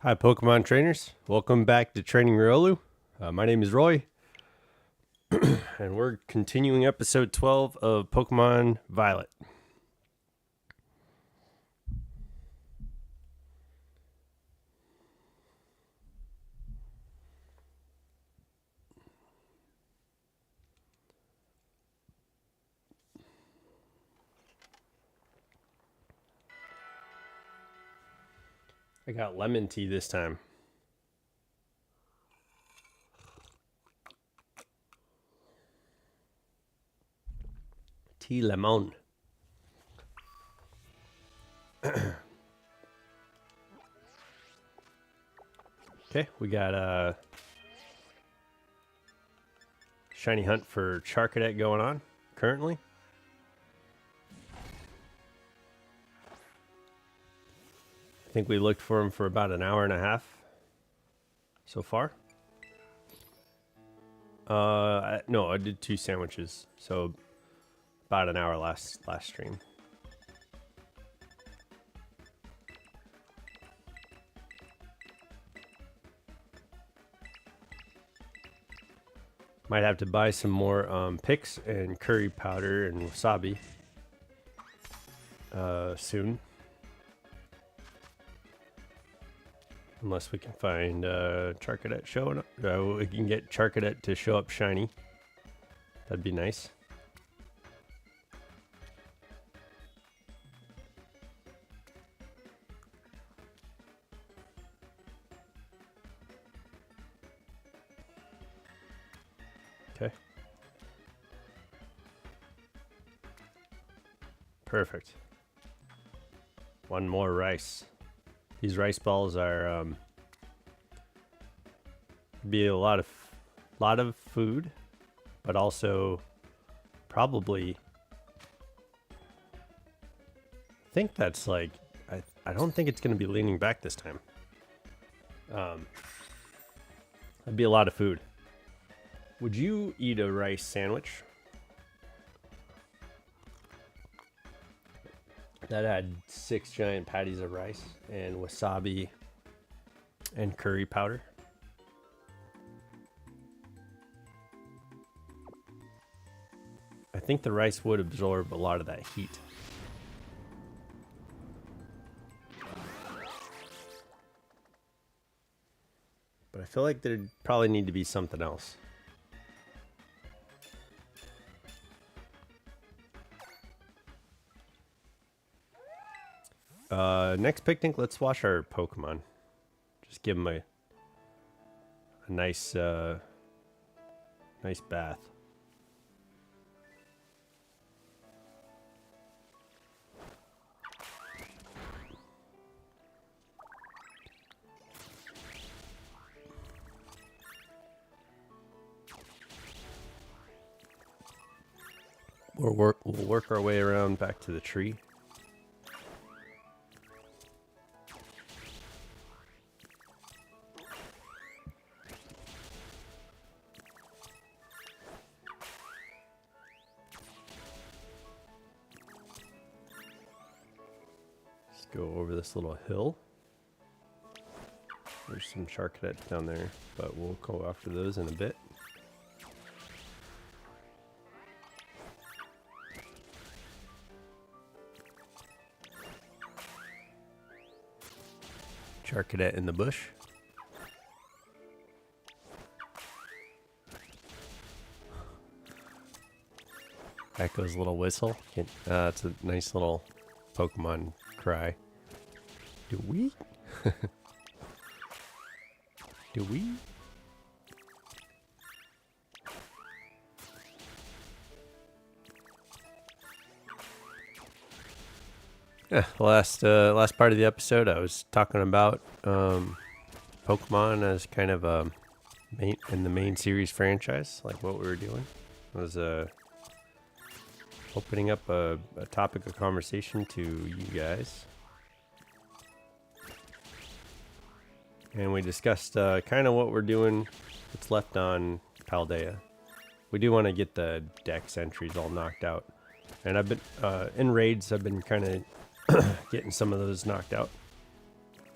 Hi, Pokemon trainers. Welcome back to Training Riolu. My name is Roy, and we're continuing episode 12 of Pokemon Violet. I got lemon tea this time. Tea lemon. Okay, we got a shiny hunt for Charcadet going on currently. I think we looked for him for about an hour and a half so far. No, I did 2 sandwiches, so about an hour last stream. Might have to buy some more picks and curry powder and wasabi soon. Unless we can find Charcadet showing up. We can get Charcadet to show up shiny. That'd be nice. Okay. Perfect. One more rice. These rice balls are be a lot of food, but also probably I think that's like I don't think it's going to be leaning back this time. That'd be a lot of food. Would you eat a rice sandwich that had 6 giant patties of rice and wasabi and curry powder? I think the rice would absorb a lot of that heat. But I feel like there'd probably need to be something else. Next picnic, let's wash our Pokemon. Just give them a nice, nice bath. We'll work our way around back to the tree. Go over this little hill. There's some Charcadets down there, but we'll go after those in a bit. Charcadet in the bush. Echo's little whistle. It's a nice little Pokemon cry. Do we? Do we? Yeah, last part of the episode, I was talking about Pokemon as kind of a in the main series franchise, like what we were doing. I was opening up a topic of conversation to you guys. And we discussed kind of what we're doing, what's left on Paldea. We do want to get the Dex entries all knocked out. And I've been, in raids, I've been kind of getting some of those knocked out.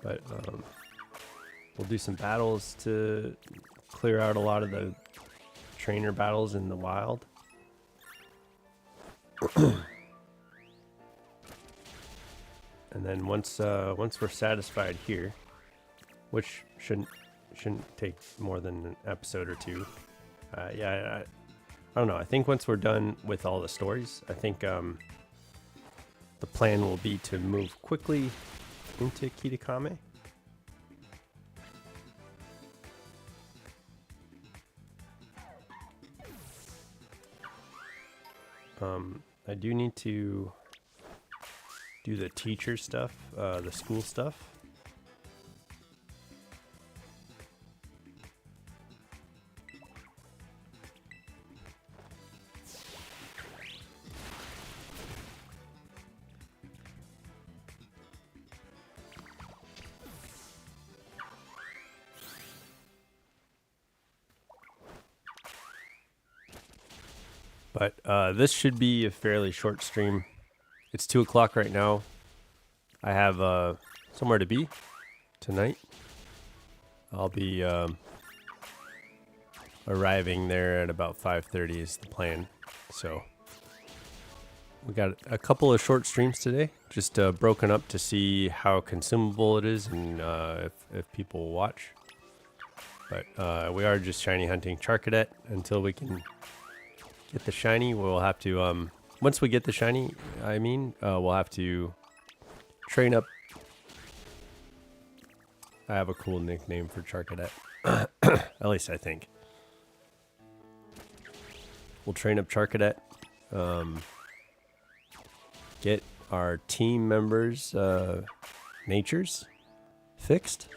But We'll do some battles to clear out a lot of the trainer battles in the wild. And then once we're satisfied here, which shouldn't take more than an episode or two. Yeah, I don't know. I think once we're done with all the stories, I think the plan will be to move quickly into Kitakami. I do need to do the teacher stuff, the school stuff. But this should be a fairly short stream. It's 2 o'clock right now. I have somewhere to be tonight. I'll be arriving there at about 5:30 is the plan. So we got a couple of short streams today, just broken up to see how consumable it is and if people will watch. But we are just shiny hunting Charcadet until we can get the shiny. We'll have to once we get the shiny, we'll have to train up. I have a cool nickname for Charcadet. At least I think. We'll train up Charcadet. Get our team members' natures fixed.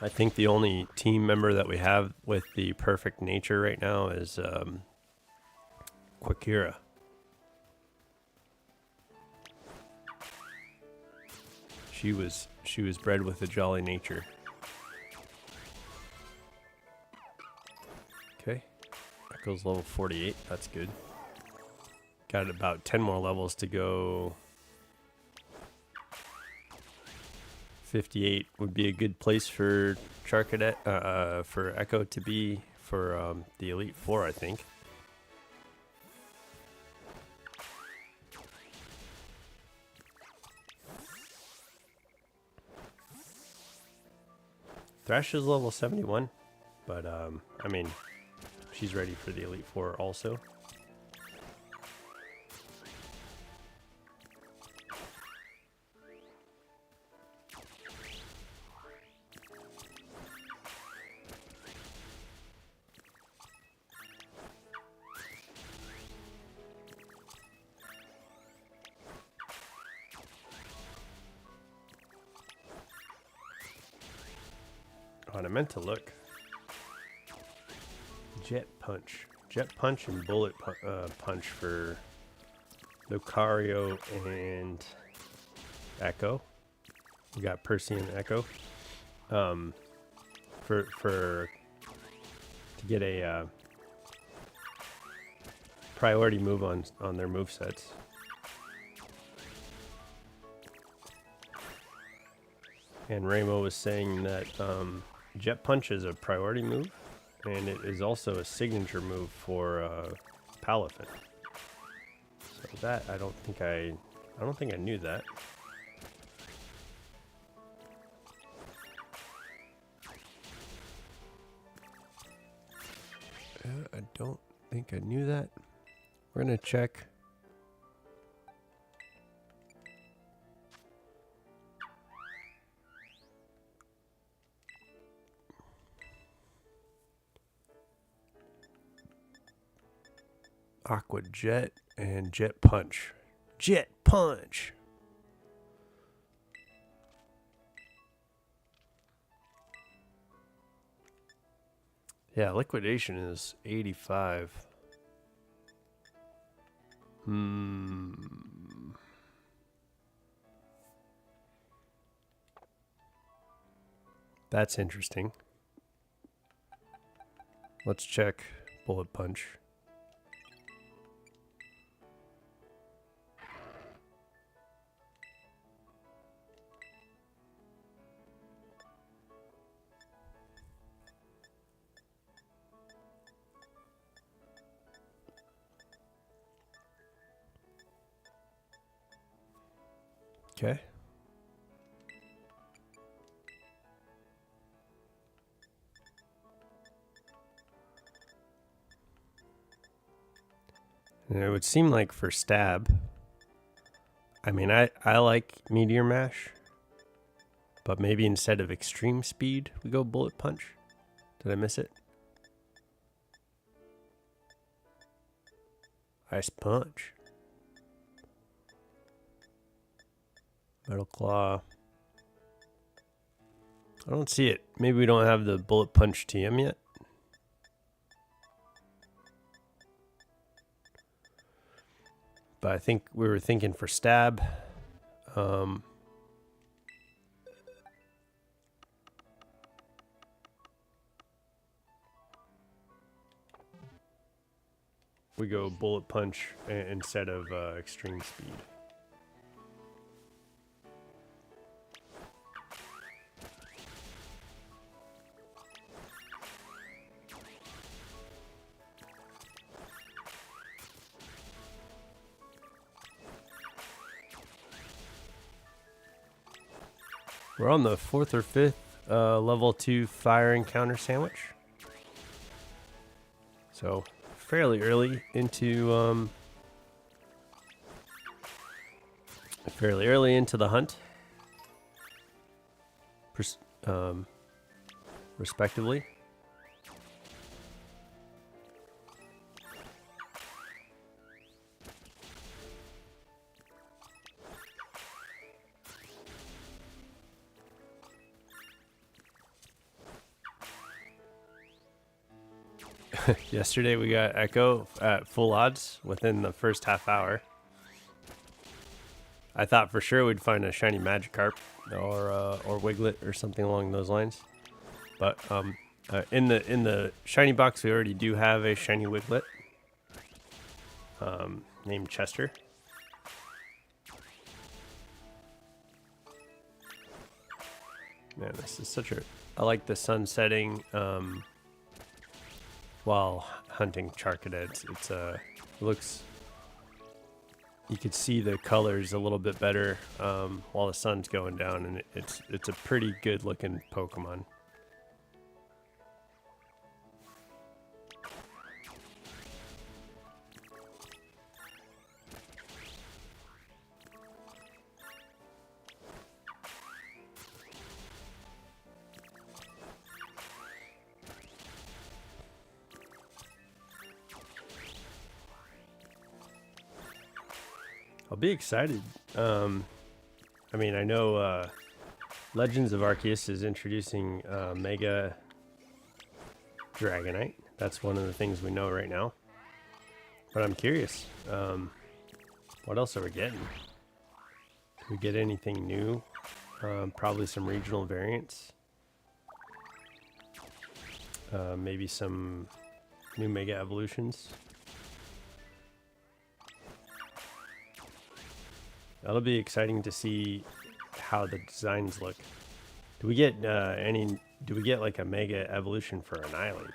I think the only team member that we have with the perfect nature right now is Quakira. She was bred with a jolly nature. Okay, Echo's level 48. That's good. Got about 10 more levels to go. 58 would be a good place for Charcadet, for Echo to be for the Elite Four, I think. Thrash is level 71, but I mean, she's ready for the Elite Four also. Oh, and I meant to look. Jet Punch. Jet Punch and Bullet Punch for Lucario and Echo. We got Percy and Echo. To get a priority move on their movesets. And Ramo was saying that Jet Punch is a priority move, and it is also a signature move for Palafin. So that I don't think I knew that. I don't think I knew that. We're gonna check. Aqua Jet and Jet Punch. Jet Punch! Yeah, liquidation is 85. That's interesting. Let's check Bullet Punch. Okay. And it would seem like for stab, I mean, I like Meteor Mash, but maybe instead of extreme speed, we go Bullet Punch. Did I miss it? Ice Punch. Metal Claw. I don't see it. Maybe we don't have the Bullet Punch TM yet. But I think we were thinking for stab. We go Bullet Punch instead of extreme speed. We're on the 4th or 5th level 2 fire encounter sandwich. So fairly early into the hunt, respectively. Yesterday we got Echo at full odds within the first half hour. I thought for sure we'd find a shiny Magikarp or Wiglet or something along those lines. But in the shiny box we already do have a shiny Wiglet named Chester. Man, this is such a... I like the sun setting while hunting Charcadets. It looks... You could see the colors a little bit better while the sun's going down, and it's a pretty good looking Pokemon. I'll be excited. I mean, I know Legends of Arceus is introducing Mega Dragonite. That's one of the things we know right now. But I'm curious. What else are we getting? Do we get anything new? Probably some regional variants. Maybe some new Mega Evolutions. That'll be exciting to see how the designs look. Do we get do we get like a Mega Evolution for Annihilape?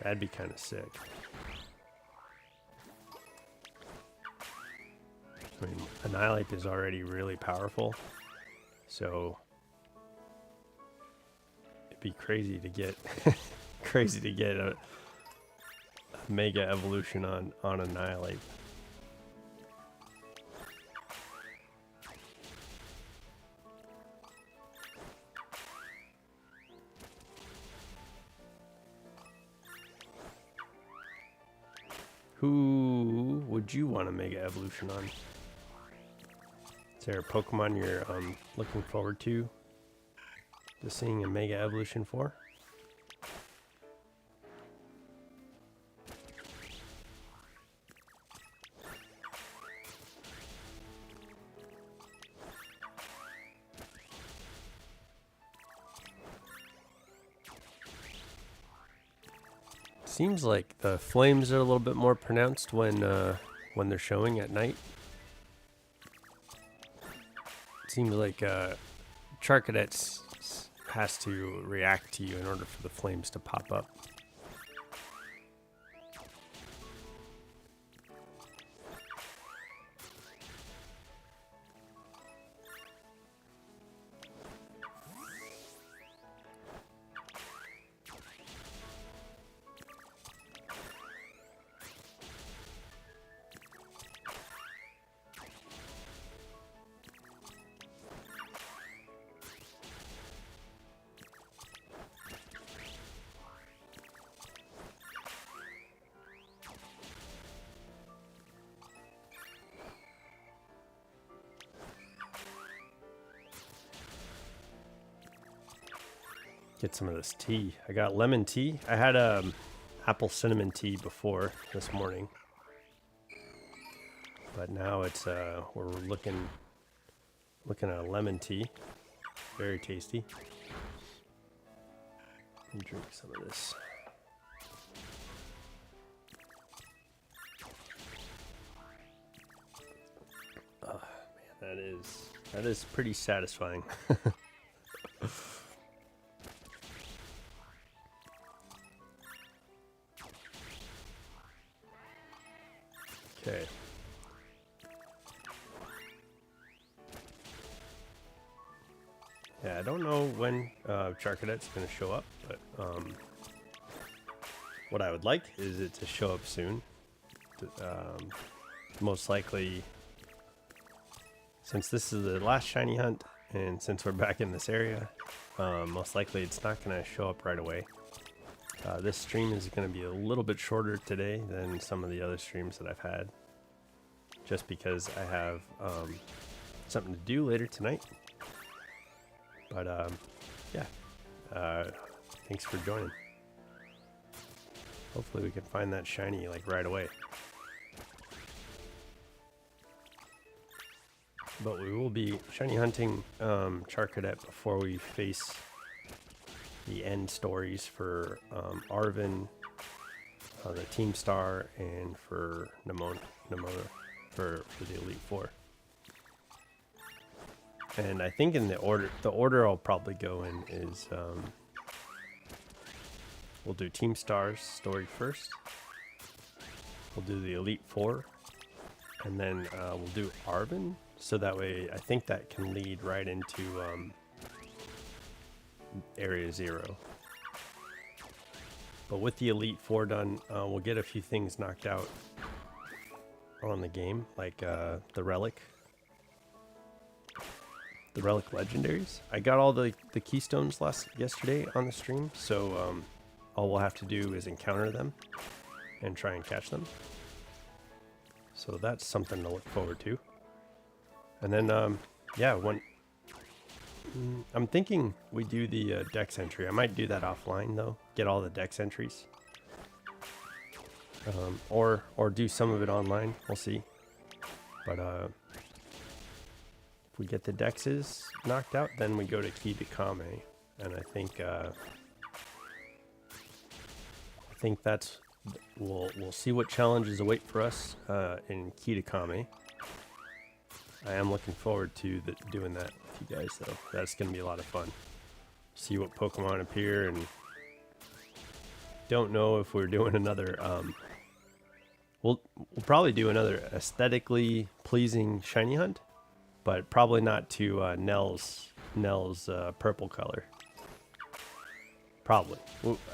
That'd be kind of sick. I mean, Annihilape is already really powerful, so it'd be crazy to get a Mega Evolution on Annihilape. Who would you want a Mega Evolution on? Is there a Pokemon you're looking forward to seeing a Mega Evolution for? Seems like the flames are a little bit more pronounced when they're showing at night. It seems like Charcadet has to react to you in order for the flames to pop up. Get some of this tea. I got lemon tea. I had apple cinnamon tea before this morning, but now it's we're looking at lemon tea. Very tasty. Let me drink some of this. Oh man, that is pretty satisfying. Okay. Yeah, I don't know when Charcadet's going to show up, but what I would like is it to show up soon. Most likely, since this is the last shiny hunt, and since we're back in this area, most likely it's not going to show up right away. This stream is going to be a little bit shorter today than some of the other streams that I've had, just because I have something to do later tonight. But yeah, thanks for joining. Hopefully we can find that shiny like right away. But we will be shiny hunting Charcadet before we face the end stories for Arven, the Team Star, and for Nemona for the Elite Four. And I think in the order I'll probably go in is we'll do Team Star's story first. We'll do the Elite Four, and then we'll do Arven. So that way, I think that can lead right into Area 0. But with the Elite Four done, we'll get a few things knocked out on the game, like the Relic legendaries. I got all the keystones yesterday on the stream, so all we'll have to do is encounter them and try and catch them. So that's something to look forward to. And then yeah, I'm thinking we do the dex entry. I might do that offline though, get all the dex entries, or do some of it online. We'll see. But if we get the dexes knocked out, then we go to Kitakami, and I think that's we'll see what challenges await for us in Kitakami. I am looking forward to doing that with you guys, though. That's going to be a lot of fun. See what Pokemon appear, and don't know if we're doing another. We'll probably do another aesthetically pleasing shiny hunt, but probably not to Nell's purple color. Probably.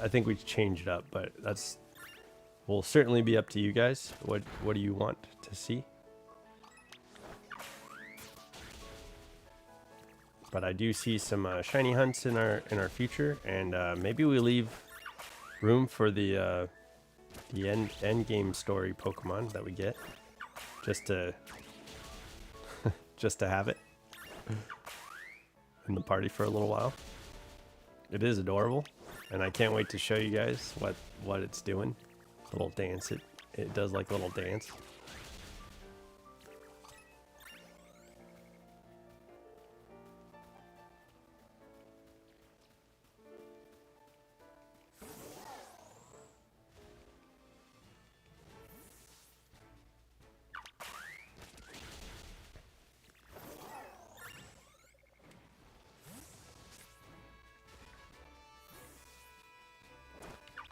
I think we change it up, but will certainly be up to you guys. What do you want to see? But I do see some shiny hunts in our future, and maybe we leave room for the end game story Pokemon that we get, just to have it in the party for a little while. It is adorable, and I can't wait to show you guys what it's doing. Little dance, it does like a little dance.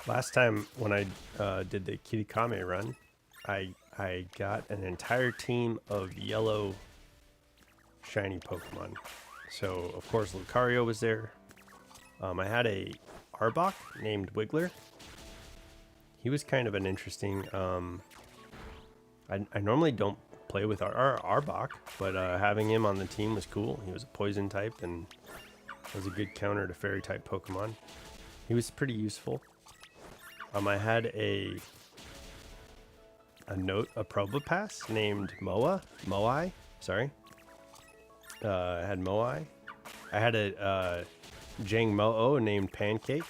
Last time when I did the Kitakami run, I got an entire team of yellow shiny Pokemon. So of course Lucario was there. I had a Arbok named Wiggler. He was kind of an interesting. I normally don't play with our Arbok, but having him on the team was cool. He was a poison type and was a good counter to fairy type Pokemon. He was pretty useful. I had a Probopass named Moai. Sorry. I had Moai. I had a Jangmo-o named Pancake.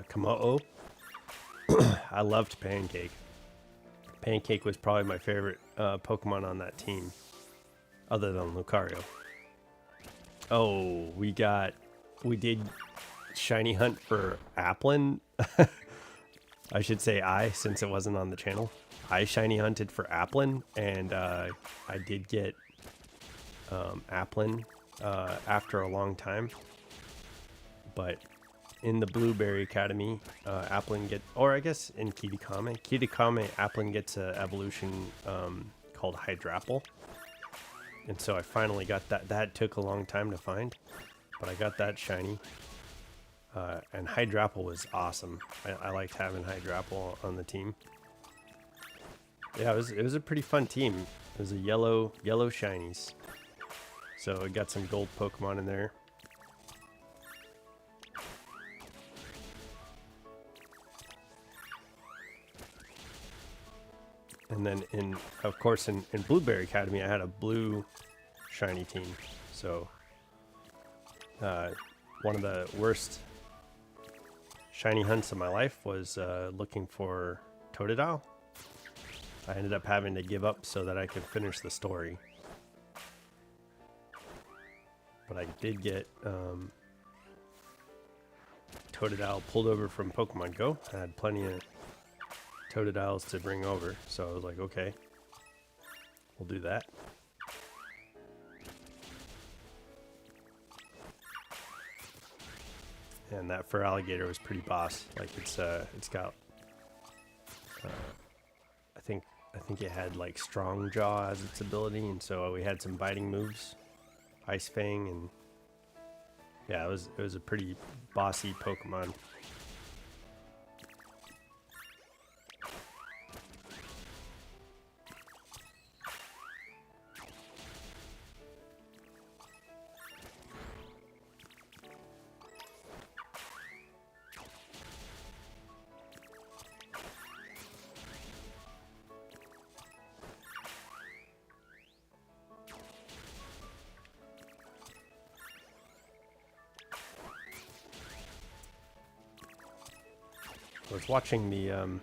Kamo-o. I loved Pancake. Pancake was probably my favorite Pokemon on that team, other than Lucario. Oh, we did shiny hunt for Applin. I should say since it wasn't on the channel. I shiny hunted for Applin, and I did get Applin after a long time. But in the Blueberry Academy, Applin or I guess in Kitakami, Applin gets an evolution called Hydrapple. And so I finally got that. That took a long time to find, but I got that shiny. And Hydrapple was awesome. I liked having Hydrapple on the team. Yeah, it was a pretty fun team. It was a yellow shinies. So it got some gold Pokemon in there. And then of course in Blueberry Academy I had a blue shiny team. So one of the worst shiny hunts of my life was looking for Totodile. I ended up having to give up so that I could finish the story. But I did get Totodile pulled over from Pokemon Go. I had plenty of Totodiles to bring over, so I was like, okay, we'll do that. And that Feraligatr was pretty boss. Like it's got I think it had like Strong Jaw as its ability, and so we had some biting moves, Ice Fang, and yeah, it was a pretty bossy Pokemon. I was watching the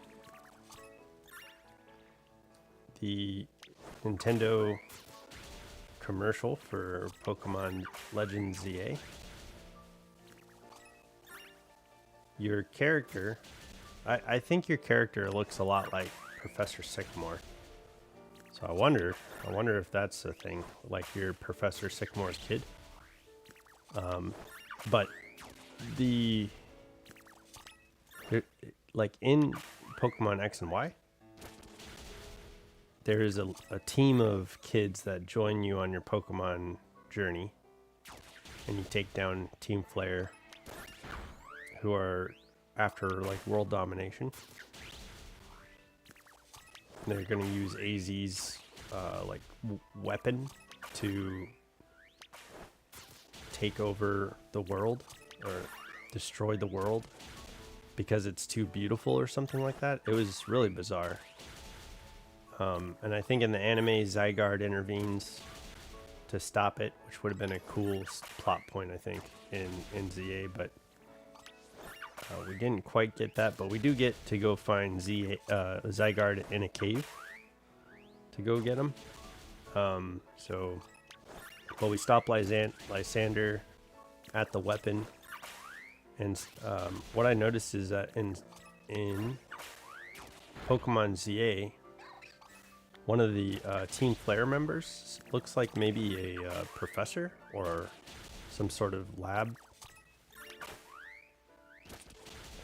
Nintendo commercial for Pokemon Legends ZA. Your character, I think your character looks a lot like Professor Sycamore. So I wonder if that's a thing, like you're Professor Sycamore's kid. But like in Pokemon X and Y, there is a team of kids that join you on your Pokemon journey, and you take down Team Flare, who are after like world domination. And they're going to use AZ's like weapon to take over the world or destroy the world because it's too beautiful or something like that. It was really bizarre. And I think in the anime, Zygarde intervenes to stop it, which would have been a cool plot point, I think, in ZA, but we didn't quite get that. But we do get to go find Zygarde in a cave to go get him. Well, we stop Lysander at the weapon. And what I noticed is that in Pokemon ZA, one of the Team Flare members looks like maybe a professor or some sort of lab.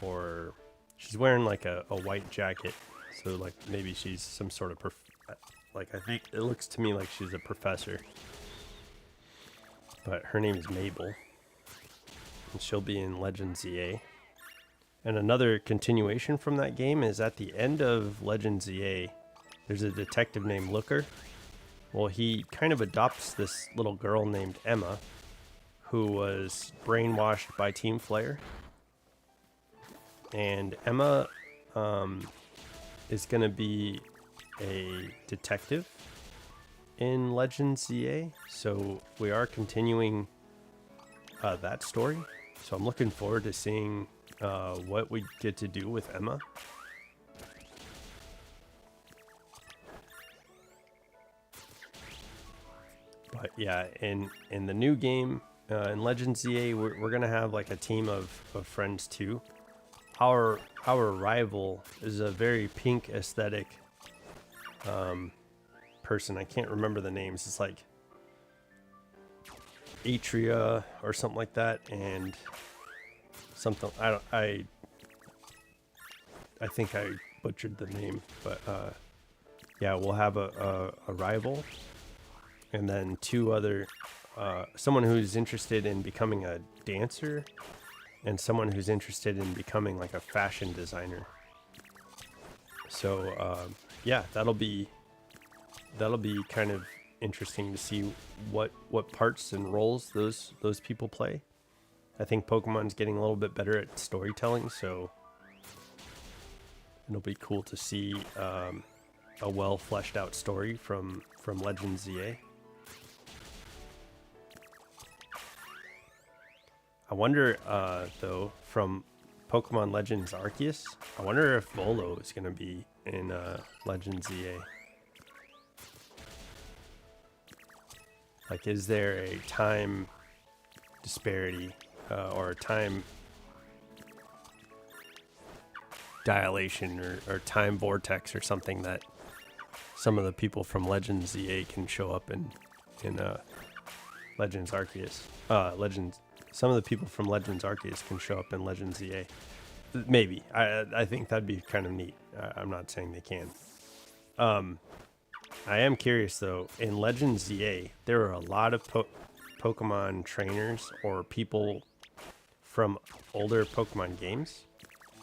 Or she's wearing like a white jacket, so like maybe she's some sort of like I think it looks to me like she's a professor. But her name is Mabel. And she'll be in Legends ZA. And another continuation from that game is at the end of Legends ZA, there's a detective named Looker. Well, he kind of adopts this little girl named Emma, who was brainwashed by Team Flare. And Emma is going to be a detective in Legends ZA. So we are continuing that story. So I'm looking forward to seeing what we get to do with Emma. But yeah, in the new game, in Legends ZA, we're gonna have like a team of friends too. Our rival is a very pink aesthetic person. I can't remember the names. It's like Atria or something like that, and something I think I butchered the name, but yeah, we'll have a rival, and then two other someone who's interested in becoming a dancer, and someone who's interested in becoming like a fashion designer. So yeah, that'll be kind of interesting to see what parts and roles those people play. I think Pokemon's getting a little bit better at storytelling, so it'll be cool to see a well fleshed out story from Legends ZA. I wonder though, from Pokemon Legends Arceus, I wonder if Volo is going to be in Legends ZA. Like, is there a time disparity or a time dilation or time vortex or something that some of the people from Legends ZA can show up in Legends Arceus? Some of the people from Legends Arceus can show up in Legends ZA. Maybe. I think that'd be kind of neat. I'm not saying they can. I am curious though, in Legends ZA, there are a lot of Pokemon trainers or people from older Pokemon games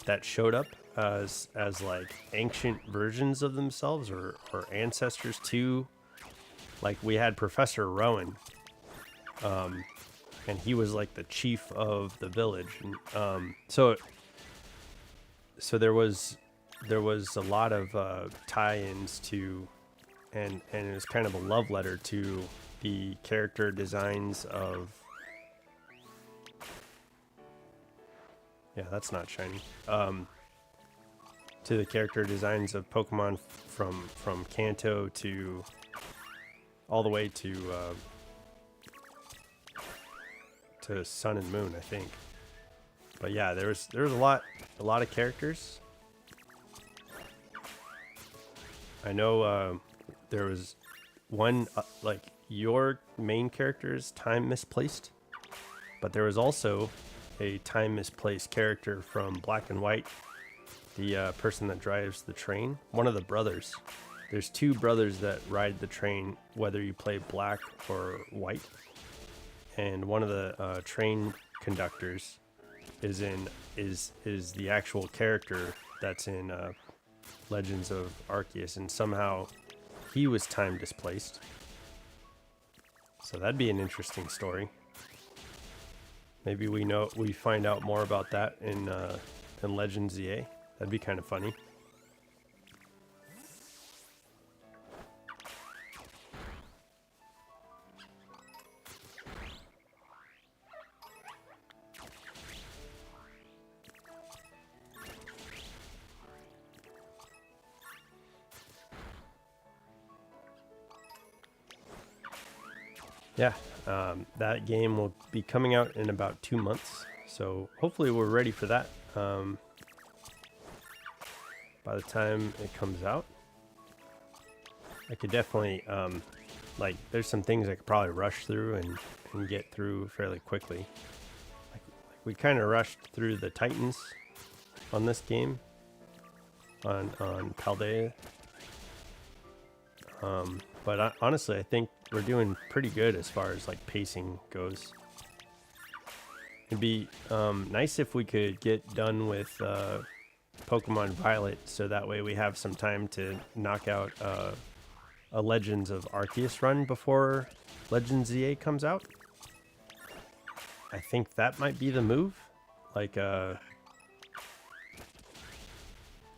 that showed up as like ancient versions of themselves or ancestors to, like we had Professor Rowan, and he was like the chief of the village, and so there was a lot of tie-ins to, and it was kind of a love letter to the character designs of, yeah, that's not shiny, to the character designs of Pokemon from Kanto to all the way to Sun and Moon, I think. But yeah, there was a lot of characters. I know there was one like your main character's time misplaced, but there was also a time misplaced character from Black and White, the person that drives the train, one of the brothers. There's two brothers that ride the train, whether you play Black or White, and one of the train conductors is the actual character that's in Legends of Arceus, and somehow he was time displaced. So that'd be an interesting story. Maybe we find out more about that in Legends ZA. That'd be kind of funny. Yeah, that game will be coming out in about 2 months, so hopefully we're ready for that by the time it comes out. I could definitely, like, there's some things I could probably rush through and get through fairly quickly. Like we kind of rushed through the Titans on this game, on Paldea. But honestly, I think we're doing pretty good as far as like pacing goes. It'd be nice if we could get done with Pokemon Violet, so that way we have some time to knock out a Legends of Arceus run before Legends ZA comes out. I think that might be the move. Like,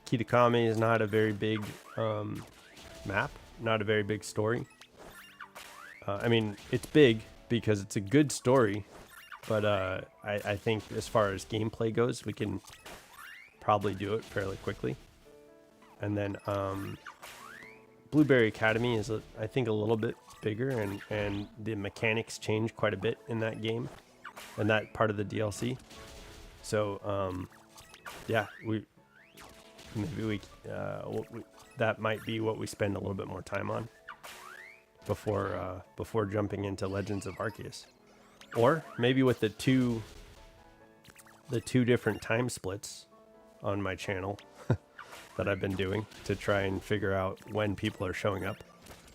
Kitakami is not a very big map, not a very big story. I mean, it's big because it's a good story, but I think as far as gameplay goes, we can probably do it fairly quickly. And then Blueberry Academy is, I think, a little bit bigger, and the mechanics change quite a bit in that game and that part of the DLC. So yeah, that might be what we spend a little bit more time on before jumping into Legends of Arceus. Or maybe with the two different time splits on my channel that I've been doing to try and figure out when people are showing up.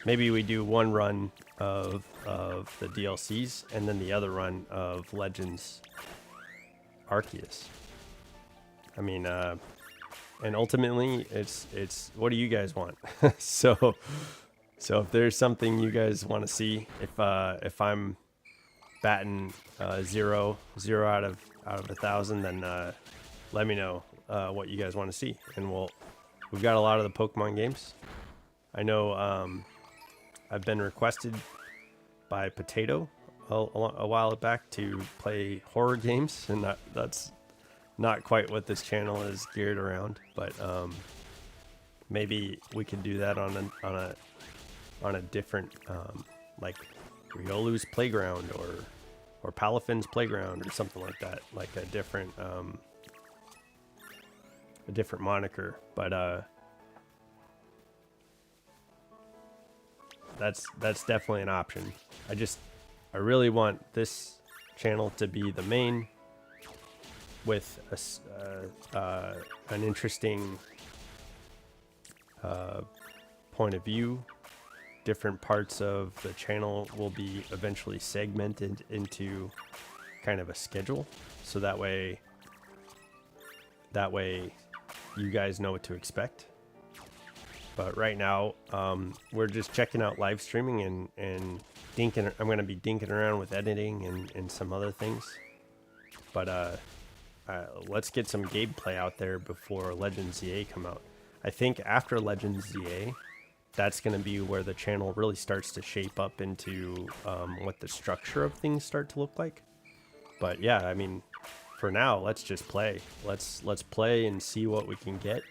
Maybe we do one run of the DLCs and then the other run of Legends Arceus. I mean, and ultimately it's what do you guys want? So if there's something you guys want to see, if I'm batting 0 out of 1,000, then let me know what you guys want to see, and we've got a lot of the Pokemon games. I know I've been requested by Potato a while back to play horror games, and that's not quite what this channel is geared around, but maybe we could do that on a different like Riolu's Playground or Palafin's Playground or something like that, like a different moniker. But that's definitely an option. I really want this channel to be the main, with an interesting point of view. Different parts of the channel will be eventually segmented into kind of a schedule, so that way you guys know what to expect. But right now, we're just checking out live streaming and dinking. I'm going to be dinking around with editing and some other things. But let's get some gameplay out there before Legends ZA come out. I think after Legends ZA, that's going to be where the channel really starts to shape up into what the structure of things start to look like. But yeah, I mean, for now, let's just play. Let's play and see what we can get.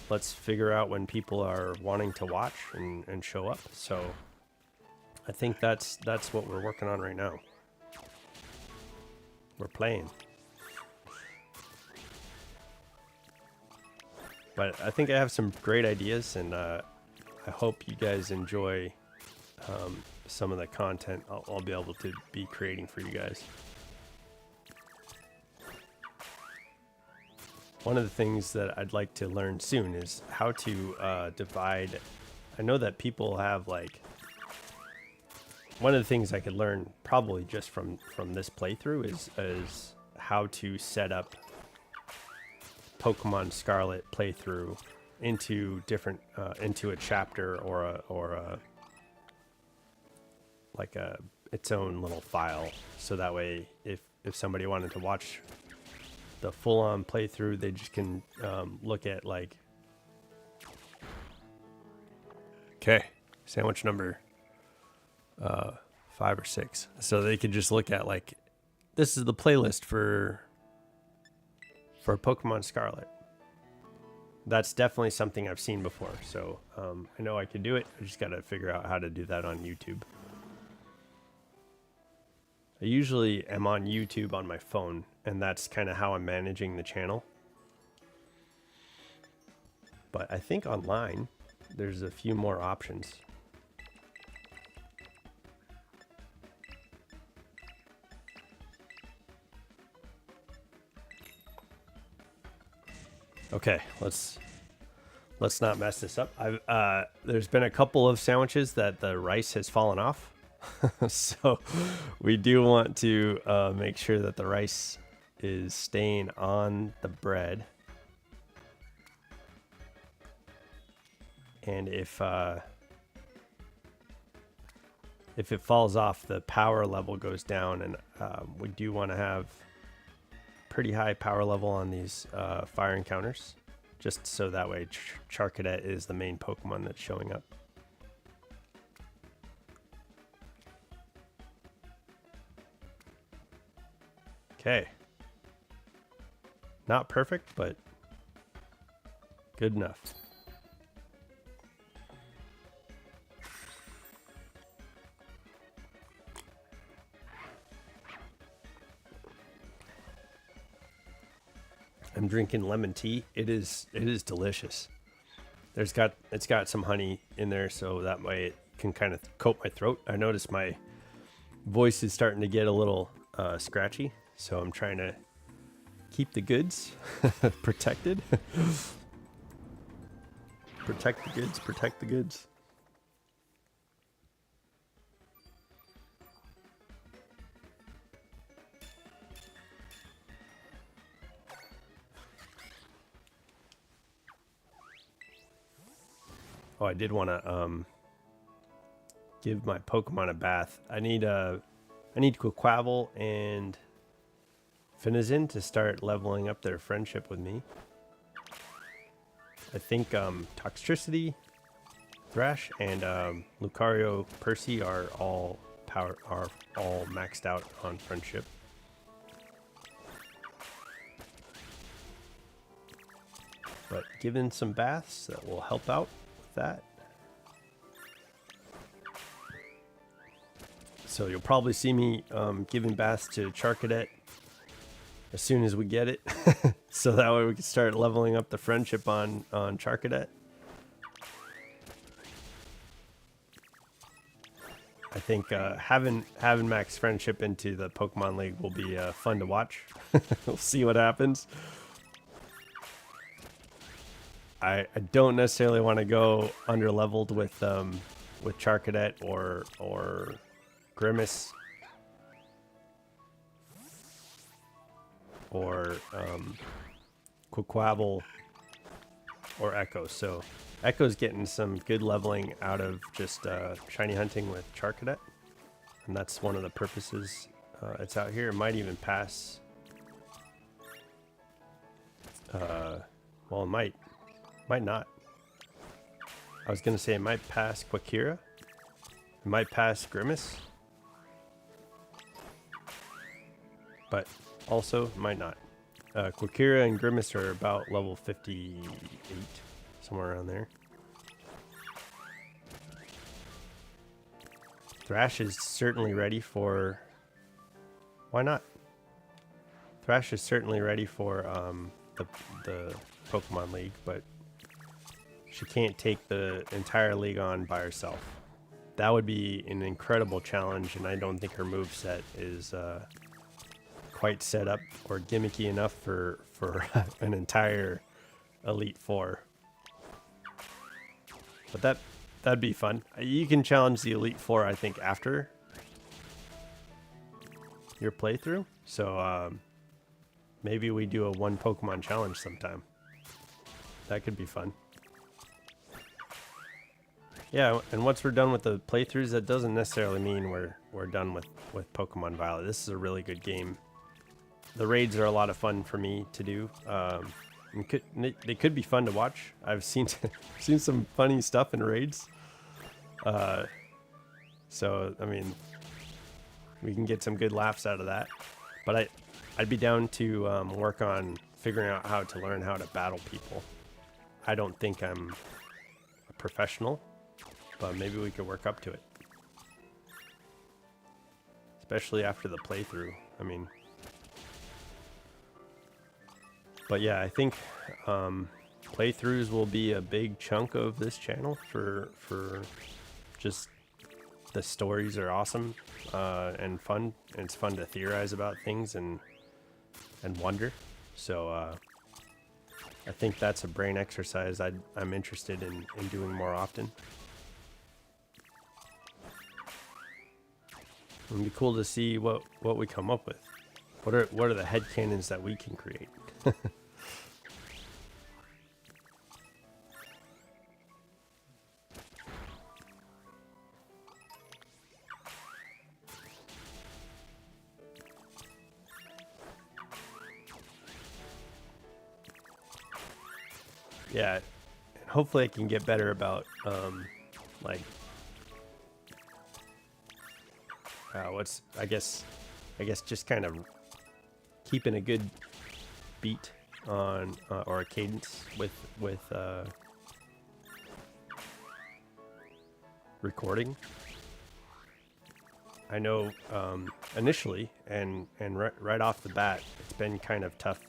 Let's figure out when people are wanting to watch and show up. So I think that's what we're working on right now. We're playing. But I think I have some great ideas, and I hope you guys enjoy some of the content I'll be able to be creating for you guys. One of the things that I'd like to learn soon is how to divide. I know that people have, like, one of the things I could learn probably just from this playthrough is how to set up Pokemon Scarlet playthrough into different into a chapter or its own little file, so that way if somebody wanted to watch the full-on playthrough, they just can look at, like, okay, sandwich number 5 or 6, so they could just look at, like, this is the playlist for Pokemon Scarlet. That's definitely something I've seen before, so I know I could do it. I just gotta figure out how to do that on YouTube. I usually am on YouTube on my phone, and that's kind of how I'm managing the channel. But I think online there's a few more options. Okay, let's not mess this up. There's been a couple of sandwiches that the rice has fallen off. So we do want to make sure that the rice is staying on the bread. And if it falls off, the power level goes down, and we do want to have pretty high power level on these fire encounters, just so that way Charcadet is the main Pokemon that's showing up. Okay. Not perfect, but good enough. I'm drinking lemon tea. It is delicious. It's got some honey in there, so that way it can kind of coat my throat. I noticed my voice is starting to get a little scratchy, so I'm trying to keep the goods protected. Protect the goods, protect the goods. Oh, I did want to give my Pokemon a bath. I need Quaquaval and Finizen to start leveling up their friendship with me. I think Toxtricity, Thrash, and Lucario Percy are all maxed out on friendship. But given some baths, that will help out with that. So you'll probably see me giving baths to Charcadet as soon as we get it. So that way we can start leveling up the friendship on Charcadet. I think having max friendship into the Pokemon League will be fun to watch. We'll see what happens. I don't necessarily want to go under leveled with Charcadet or Grimace or Quaquaval or Echo. So Echo's getting some good leveling out of just shiny hunting with Charcadet, and that's one of the purposes it's out here. It might even pass. Well, it might not. I was gonna say it might pass Quakira. It might pass Grimace, but also might not. Quakira and Grimace are about level 58, somewhere around there. Thrash is certainly ready for... Why not? Thrash is certainly ready for the Pokemon League, but she can't take the entire league on by herself. That would be an incredible challenge, and I don't think her moveset is quite set up or gimmicky enough for an entire Elite Four. But that'd be fun. You can challenge the Elite Four, I think, after your playthrough. So maybe we do a one Pokemon challenge sometime. That could be fun. Yeah, and once we're done with the playthroughs, that doesn't necessarily mean we're done with Pokemon Violet. This is a really good game. The raids are a lot of fun for me to do. And they could be fun to watch. I've seen some funny stuff in raids. So I mean, we can get some good laughs out of that. But I'd be down to work on figuring out how to learn how to battle people. I don't think I'm a professional, but maybe we could work up to it. Especially after the playthrough. I mean, but yeah, I think playthroughs will be a big chunk of this channel for just the stories are awesome and fun. And it's fun to theorize about things and wonder. So I think that's a brain exercise I'm interested in doing more often. It'd be cool to see what we come up with. What are the headcanons that we can create? Yeah, and hopefully I can get better about like I guess just kind of keeping a good beat on or a cadence with recording. I know initially and right off the bat, it's been kind of tough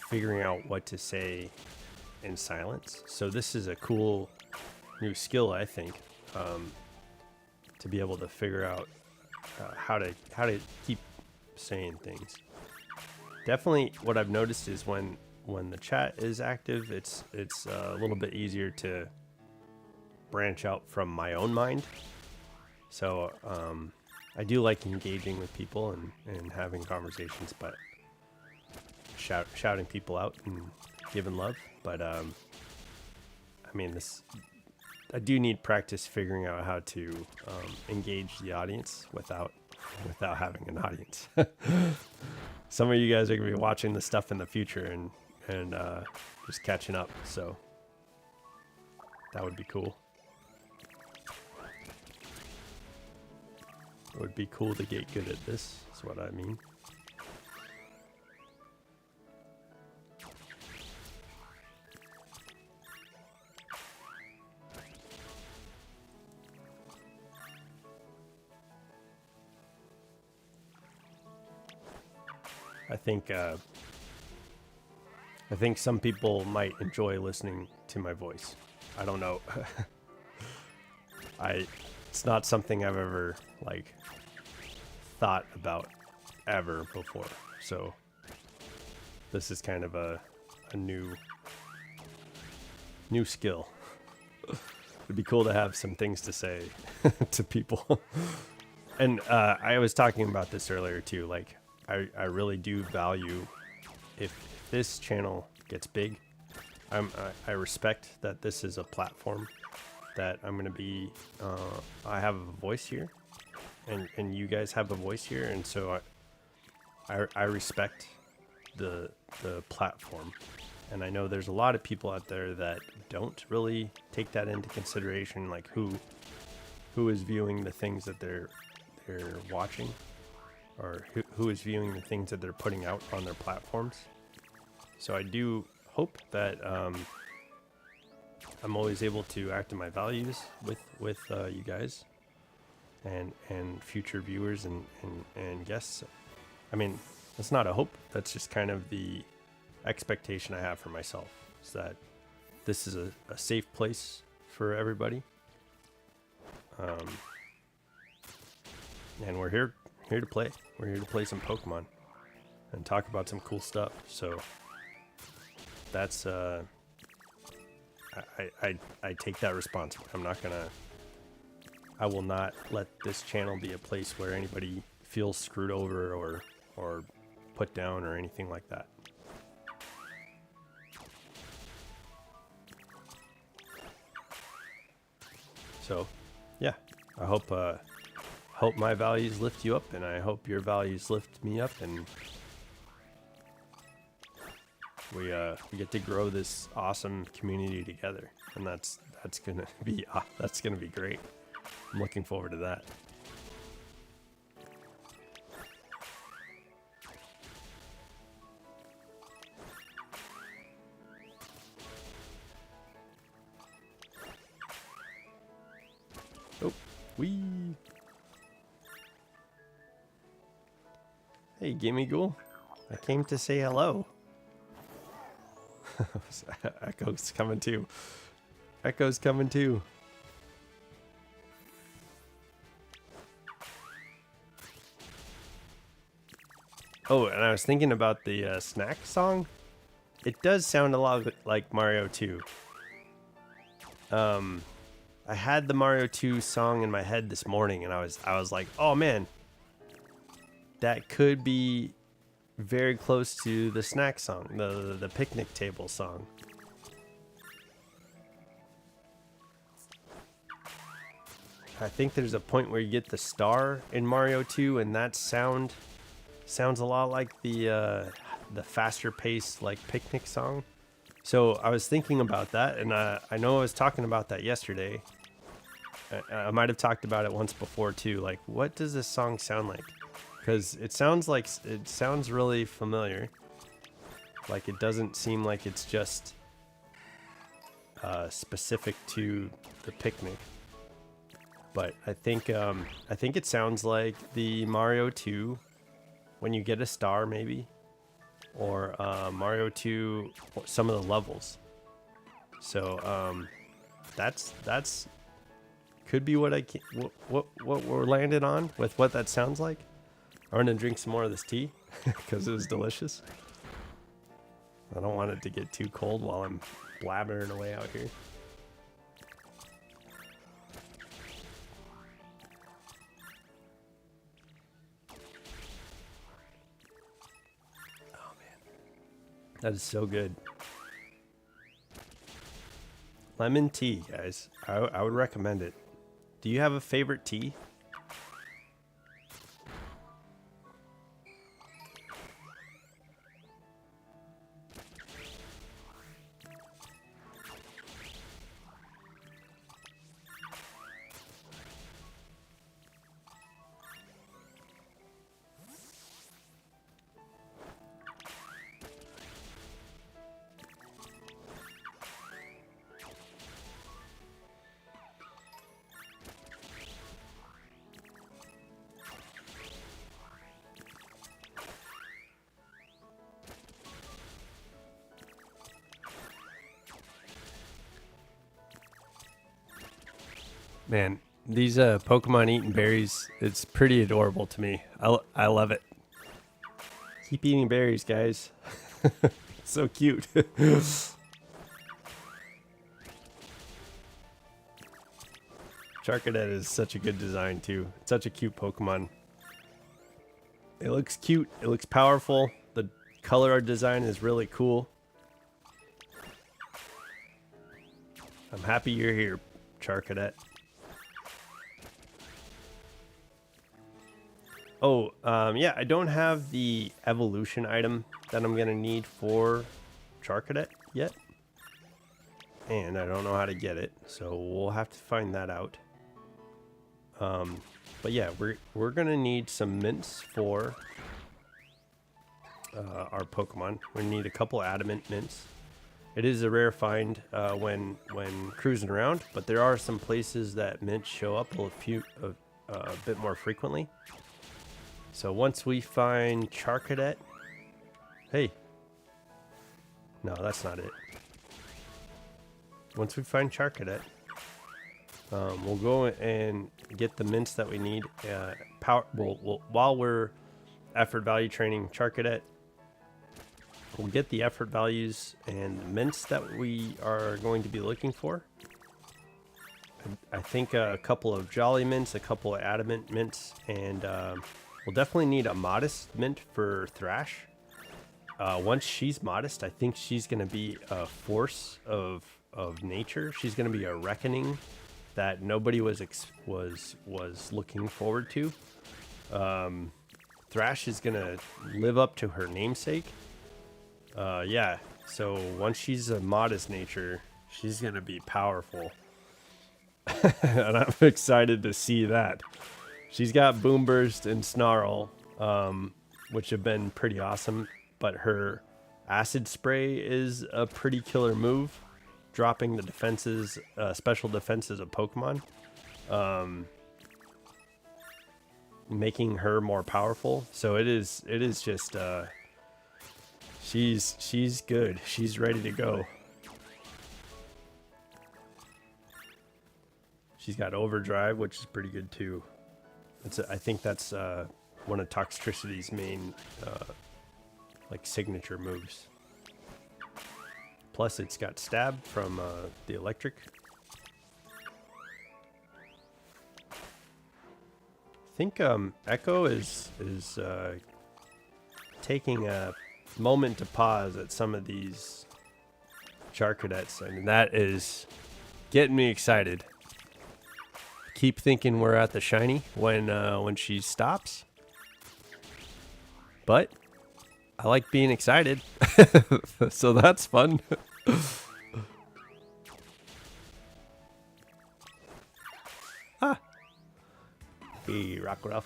figuring out what to say in silence. So this is a cool new skill, I think, to be able to figure out how to keep saying things. Definitely, what I've noticed is when the chat is active, it's a little bit easier to branch out from my own mind. So I do like engaging with people and having conversations, but shouting people out and giving love. But I mean, I do need practice figuring out how to engage the audience without having an audience. Some of you guys are gonna be watching this stuff in the future and just catching up. So that would be cool. It would be cool to get good at this, is what I mean. I think some people might enjoy listening to my voice. I don't know. It's not something I've ever like thought about ever before. So this is kind of a new skill. It'd be cool to have some things to say to people. And I was talking about this earlier too. Like I really do value if this channel gets big. I respect that this is a platform that I'm gonna be. I have a voice here, and you guys have a voice here, and so I respect the platform. And I know there's a lot of people out there that don't really take that into consideration, like who is viewing the things that they're watching, or who is viewing the things that they're putting out on their platforms. So I do hope that I'm always able to act in my values with you guys and future viewers and guests. I mean, that's not a hope. That's just kind of the expectation I have for myself, is that this is a safe place for everybody. And we're here to play. We're here to play some Pokemon and talk about some cool stuff. So that's I take that responsibility. I will not let this channel be a place where anybody feels screwed over or put down or anything like that. So yeah, I hope my values lift you up, and I hope your values lift me up, and we get to grow this awesome community together, and that's gonna be great. I'm looking forward to that. Oh, wee. Hey, Gimme Ghoul. I came to say hello. Echo's coming too. Echo's coming too. Oh, and I was thinking about the snack song. It does sound a lot like Mario 2. I had the Mario 2 song in my head this morning, and I was like, oh man, that could be very close to the snack song, the picnic table song. I think there's a point where you get the star in Mario 2, and that sounds a lot like the faster paced like picnic song. So I was thinking about that, and I know I was talking about that yesterday. I might have talked about it once before too. Like, what does this song sound like? Because it sounds really familiar. Like it doesn't seem like it's just specific to the picnic. But I think it sounds like the Mario 2 when you get a star maybe, or Mario 2 some of the levels. So that's could be what what we're landed on with what that sounds like. I'm gonna drink some more of this tea because it was delicious. I don't want it to get too cold while I'm blabbering away out here. Oh man, that is so good. Lemon tea, guys. I would recommend it. Do you have a favorite tea? Man, these Pokemon eating berries, it's pretty adorable to me. I love it. Keep eating berries, guys. So cute. Charcadet is such a good design too. It's such a cute Pokemon. It looks cute. It looks powerful. The color art design is really cool. I'm happy you're here, Charcadet. Oh, yeah, I don't have the evolution item that I'm gonna need for Charcadet yet. And I don't know how to get it, so we'll have to find that out. But yeah, we're gonna need some mints for our Pokemon. We need a couple adamant mints. It is a rare find when cruising around, but there are some places that mints show up a bit more frequently. So once we find Charcadet, hey, no, that's not it. Once we find Charcadet, we'll go and get the mints that we need. While we're effort value training Charcadet, we'll get the effort values and the mints that we are going to be looking for. I think a couple of Jolly mints, a couple of adamant mints, and we'll definitely need a modest mint for Thrash. Once she's modest, I think she's going to be a force of nature. She's going to be a reckoning that nobody was looking forward to. Thrash is going to live up to her namesake. Yeah, so once she's a modest nature, she's going to be powerful. And I'm excited to see that. She's got Boom Burst and Snarl, which have been pretty awesome, but her Acid Spray is a pretty killer move, dropping the defenses, special defenses of Pokemon, making her more powerful. So it is just she's good. She's ready to go. She's got Overdrive, which is pretty good too. I think that's one of Toxtricity's main like signature moves. Plus, it's got Stab from the Electric. I think Echo is taking a moment to pause at some of these Charcadets, and that is getting me excited. Keep thinking we're at the shiny when she stops, but I like being excited, so that's fun. Ah, hey, Rockruff.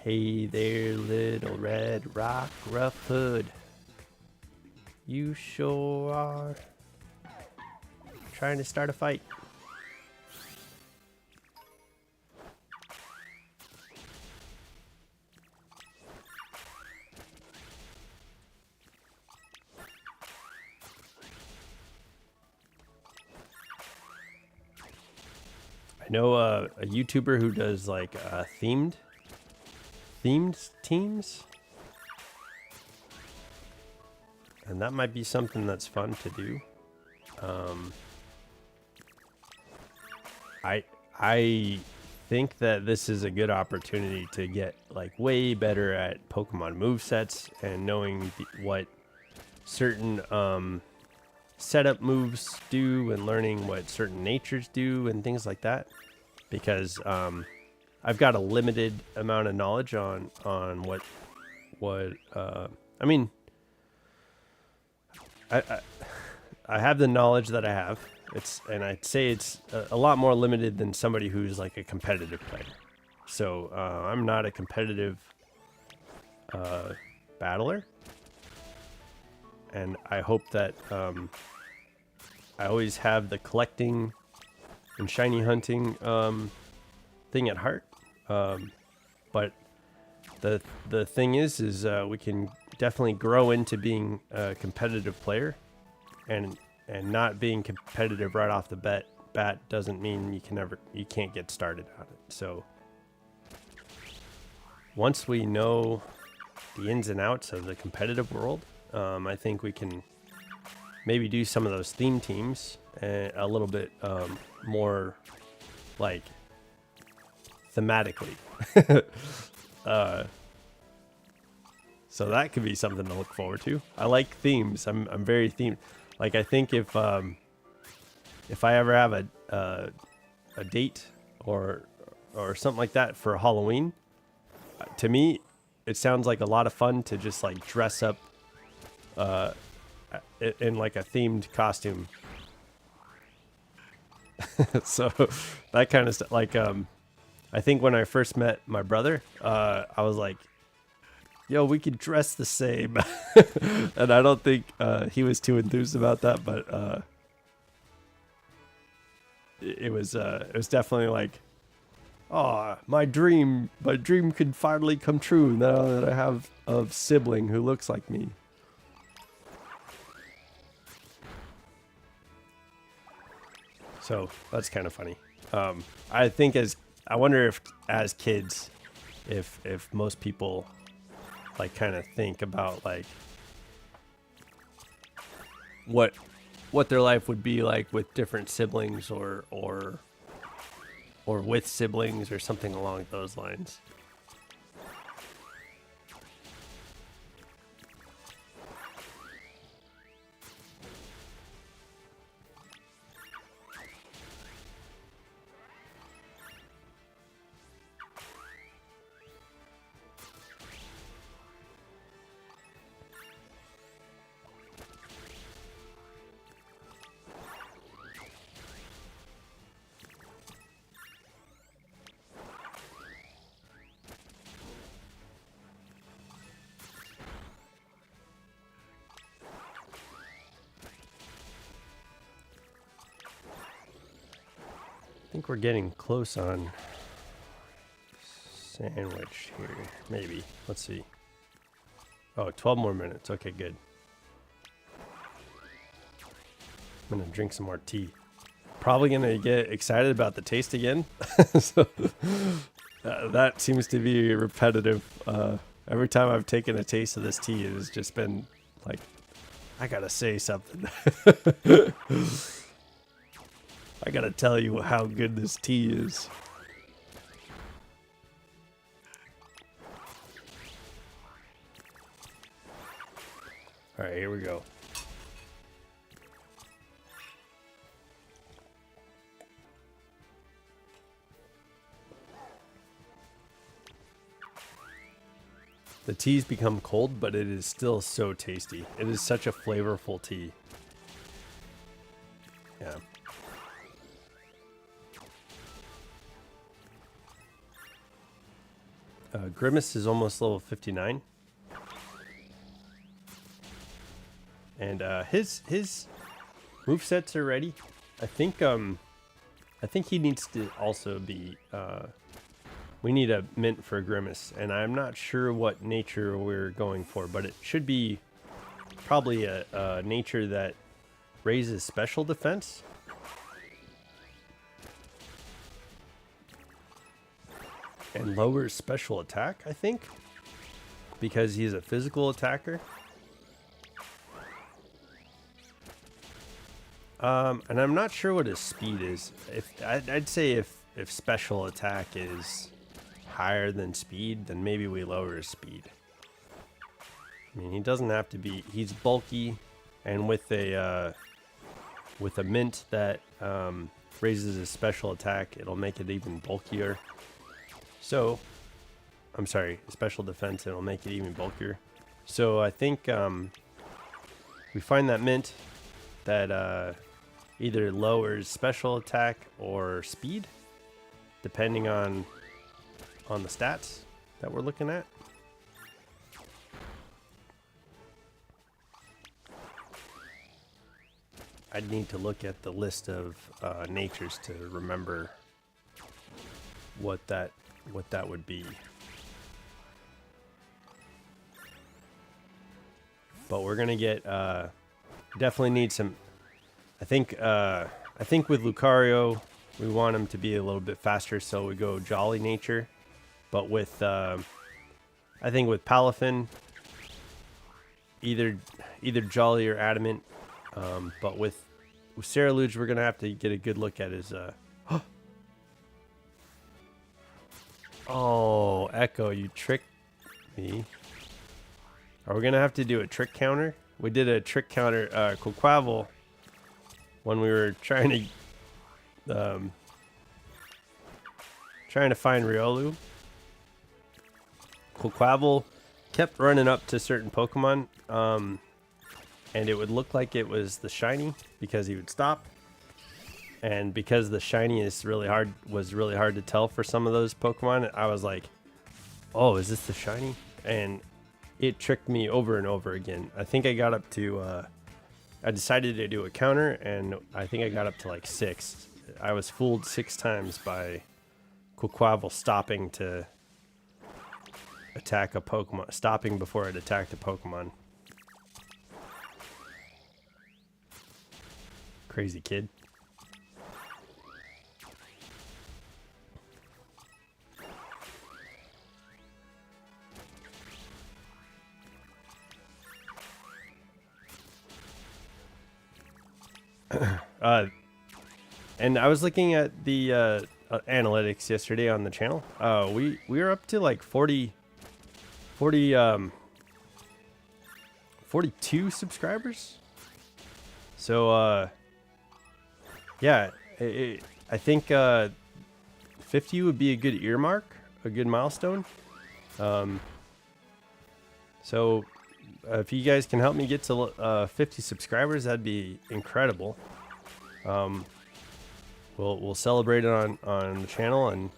Hey there, little red rock rough hood. You sure are trying to start a fight. I know a YouTuber who does like themed teams, and that might be something that's fun to do. I think that this is a good opportunity to get like way better at Pokemon movesets and knowing what certain setup moves do and learning what certain natures do and things like that, because I've got a limited amount of knowledge on what I mean. I have the knowledge that I have. And I'd say it's a lot more limited than somebody who's like a competitive player. So I'm not a competitive battler, and I hope that I always have the collecting and shiny hunting thing at heart. But the thing is we can definitely grow into being a competitive player, and not being competitive right off the bat doesn't mean you can't get started on it. So once we know the ins and outs of the competitive world, I think we can maybe do some of those theme teams a little bit more like thematically. So that could be something to look forward to. I like themes. I'm very themed. Like, I think if I ever have a date or something like that for Halloween, to me, it sounds like a lot of fun to just like dress up in like a themed costume. So that kind of stuff. Like, I think when I first met my brother, I was like, yo, we could dress the same. And I don't think he was too enthused about that, but it was definitely like, oh, my dream could finally come true now that I have a sibling who looks like me. So that's kind of funny. I think I wonder if as kids, if most people like kind of think about like what their life would be like with different siblings or with siblings or something along those lines. I think we're getting close on sandwich here. Maybe. Let's see. Oh, 12 more minutes. Okay, good. I'm going to drink some more tea. Probably going to get excited about the taste again. So that seems to be repetitive. Every time I've taken a taste of this tea, it has just been like, I got to say something. I gotta tell you how good this tea is. All right, here we go. The tea's become cold, but it is still so tasty. It is such a flavorful tea. Yeah. Grimace is almost level 59. And his movesets are ready. I think he needs to also be we need a mint for Grimace, and I'm not sure what nature we're going for, but it should be probably a nature that raises special defense. And lowers special attack, I think, because he's a physical attacker. And I'm not sure what his speed is. I'd say if special attack is higher than speed, then maybe we lower his speed. I mean, he doesn't have to be. He's bulky, and with a mint that raises his special attack, it'll make it even bulkier. So, I'm sorry, special defense, it'll make it even bulkier. So I think we find that mint that either lowers special attack or speed, depending on the stats that we're looking at. I'd need to look at the list of natures to remember what that would be. But we're gonna get definitely need some. I think with Lucario we want him to be a little bit faster, so we go Jolly nature. But with I think with Palafin, either Jolly or Adamant. But with Ceruledge, we're gonna have to get a good look at his. Oh, Echo, you tricked me. Are we gonna have to do a trick counter? We did a trick counter, Quaquaval, when we were trying to find Riolu. Quaquaval kept running up to certain Pokemon, and it would look like it was the shiny because he would stop. And because the shiny was really hard to tell for some of those Pokemon, I was like, "Oh, is this the shiny?" And it tricked me over and over again. I think I got up to, I decided to do a counter, and I think I got up to like 6. I was fooled 6 times by Quaquaval stopping to attack a Pokemon, stopping before it attacked a Pokemon. Crazy kid. And I was looking at the analytics yesterday on the channel. We were up to like 42 subscribers. So yeah, I think 50 would be a good earmark, a good milestone. So if you guys can help me get to 50 subscribers, that'd be incredible. We'll celebrate it on the channel, and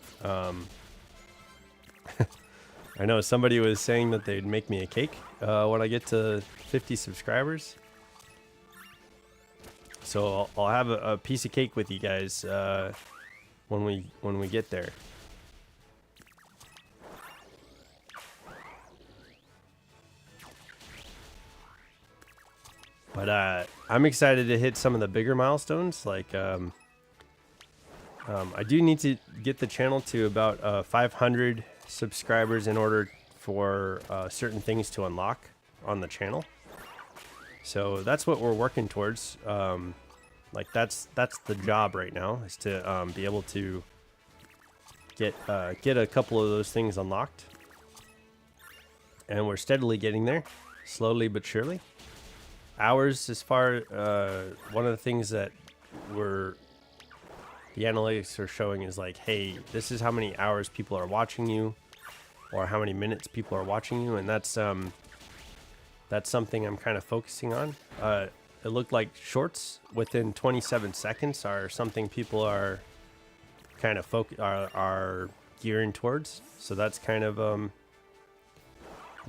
I know somebody was saying that they'd make me a cake when I get to 50 subscribers. So I'll have a piece of cake with you guys when we get there. But I'm excited to hit some of the bigger milestones. Like I do need to get the channel to about 500 subscribers in order for certain things to unlock on the channel. So that's what we're working towards. Like that's the job right now, is to be able to get a couple of those things unlocked. And we're steadily getting there, slowly but surely. Hours, as far one of the things that the analytics are showing is like, hey, this is how many hours people are watching you, or how many minutes people are watching you, and that's something I'm kind of focusing on. It looked like shorts within 27 seconds are something people are kind of are gearing towards. So that's kind of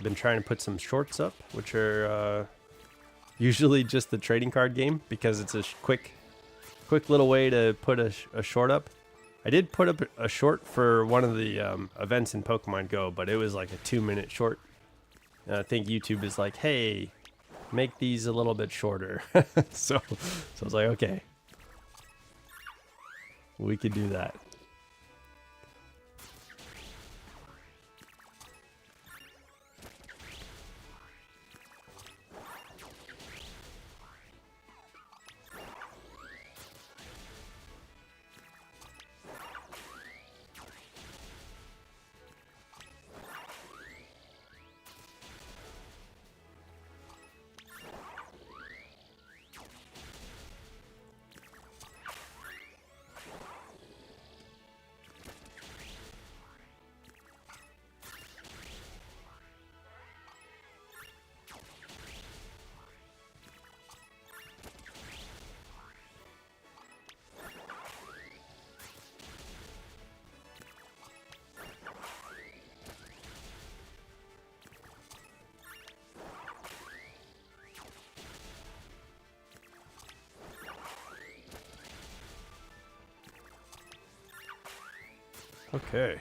been trying to put some shorts up, which are usually just the trading card game because it's a quick little way to put a short up. I did put up a short for one of the events in Pokemon Go, but it was like a 2-minute short. And I think YouTube is like, hey, make these a little bit shorter. so I was like, okay, we could do that. Okay.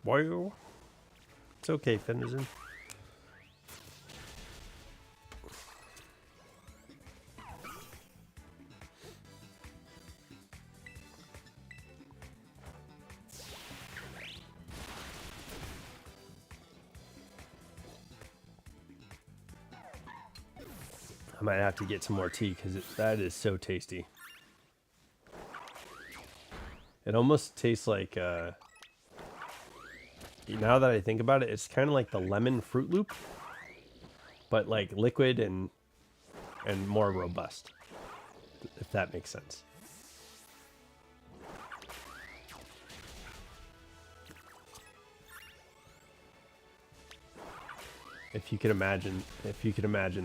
Well, it's okay, Finizen. I might have to get some more tea because that is so tasty. It almost tastes like, now that I think about it, it's kind of like the lemon Fruit Loop, but like liquid and more robust, if that makes sense. If you could imagine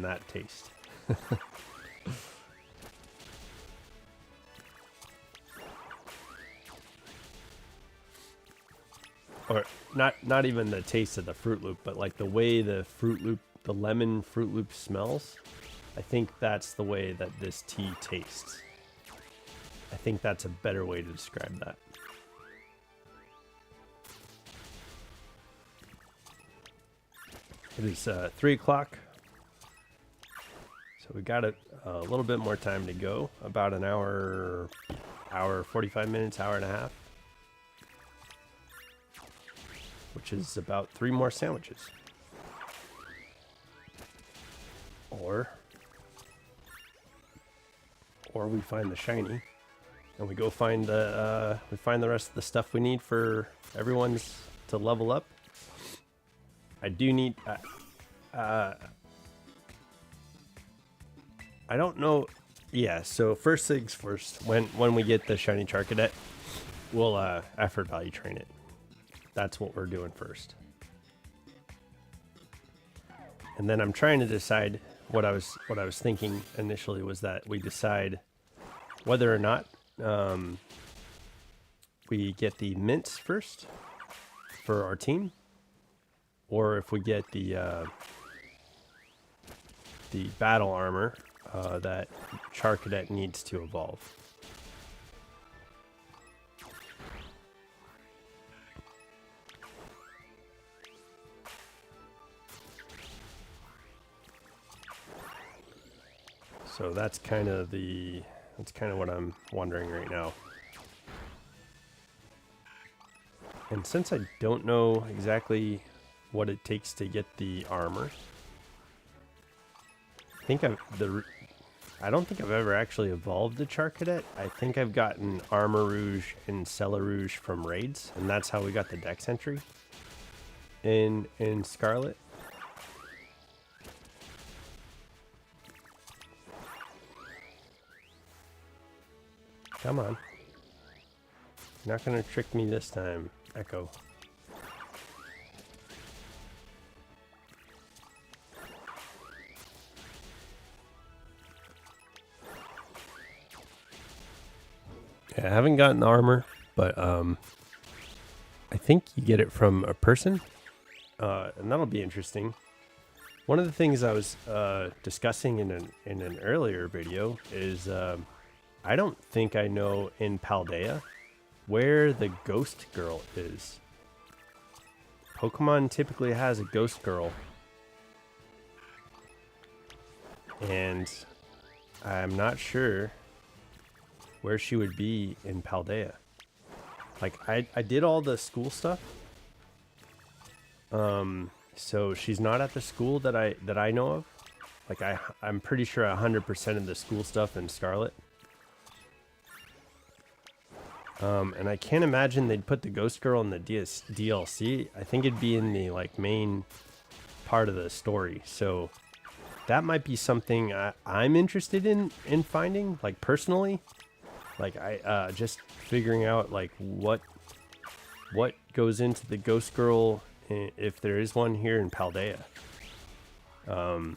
that taste. Or not even the taste of the Fruit Loop, but like the way the lemon Fruit Loop smells. I think that's the way that this tea tastes. I think that's a better way to describe that. It is 3 o'clock. So we got a little bit more time to go. About an hour 45 minutes, hour and a half. Which is about 3 more sandwiches. Or we find the shiny and we go find the rest of the stuff we need for everyone's to level up. I do need I don't know. Yeah, so first things first, when we get the shiny Charcadet, we'll effort value train it. That's what we're doing first. And then I'm trying to decide what I was thinking initially was that we decide whether or not we get the mints first for our team, or if we get the battle armor that Charcadet needs to evolve. So that's kind of what I'm wondering right now. And since I don't know exactly what it takes to get the armor, I don't think I've ever actually evolved the Charcadet. I think I've gotten Armor Rouge and Celerouge from raids, and that's how we got the Dex entry in Scarlet. Come on. You're not gonna trick me this time, Echo. Yeah, I haven't gotten the armor, but I think you get it from a person, and that'll be interesting. One of the things I was discussing in an earlier video is I don't think I know in Paldea where the ghost girl is. Pokemon typically has a ghost girl, and I'm not sure where she would be in Paldea. Like I did all the school stuff. So she's not at the school that I know of. Like I'm pretty sure 100% of the school stuff in Scarlet. And I can't imagine they'd put the Ghost Girl in the DLC. I think it'd be in the like main part of the story. So that might be something I'm interested in finding, like personally. Like I just figuring out like what goes into the Ghost Girl, if there is one here in Paldea. The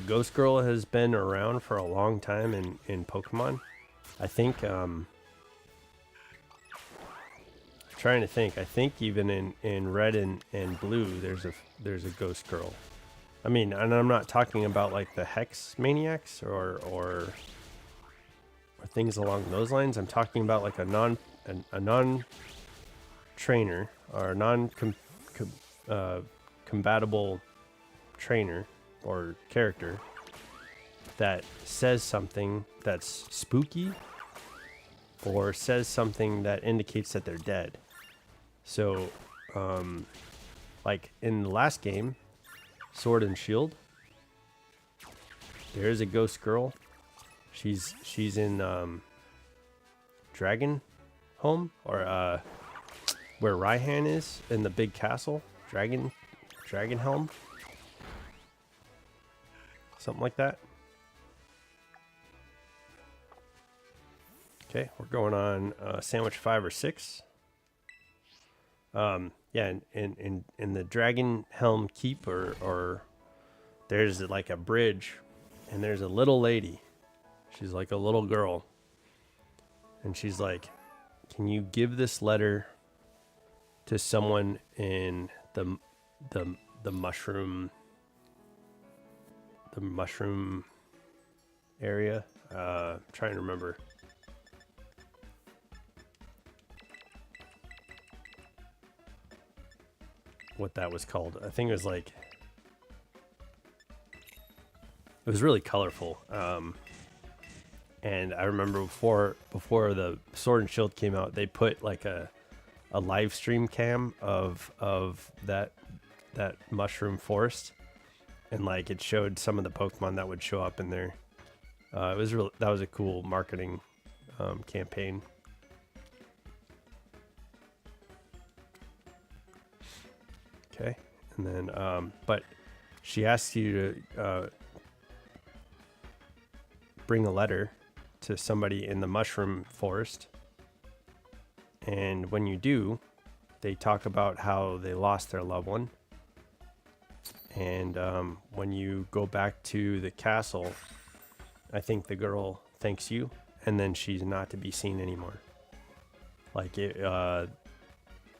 Ghost Girl has been around for a long time in Pokemon. I think trying to think. I think even in Red and Blue there's a Ghost Girl. I mean, and I'm not talking about like the Hex Maniacs or things along those lines. I'm talking about like a non trainer or compatible trainer or character that says something that's spooky or says something that indicates that they're dead. So like in the last game, Sword and Shield, there is a Ghost Girl. She's in Dragon Home, or where Raihan is in the big castle, Dragon Helm, something like that. Okay, we're going on sandwich 5 or 6. Yeah, in the Dragon Helm Keep, or there's like a bridge, and there's a little lady. She's like a little girl, and she's like, "Can you give this letter to someone in the mushroom area?" I'm trying to remember. What that was called. I think it was like, it was really colorful. And I remember before the Sword and Shield came out, they put like a live stream cam of that mushroom forest, and like it showed some of the Pokemon that would show up in there. It was that was a cool marketing campaign. Okay, and then but she asks you to bring a letter to somebody in the mushroom forest, and when you do, they talk about how they lost their loved one, and when you go back to the castle, I think the girl thanks you, and then she's not to be seen anymore. Like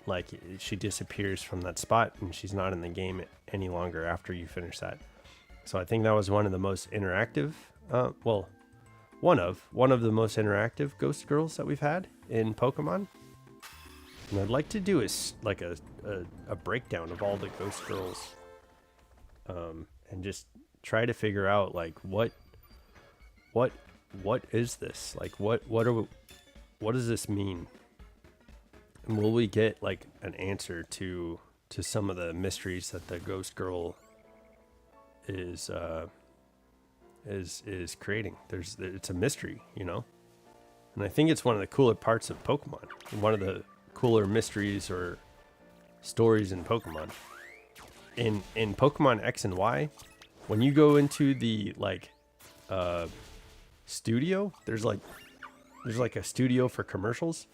like she disappears from that spot, and she's not in the game any longer after you finish that. So I think that was one of the most interactive, one of the most interactive Ghost Girls that we've had in Pokemon. And I'd like to do is like a breakdown of all the Ghost Girls, and just try to figure out like what is this? Like what does this mean? And will we get like an answer to some of the mysteries that the Ghost Girl is creating? It's a mystery, you know? And I think it's one of the cooler parts of Pokemon. One of the cooler mysteries or stories in Pokemon. In Pokemon X and Y, when you go into the like studio, there's like a studio for commercials.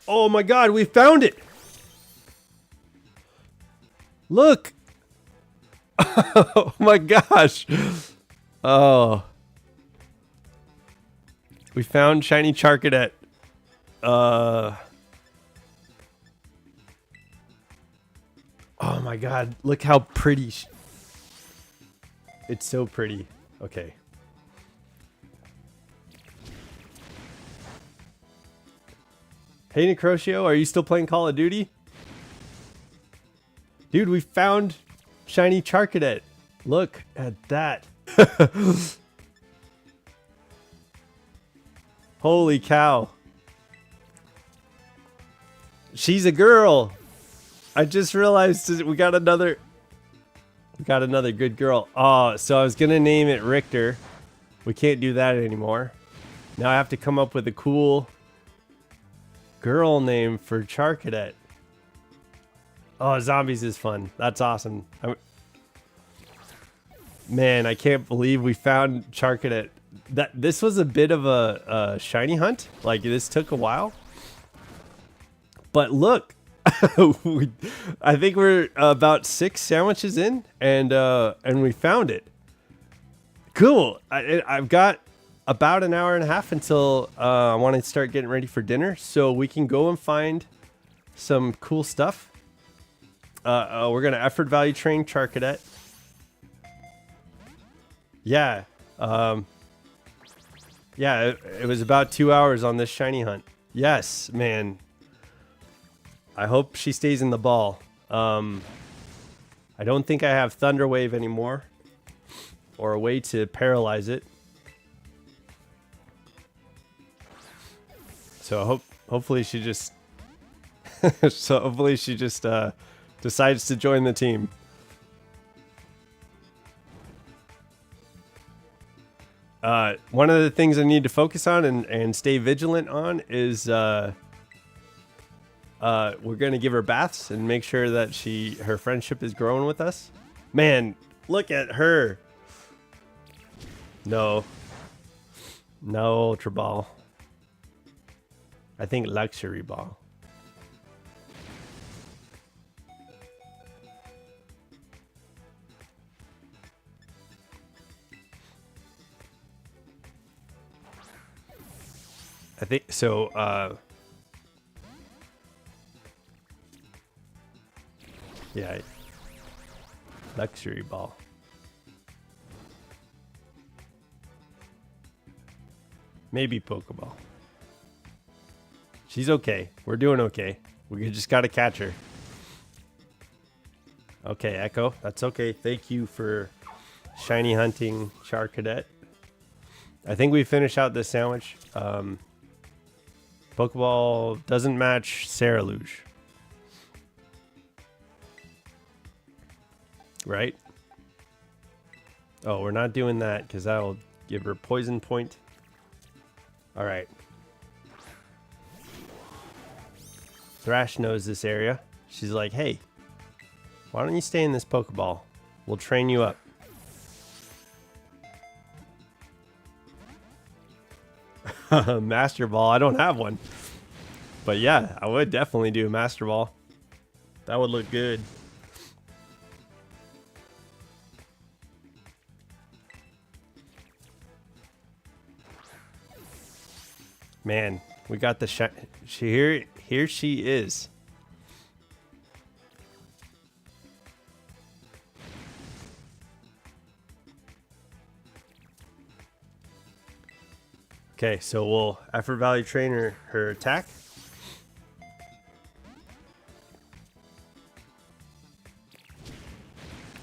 Oh my God, we found it. Look. Oh my gosh. Oh. We found shiny Charcadet. Oh my god, look how pretty. It's so pretty. Okay. Hey Necrotio, are you still playing Call of Duty? Dude, we found shiny Charcadet. Look at that. Holy cow. She's a girl. I just realized we got another good girl. Oh, so I was gonna name it Richter. We can't do that anymore. Now I have to come up with a cool girl name for Charcadet. Oh, zombies is fun. That's awesome. Man, I can't believe we found Charcadet. This was a bit of a shiny hunt. Like, this took a while. But look, I think we're about 6 sandwiches in, and we found it. Cool. I've got about an hour and a half until I want to start getting ready for dinner, so we can go and find some cool stuff. We're gonna effort value train Charcadet. Yeah. Yeah, it was about 2 hours on this shiny hunt. Yes, man. I hope she stays in the ball. I don't think I have Thunder Wave anymore, or a way to paralyze it. So hopefully she just decides to join the team. One of the things I need to focus on and stay vigilant on is we're gonna give her baths and make sure that her friendship is growing with us. Man, look at her. No Ultra Ball. I think Luxury Ball. I think so. Yeah, Luxury Ball. Maybe Pokeball. She's okay. We're doing okay. We just gotta catch her. Okay, Echo. That's okay. Thank you for shiny hunting Charcadet. I think we finish out this sandwich. Pokeball doesn't match Saraluge. Right? Oh, we're not doing that because that'll give her poison point. All right. Thrash knows this area. She's like, hey, why don't you stay in this Pokeball? We'll train you up. Master Ball. I don't have one. But yeah, I would definitely do a Master Ball. That would look good. Man, we got the here she is. Okay, so we'll effort value train her attack.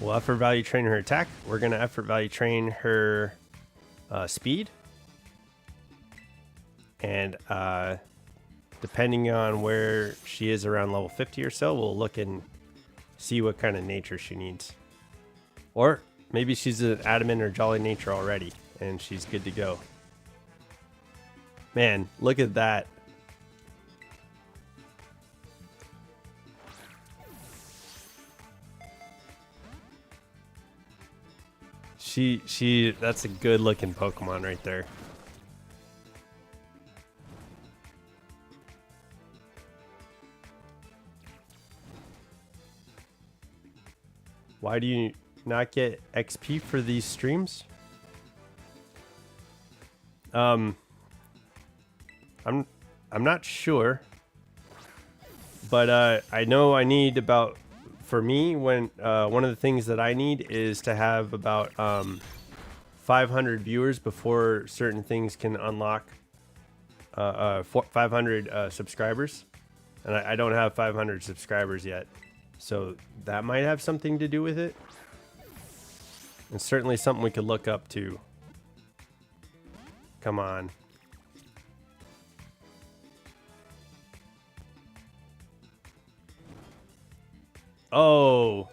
We'll effort value train her attack. We're gonna effort value train her speed. And depending on where she is around level 50 or so, we'll look and see what kind of nature she needs. Or maybe she's an adamant or jolly nature already, and she's good to go. Man, look at that. That's a good looking Pokemon right there. Why do you not get XP for these streams? I'm not sure, but I know I need about, for me, when one of the things that I need is to have about 500 viewers before certain things can unlock 500 subscribers, and I don't have 500 subscribers yet, so that might have something to do with it. It's certainly something we could look up to. Come on. Oh.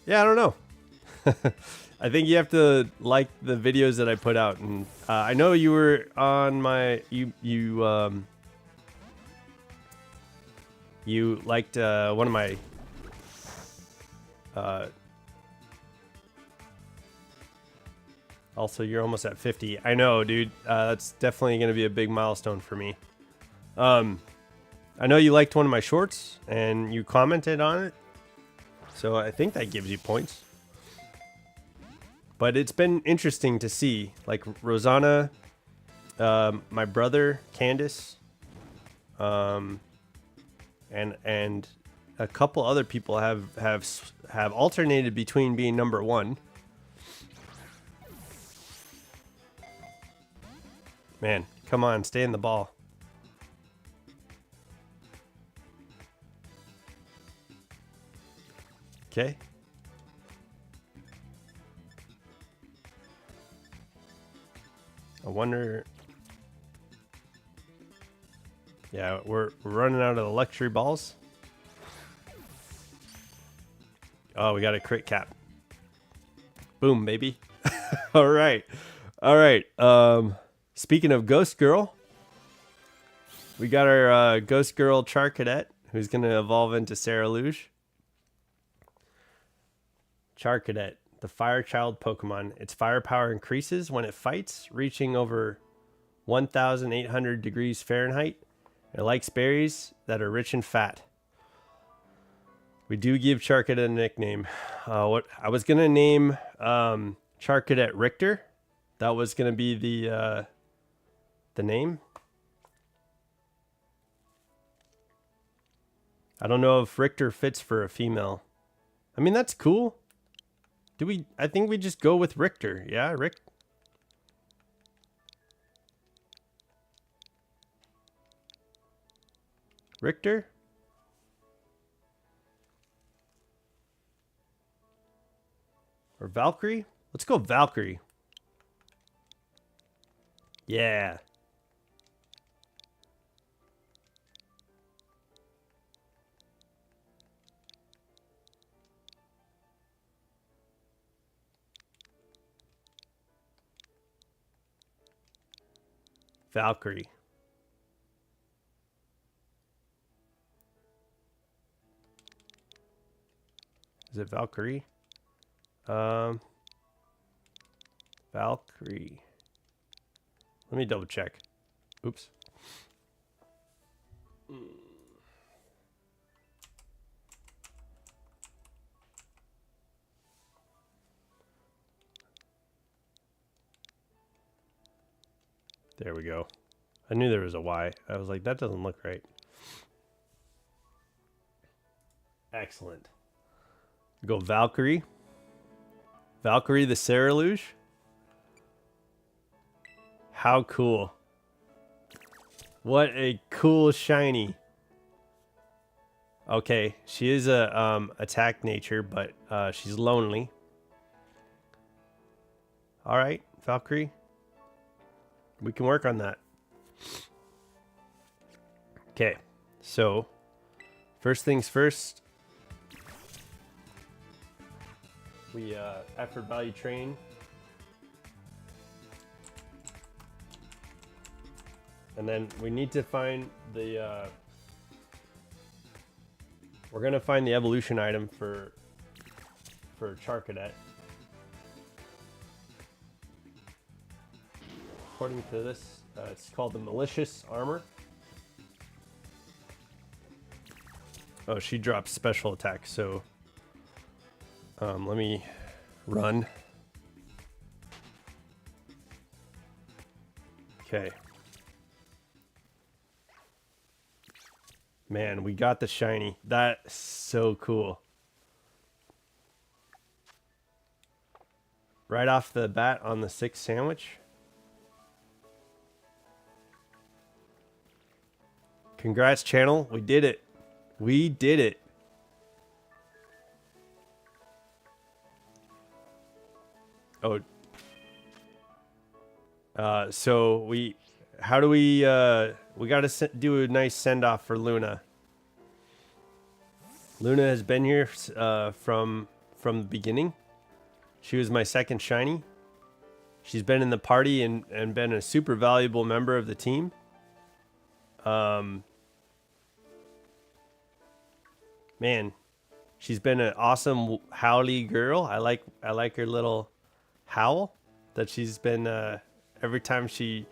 Yeah, I don't know. I think you have to like the videos that I put out, and I know you were on my you liked one of my also, you're almost at 50. I know, dude. That's definitely going to be a big milestone for me. I know you liked one of my shorts and you commented on it, so I think that gives you points. But it's been interesting to see, like Rosanna, my brother Candace, and a couple other people have alternated between being number one. Man, come on, stay in the ball. Okay. I wonder. Yeah, we're running out of the luxury balls. Oh, we got a crit cap. Boom, baby. All right. All right. Speaking of Ghost Girl, we got our Ghost Girl Charcadet, who's going to evolve into Sarah Luge. Charcadet, the Fire Child Pokemon. Its firepower increases when it fights, reaching over 1,800 degrees Fahrenheit. It likes berries that are rich and fat. We do give Charcadet a nickname. What I was going to name Charcadet Richter. That was going to be the name. I don't know if Richter fits for a female. I mean, that's cool. I think we just go with Richter. Yeah, Rick. Richter? Or Valkyrie? Let's go Valkyrie. Yeah. Valkyrie. Is it Valkyrie? Valkyrie. Let me double check. Oops. There we go. I knew there was a Y. I was like, that doesn't look right. Excellent. Go Valkyrie. Valkyrie the Sarah Luge. How cool. What a cool shiny. Okay, she is a attack nature, but she's lonely. All right, Valkyrie. We can work on that. Okay, so first things first. We effort value train. And then we need to find the we're gonna find the evolution item for Charcadet. According to this, it's called the Malicious Armor. Oh, she drops special attack, so let me run. Okay. Man, we got the shiny. That's so cool. Right off the bat on the 6 sandwich. Congrats, channel. We did it. We did it. Oh. So how do we got to do a nice send off for Luna. Luna has been here from the beginning. She was my second shiny. She's been in the party and been a super valuable member of the team. Man, she's been an awesome howly girl. I like her little howl that she's been every time she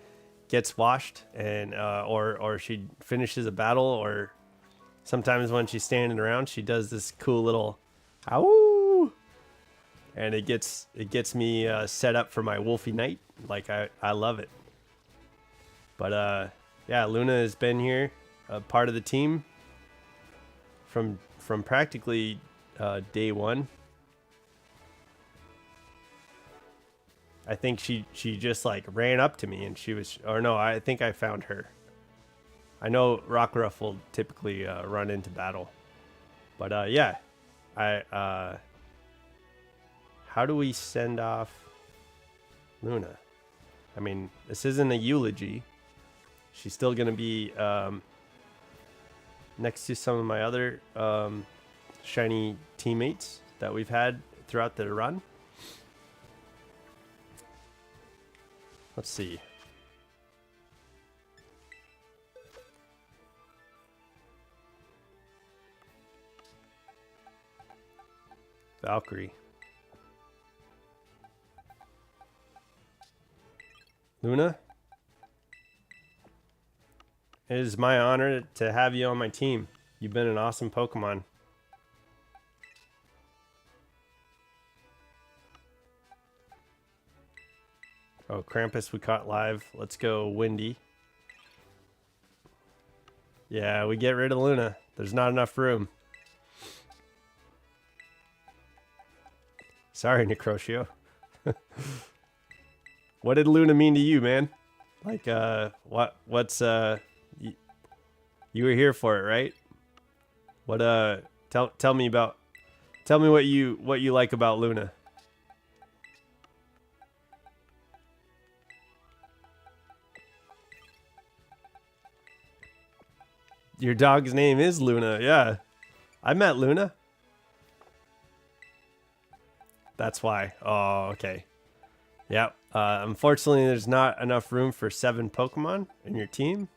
gets washed and or she finishes a battle, or sometimes when she's standing around, she does this cool little ow, and it gets me set up for my Wolfie night. Like I love it. But yeah, Luna has been here, part of the team from practically day one. I think she just like ran up to me and she was, or no, I think I found her. I know Rockruff will typically run into battle, but yeah, how do we send off Luna? I mean, this isn't a eulogy. She's still gonna be next to some of my other shiny teammates that we've had throughout the run. Let's see. Valkyrie. Luna, it is my honor to have you on my team. You've been an awesome Pokemon. Oh, Krampus we caught live. Let's go, Windy. Yeah, we get rid of Luna. There's not enough room. Sorry, Necrotio. What did Luna mean to you, man? Like, what's, you were here for it, right? What, tell me what you like about Luna. Your dog's name is Luna. Yeah. I met Luna. That's why. Oh, okay. Yeah. Unfortunately, there's not enough room for 7 Pokemon in your team.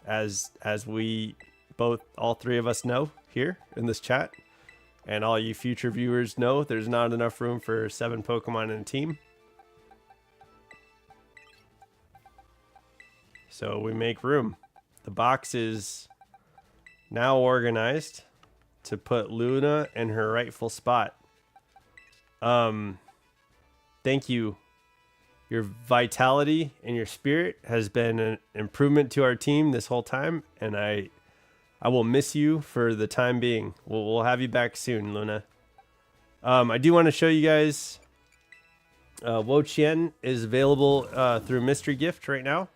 As we all 3 of us know here in this chat, and all you future viewers know, there's not enough room for 7 Pokemon in a team. So we make room. The box is now organized to put Luna in her rightful spot. Thank you. Your vitality and your spirit has been an improvement to our team this whole time, and I will miss you for the time being. We'll have you back soon, Luna. I do want to show you guys Wo-Chien is available through Mystery Gift right now.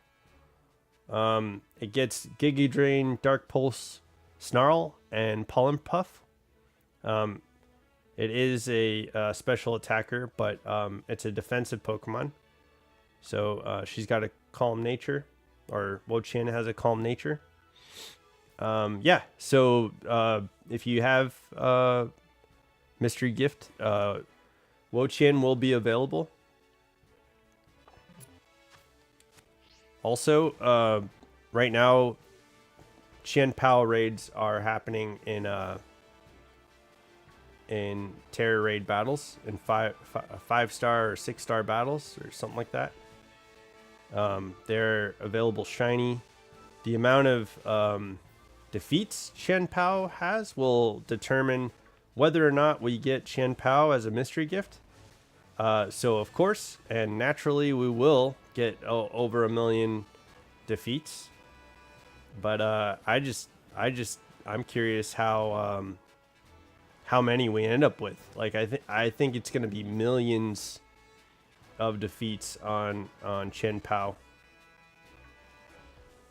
It gets Giga Drain, Dark Pulse, Snarl, and Pollen Puff. It is a special attacker, but it's a defensive Pokemon. So she's got a calm nature, or Wo-Chien has a calm nature. Yeah, so if you have Mystery Gift, Wo-Chien will be available. Also, right now, Chien-Pao raids are happening in Terror Raid battles, in 5-star or 6-star battles or something like that. They're available shiny. The amount of defeats Chien-Pao has will determine whether or not we get Chien-Pao as a mystery gift. So of course, and naturally, we will get over 1 million defeats. But I'm curious how many we end up with. Like I think it's gonna be millions of defeats on Chen Pao.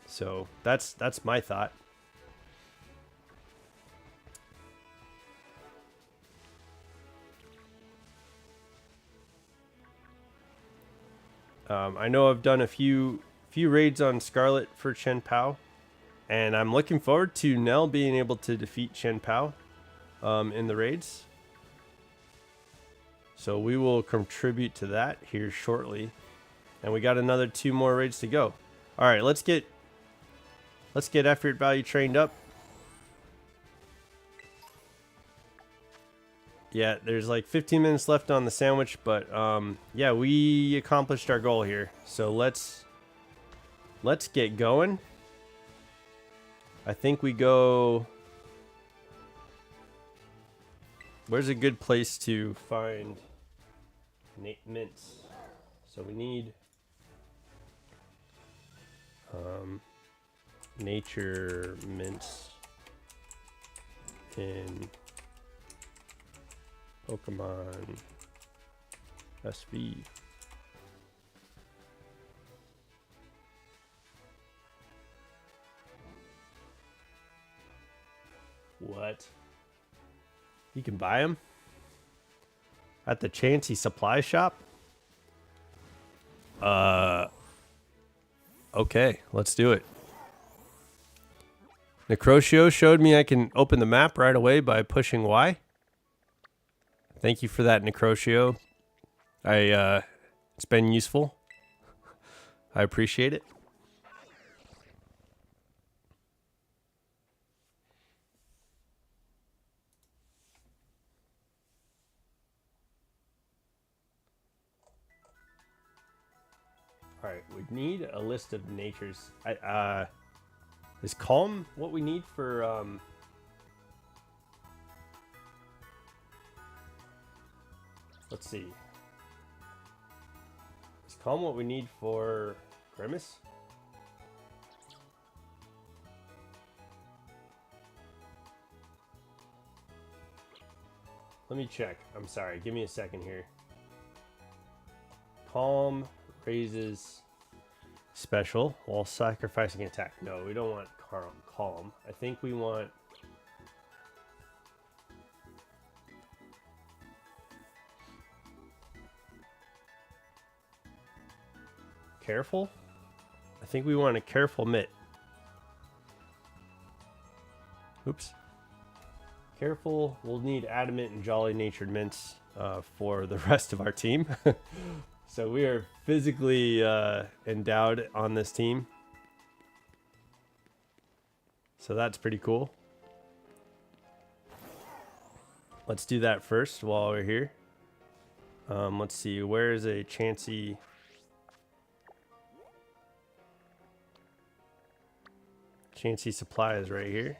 So that's my thought. I know I've done a few raids on Scarlet for Chen Pao, and I'm looking forward to Nell being able to defeat Chen Pao in the raids. So we will contribute to that here shortly, and we got another 2 more raids to go. All right, let's get effort value trained up. Yeah, there's like 15 minutes left on the sandwich, but yeah, we accomplished our goal here. So let's get going. I think we go. Where's a good place to find mints? So we need nature mints in Pokemon SV. What? You can buy them at the Chansey supply shop? Okay, let's do it. Necrotio showed me I can open the map right away by pushing Y. Thank you for that, Necrotio. It's been useful. I appreciate it. All right, we need a list of natures. Is calm what we need for let's see. Is calm what we need for Grimace? Let me check. I'm sorry. Give me a second here. Calm raises special while sacrificing attack. No, we don't want calm. I think we want careful. I think we want a careful mitt. Oops. Careful. We'll need adamant and jolly natured mints for the rest of our team. So we are physically endowed on this team. So that's pretty cool. Let's do that first while we're here. Let's see. Where is a Chansey? Chansey supply is right here.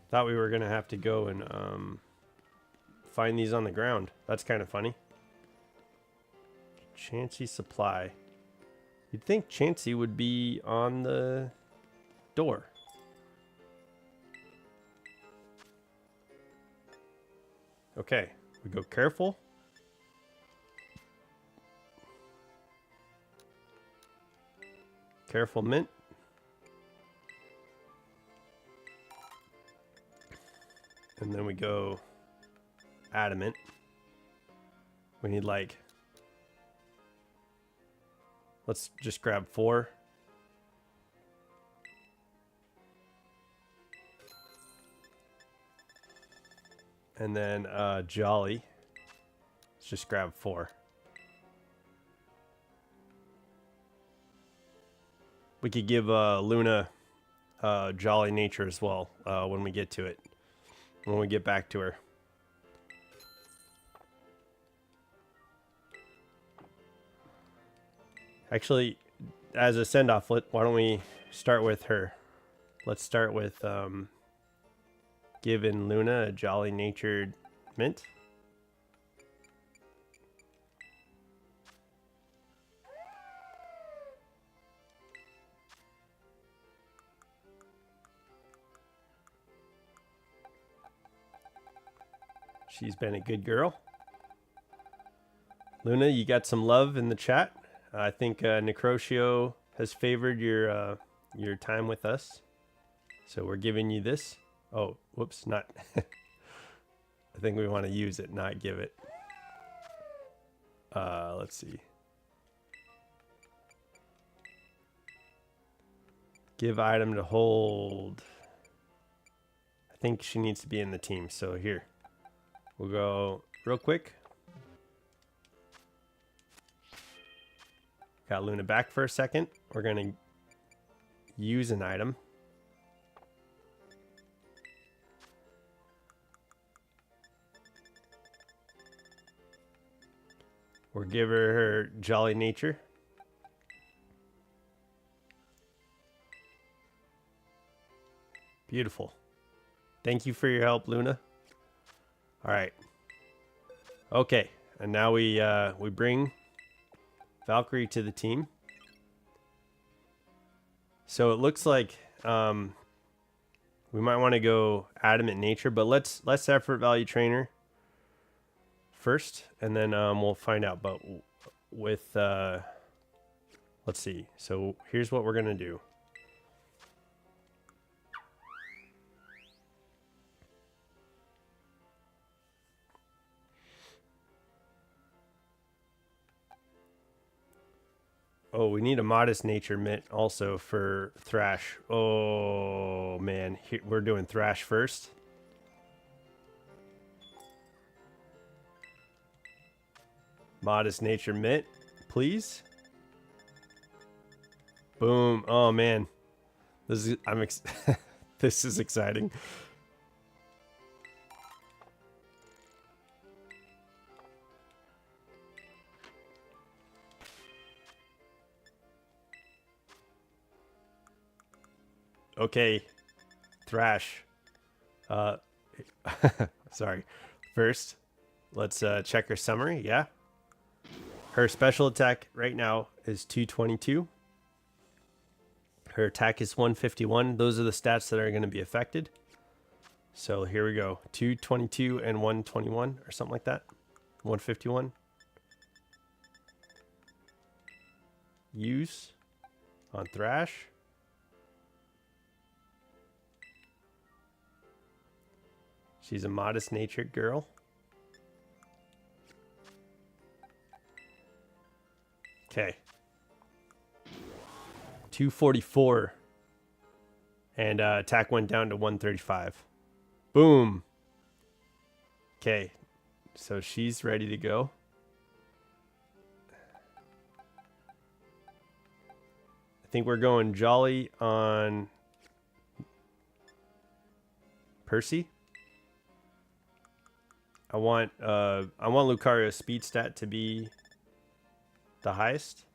Thought we were gonna have to go and find these on the ground. That's kind of funny. Chansey supply. You'd think Chansey would be on the door. Okay, we go careful. Careful mint. And then we go adamant. We need like, let's just grab 4. And then jolly. Let's just grab 4. We could give Luna jolly nature as well when we get to it. When we get back to her. Actually, as a send-off, why don't we start with her? Let's start with giving Luna a jolly natured mint. She's been a good girl. Luna, you got some love in the chat. I think Necrotio has favored your time with us. So we're giving you this. Oh, whoops, not. I think we want to use it, not give it. Let's see. Give item to hold. I think she needs to be in the team. So here, we'll go real quick. Got Luna back for a second. We're going to use an item. We'll give her Jolly Nature. Beautiful. Thank you for your help, Luna. All right. Okay, and now we bring Valkyrie to the team. So it looks like we might want to go Adamant Nature, but let's effort value trainer first, and then we'll find out. But with let's see. So here's what we're gonna do. Oh, we need a Modest Nature Mitt also for Thrash. Oh, man. We're doing Thrash first. Modest Nature Mitt, please. Boom. Oh, man. This is this is exciting. Okay, Thrash. Sorry. First, let's check her summary. Yeah. Her special attack right now is 222. Her attack is 151. Those are the stats that are going to be affected. So here we go. 222 and 121 or something like that. 151. Use on Thrash. She's a modest-natured girl. Okay. 244. And attack went down to 135. Boom. Okay. So she's ready to go. I think we're going Jolly on Percy. I want Lucario's speed stat to be the highest.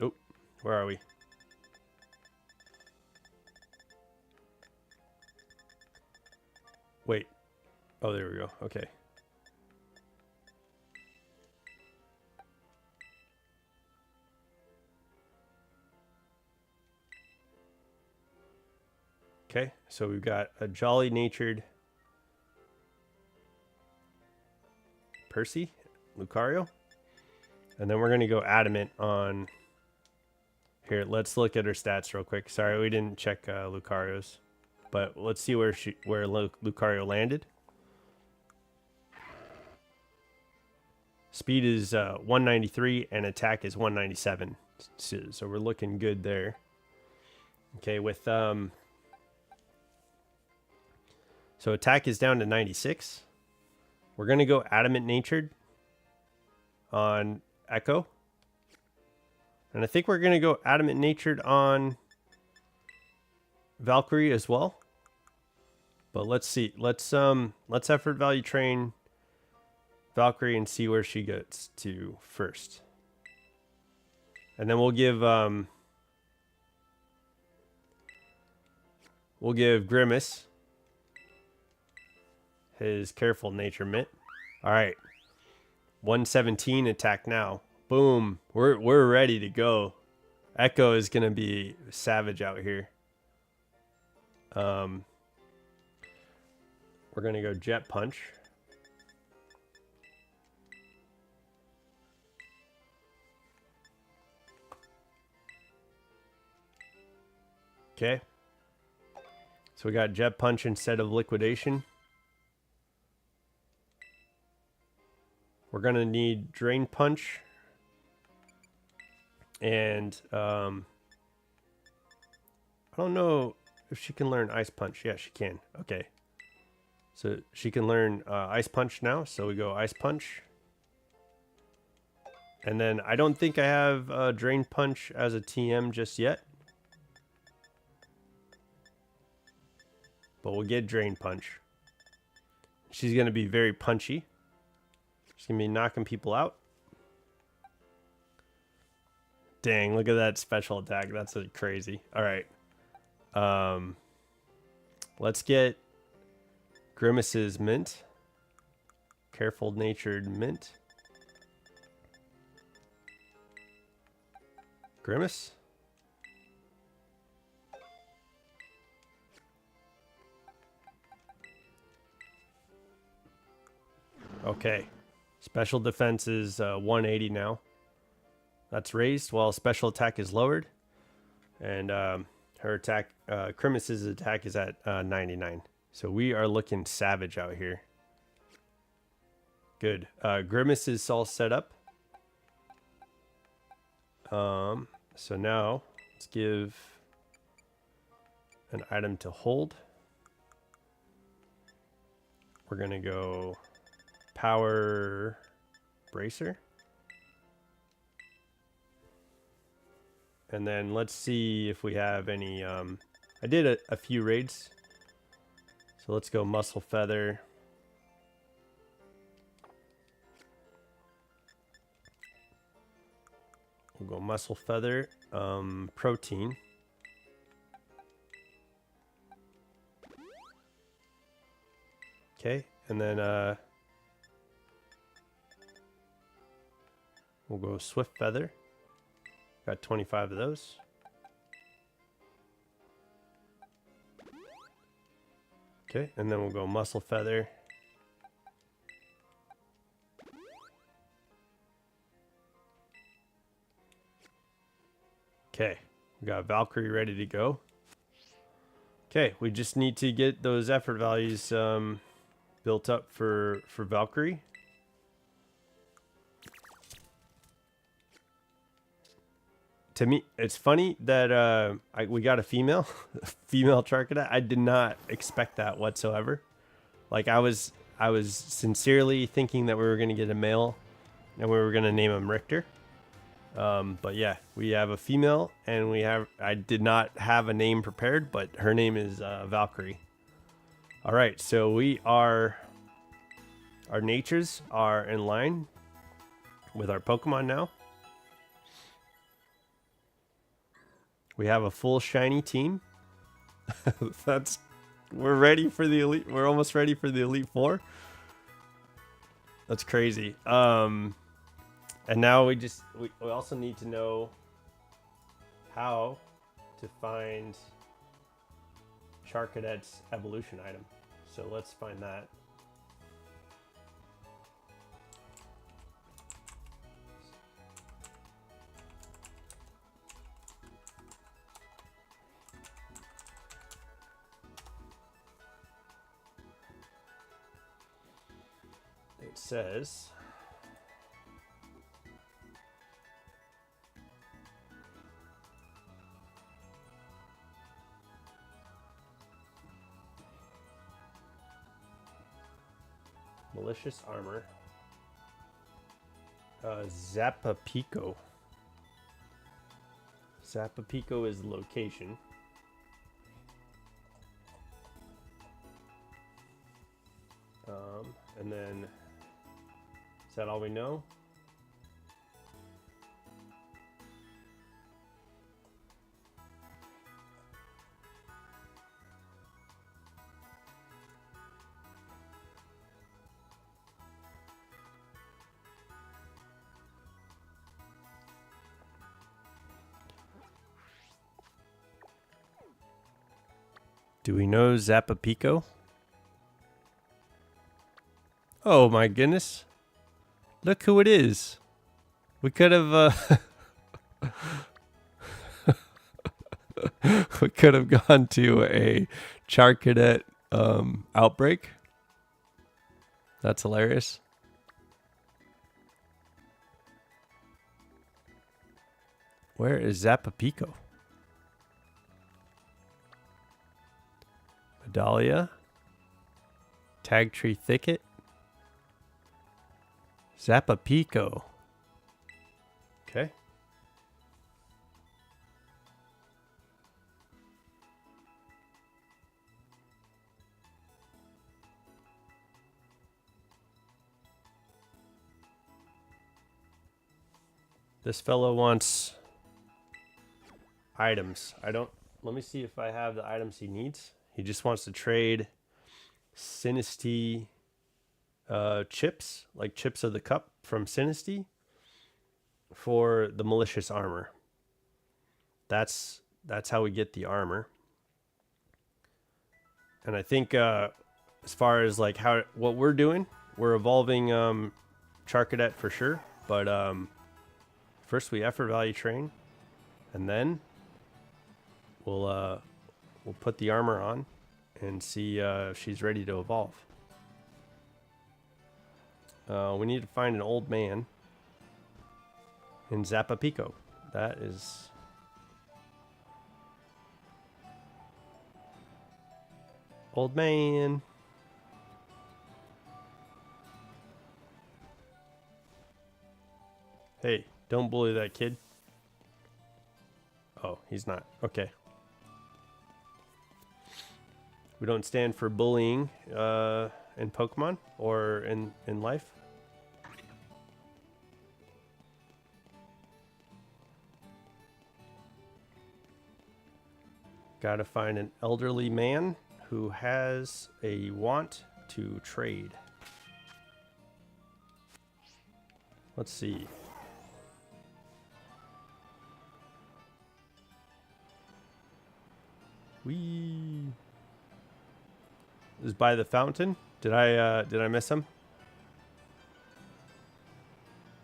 Oh, where are we? Wait. Oh, there we go. Okay. Okay, so we've got a jolly natured Percy, Lucario. And then we're going to go adamant on... Here, let's look at her stats real quick. Sorry, we didn't check Lucario's. But let's see where Lucario landed. Speed is 193 and attack is 197. So we're looking good there. Okay, with... So attack is down to 96. We're going to go adamant natured on Echo. And I think we're going to go adamant natured on Valkyrie as well. But let's see. Let's effort value train Valkyrie and see where she gets to first. And then we'll give Grimace his careful nature mitt. All right. 117 attack now. Boom. We're ready to go. Echo is going to be savage out here. We're We're going to go Jet Punch. Okay. So we got Jet Punch instead of Liquidation. We're going to need Drain Punch. And I don't know if she can learn Ice Punch. Yeah, she can. Okay. So she can learn Ice Punch now. So we go Ice Punch. And then I don't think I have Drain Punch as a TM just yet. But we'll get Drain Punch. She's going to be very punchy. She's going to be knocking people out. Dang, look at that special attack. That's crazy. All right. Let's get Grimace's Mint. Careful Natured Mint. Grimace? Okay. Special defense is 180 now. That's raised while special attack is lowered. And her attack, Grimace's attack is at 99. So we are looking savage out here. Good. Grimace is all set up. So now let's give an item to hold. We're going to go Power Bracer. And then let's see if we have any, I did a few raids. So let's go Muscle Feather. We'll go Muscle Feather, Protein. Okay, and then we'll go Swift Feather. Got 25 of those. Okay, and then we'll go Muscle Feather. Okay, we got Valkyrie ready to go. Okay, we just need to get those effort values built up for Valkyrie. To me, it's funny that we got a female Charcadet. I did not expect that whatsoever. Like I was sincerely thinking that we were gonna get a male, and we were gonna name him Richter. But yeah, we have a female, and I did not have a name prepared, but her name is Valkyrie. All right, so our natures are in line with our Pokemon now. We have a full shiny team. We're ready for the elite. We're almost ready for the Elite Four. That's crazy. And now we also need to know how to find Charcadet's evolution item. So let's find that. It says malicious armor, Zapapico. Zapapico is location. And then is that all we know? Do we know Zapapico? Oh my goodness. Look who it is. We could have we could have gone to a Charcadet outbreak. That's hilarious. Where is Zapapico? Medallia. Tag Tree Thicket. Zapapico. Okay. This fellow wants items. Let me see if I have the items he needs. He just wants to trade Sinistea chips, like chips of the cup from Sinistea, for the malicious armor. That's how we get the armor. And I think as far as like what we're doing, we're evolving Charcadet for sure, but first we effort value train, and then we'll put the armor on and see if she's ready to evolve. We need to find an old man in Zapapico. That is... Old man. Hey, don't bully that kid. Oh, he's not. Okay. We don't stand for bullying in Pokemon or in life. Gotta find an elderly man who has a want to trade. Let's see. Wee is by the fountain. Did I miss him?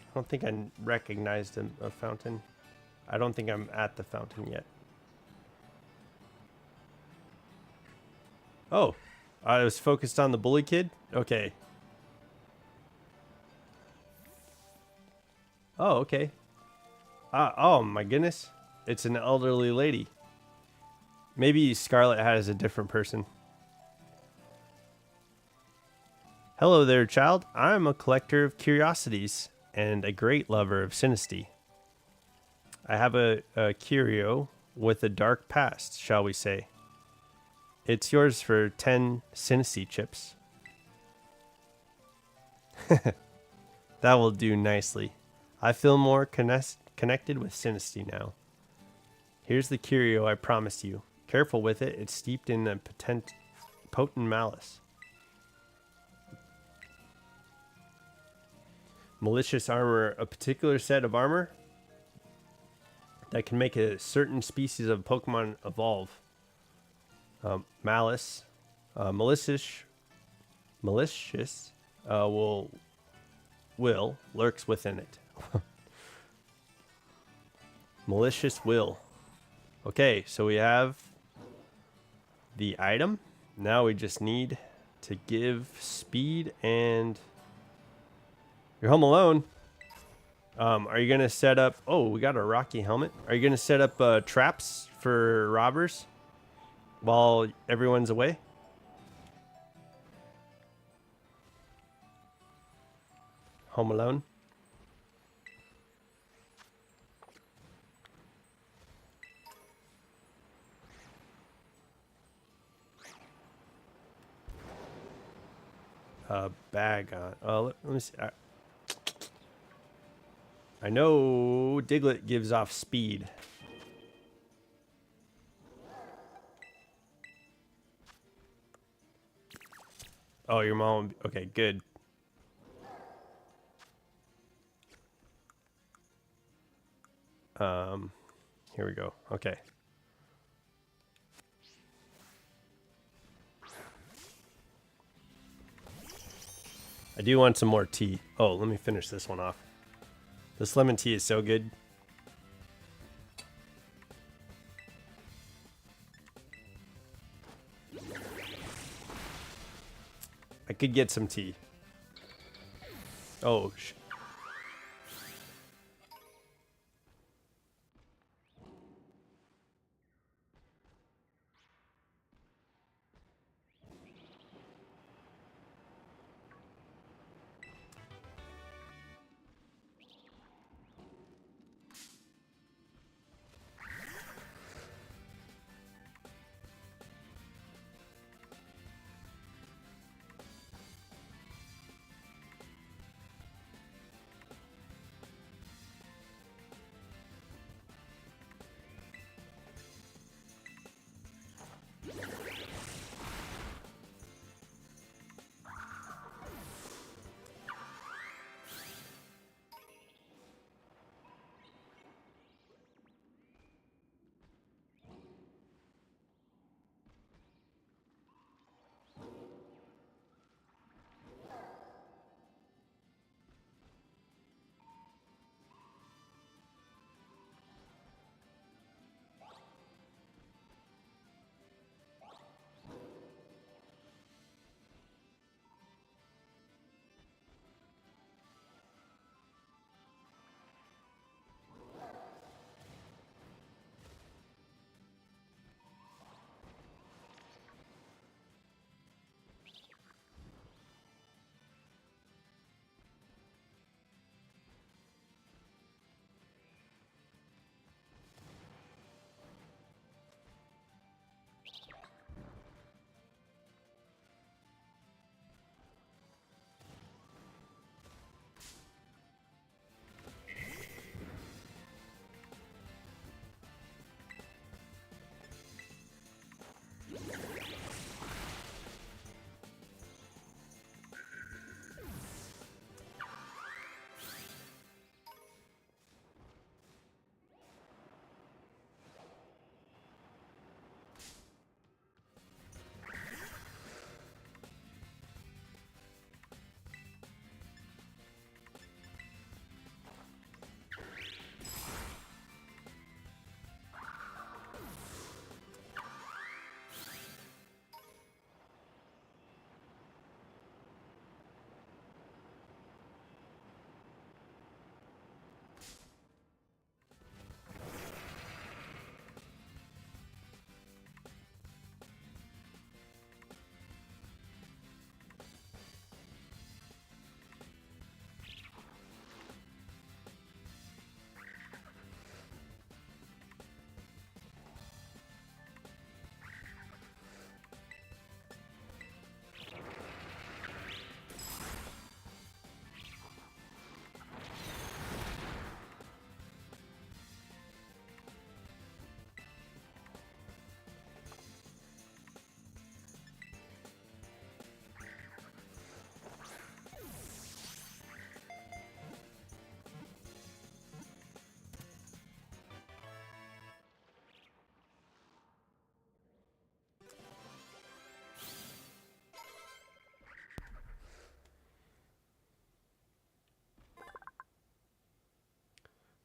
I don't think I recognized a fountain. I don't think I'm at the fountain yet. Oh, I was focused on the bully kid? Okay. Oh, okay. Oh my goodness. It's an elderly lady. Maybe Scarlet has a different person. Hello there, child. I'm a collector of curiosities and a great lover of Sinistea. I have a curio with a dark past, shall we say. It's yours for 10 Sinistea chips. That will do nicely. I feel more connected with Sinistea now. Here's the curio I promised you. Careful with it. It's steeped in a potent malice. Malicious armor, a particular set of armor that can make a certain species of Pokemon evolve. Malicious will lurks within it. Malicious will. Okay, so we have the item. Now we just need to give speed and... You're home alone. Are you going to set up... Oh, we got a Rocky helmet. Are you going to set up traps for robbers while everyone's away? Home alone. Bag on. Let me see. I know Diglett gives off speed. Oh, your mom. Okay, good. Here we go. Okay. I do want some more tea. Oh, let me finish this one off. This lemon tea is so good. I could get some tea. Oh,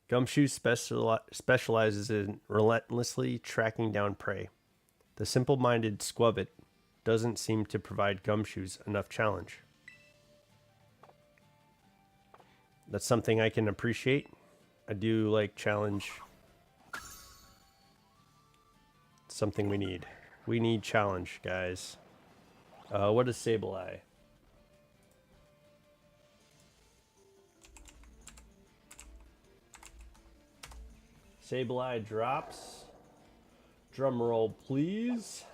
Gumshoe specializes in relentlessly tracking down prey. The simple-minded Squubit doesn't seem to provide Gumshoes enough challenge. That's something I can appreciate. I do like challenge. It's something we need. We need challenge, guys. What is Sableye? Sableye drops. Drum roll, please.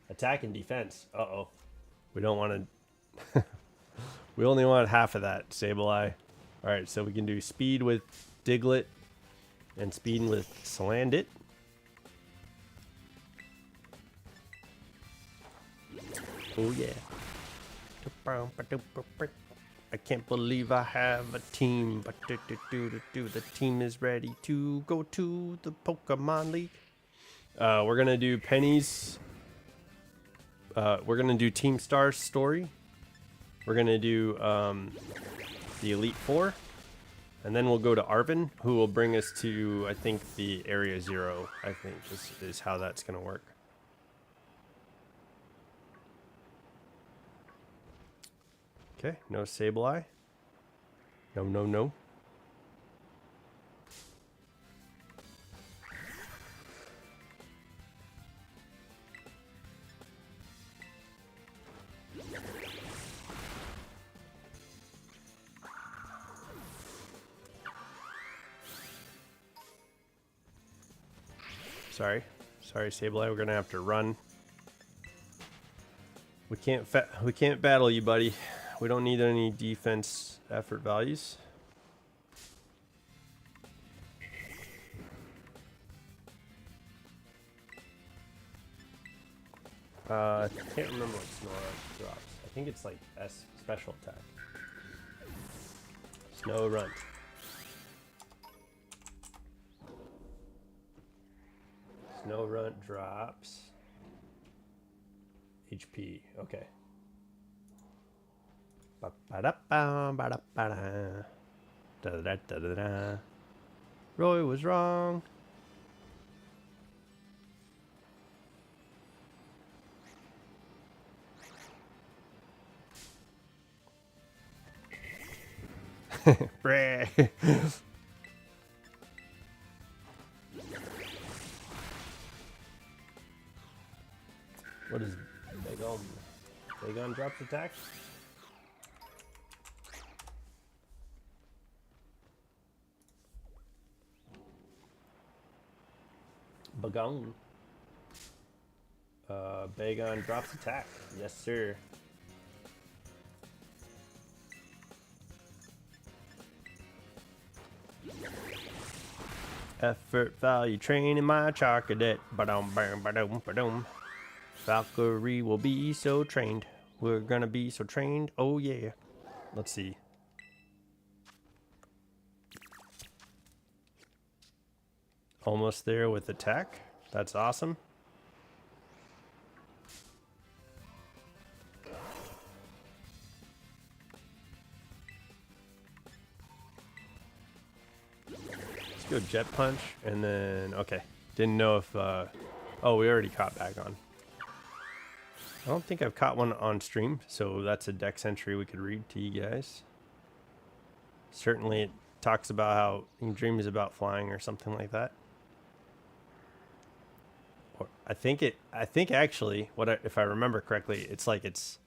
Attack and defense. Uh-oh. We don't want to... We only want half of that, Sableye. Alright, so we can do speed with Diglett and speed with Salandit. Oh, yeah. I can't believe I have a team, but the team is ready to go to the Pokemon League. We're gonna do Penny's. We're gonna do Team Star's story. We're gonna do the Elite Four, and then we'll go to Arvin, who will bring us to, I think, the Area Zero. I think is how that's gonna work. Okay, no Sableye. No, no, no. Sorry, Sableye. We're gonna have to run. We can't battle you, buddy. We don't need any defense effort values. I can't remember what Snorunt drops. I think it's like S special attack. Snorunt. Snorunt drops HP. Okay. Roy was wrong. What is Bagon? Bagon drops attack? Bagon. Bagon drops attack. Yes, sir. Effort value training my Charcadet. Ba-dum, ba-dum, ba-dum, ba-dum. Valkyrie will be so trained. We're gonna be so trained. Oh yeah. Let's see. Almost there with attack. That's awesome. Let's go Jet Punch and then okay. Didn't know if oh, we already caught Bagon. I don't think I've caught one on stream, so that's a dex entry we could read to you guys. Certainly it talks about how he dreams about flying or something like that. Or I think actually if I remember correctly, it's like its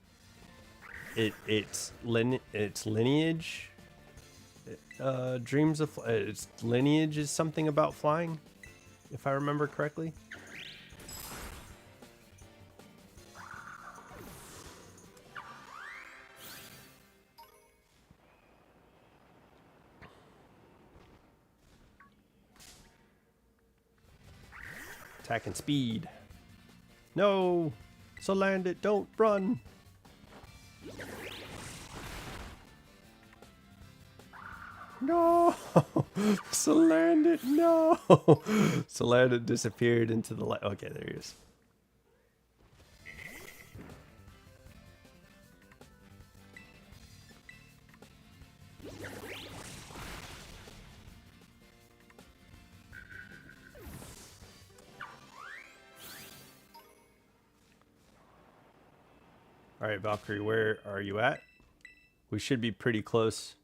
lineage dreams of its lineage is something about flying, if I remember correctly. Attack and speed. No! So land it, don't run! No! So land it, no! So land it disappeared into the light. Okay, there he is. All right, Valkyrie, where are you at? We should be pretty close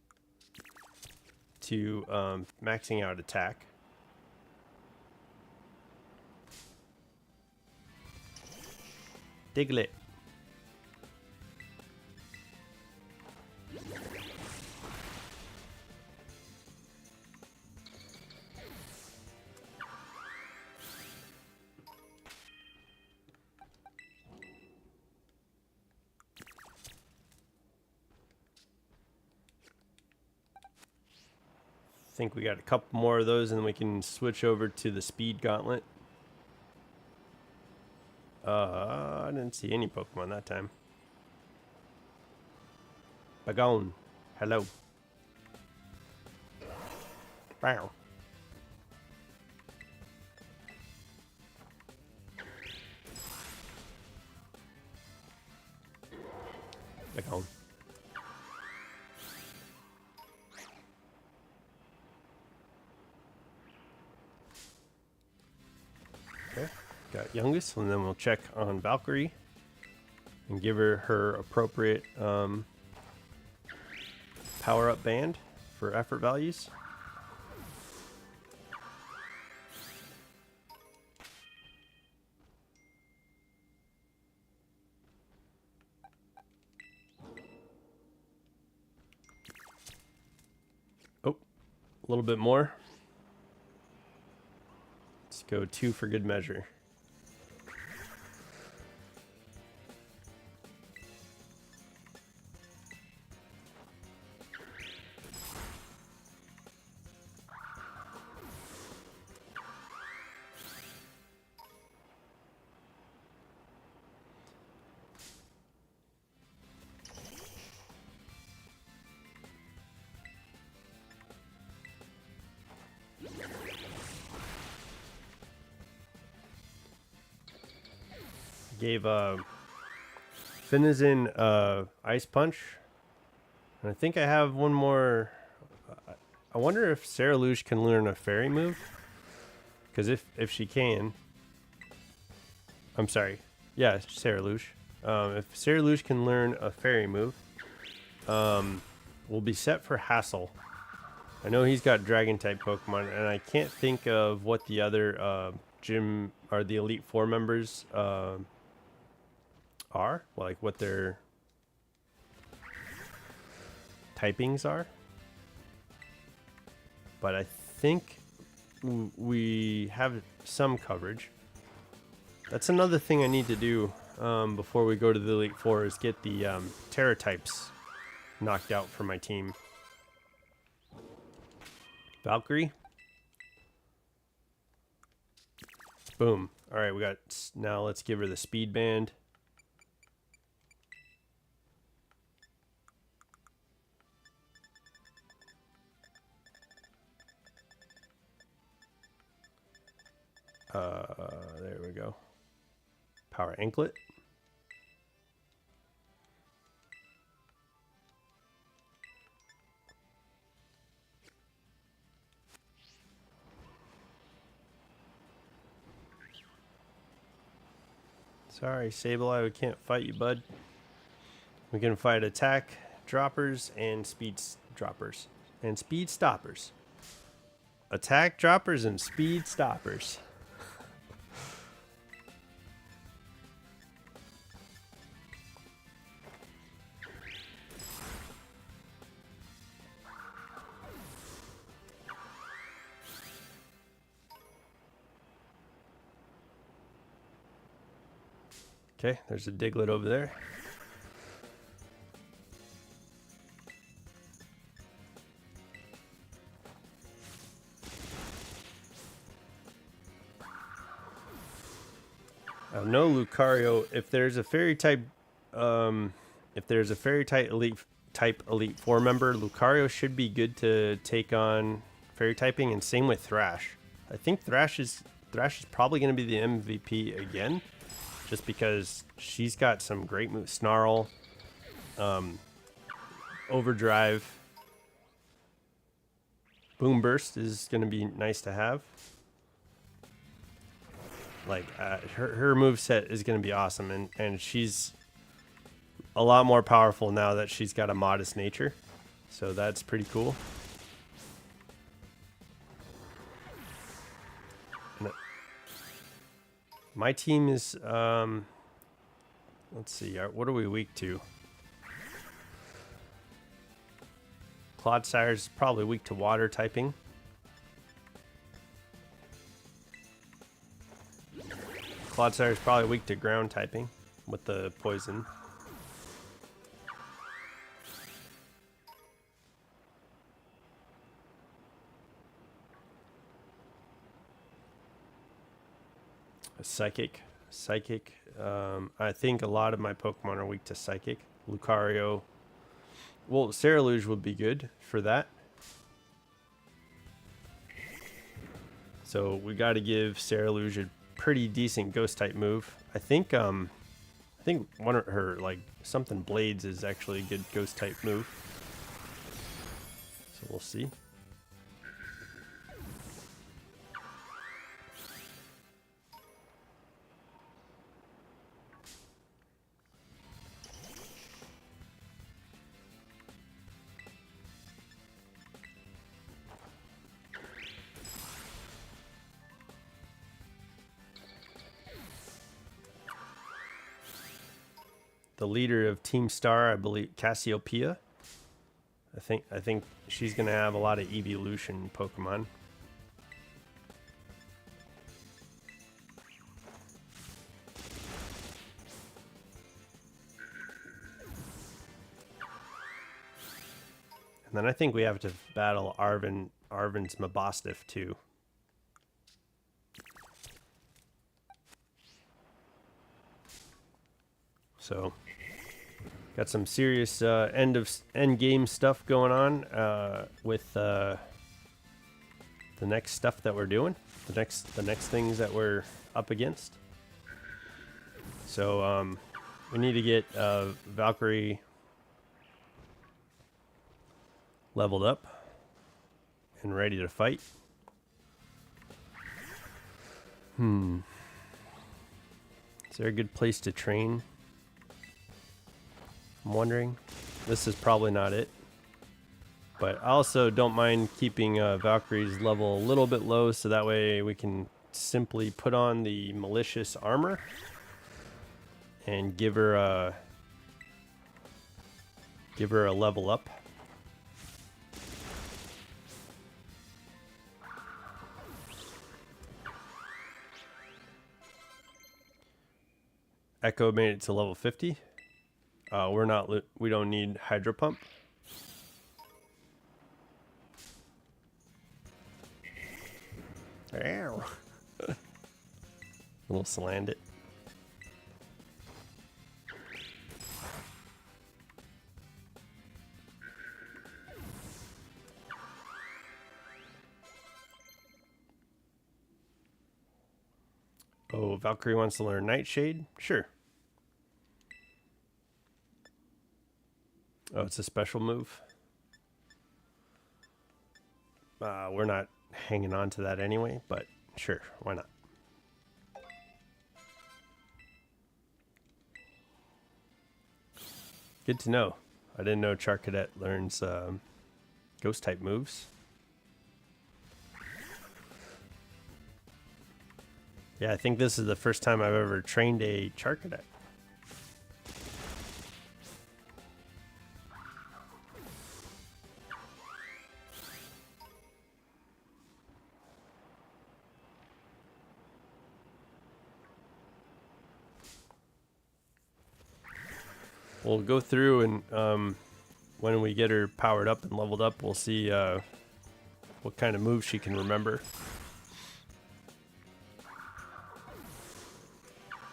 to maxing out attack. Diglett. I think we got a couple more of those and then we can switch over to the speed gauntlet. I didn't see any Pokemon that time. Bagon, hello. Wow. Bagon. Got Youngest, and then we'll check on Valkyrie and give her her appropriate power-up band for effort values. Oh, a little bit more. Let's go 2 for good measure. Gave Finizen Ice Punch. And I think I have one more. I wonder if Sarah Luge can learn a fairy move. Because if she can. I'm sorry. Yeah, Sarah Luge. If Sarah Luge can learn a fairy move, we'll be set for Hassel. I know he's got dragon type Pokemon, and I can't think of what the other gym or the Elite Four members are, like what their typings are. But I think we have some coverage. That's another thing I need to do before we go to the Elite Four is get the Terra types knocked out for my team. Valkyrie. Boom. All right, we got, now let's give her the speed band. There we go. Power anklet. Sorry, Sableye, we can't fight you, bud. We can fight attack droppers and speed droppers. And speed stoppers. Attack droppers and speed stoppers. Okay, there's a Diglett over there. No Lucario. If there's a fairy type, Elite Four member, Lucario should be good to take on fairy typing, and same with Thrash. I think Thrash is probably going to be the MVP again, just because she's got some great moves. Snarl, Overdrive, Boom Burst is going to be nice to have. Like her moveset is going to be awesome, and she's a lot more powerful now that she's got a modest nature, so that's pretty cool. My team is let's see, what are we weak to? Clodsire is probably weak to water typing. Clodsire is probably weak to ground typing with the poison. Psychic. I think a lot of my Pokemon are weak to Psychic. Lucario. Well, Ceruledge would be good for that. So we got to give Ceruledge a pretty decent Ghost type move. I think one of her, like, something Blades is actually a good Ghost type move. So we'll see. the leader of Team Star, I believe Cassiopeia. I think she's gonna have a lot of evolution Pokemon. And then I think we have to battle Arven's Mabostiff too. So, got some serious end game stuff going on with the next stuff that we're doing, the next things that we're up against. So we need to get Valkyrie leveled up and ready to fight. Is there a good place to train? I'm wondering. This is probably not it. But I also don't mind keeping Valkyrie's level a little bit low so that way we can simply put on the malicious armor and give her a level up. Echo made it to level 50. We don't need Hydro Pump. Ow. Little Salandit. Oh, Valkyrie wants to learn Nightshade? Sure. Oh, it's a special move. We're not hanging on to that anyway, but sure, why not? Good to know. I didn't know Charcadet learns ghost type moves. Yeah, I think this is the first time I've ever trained a Charcadet. We'll go through and when we get her powered up and leveled up, we'll see what kind of moves she can remember.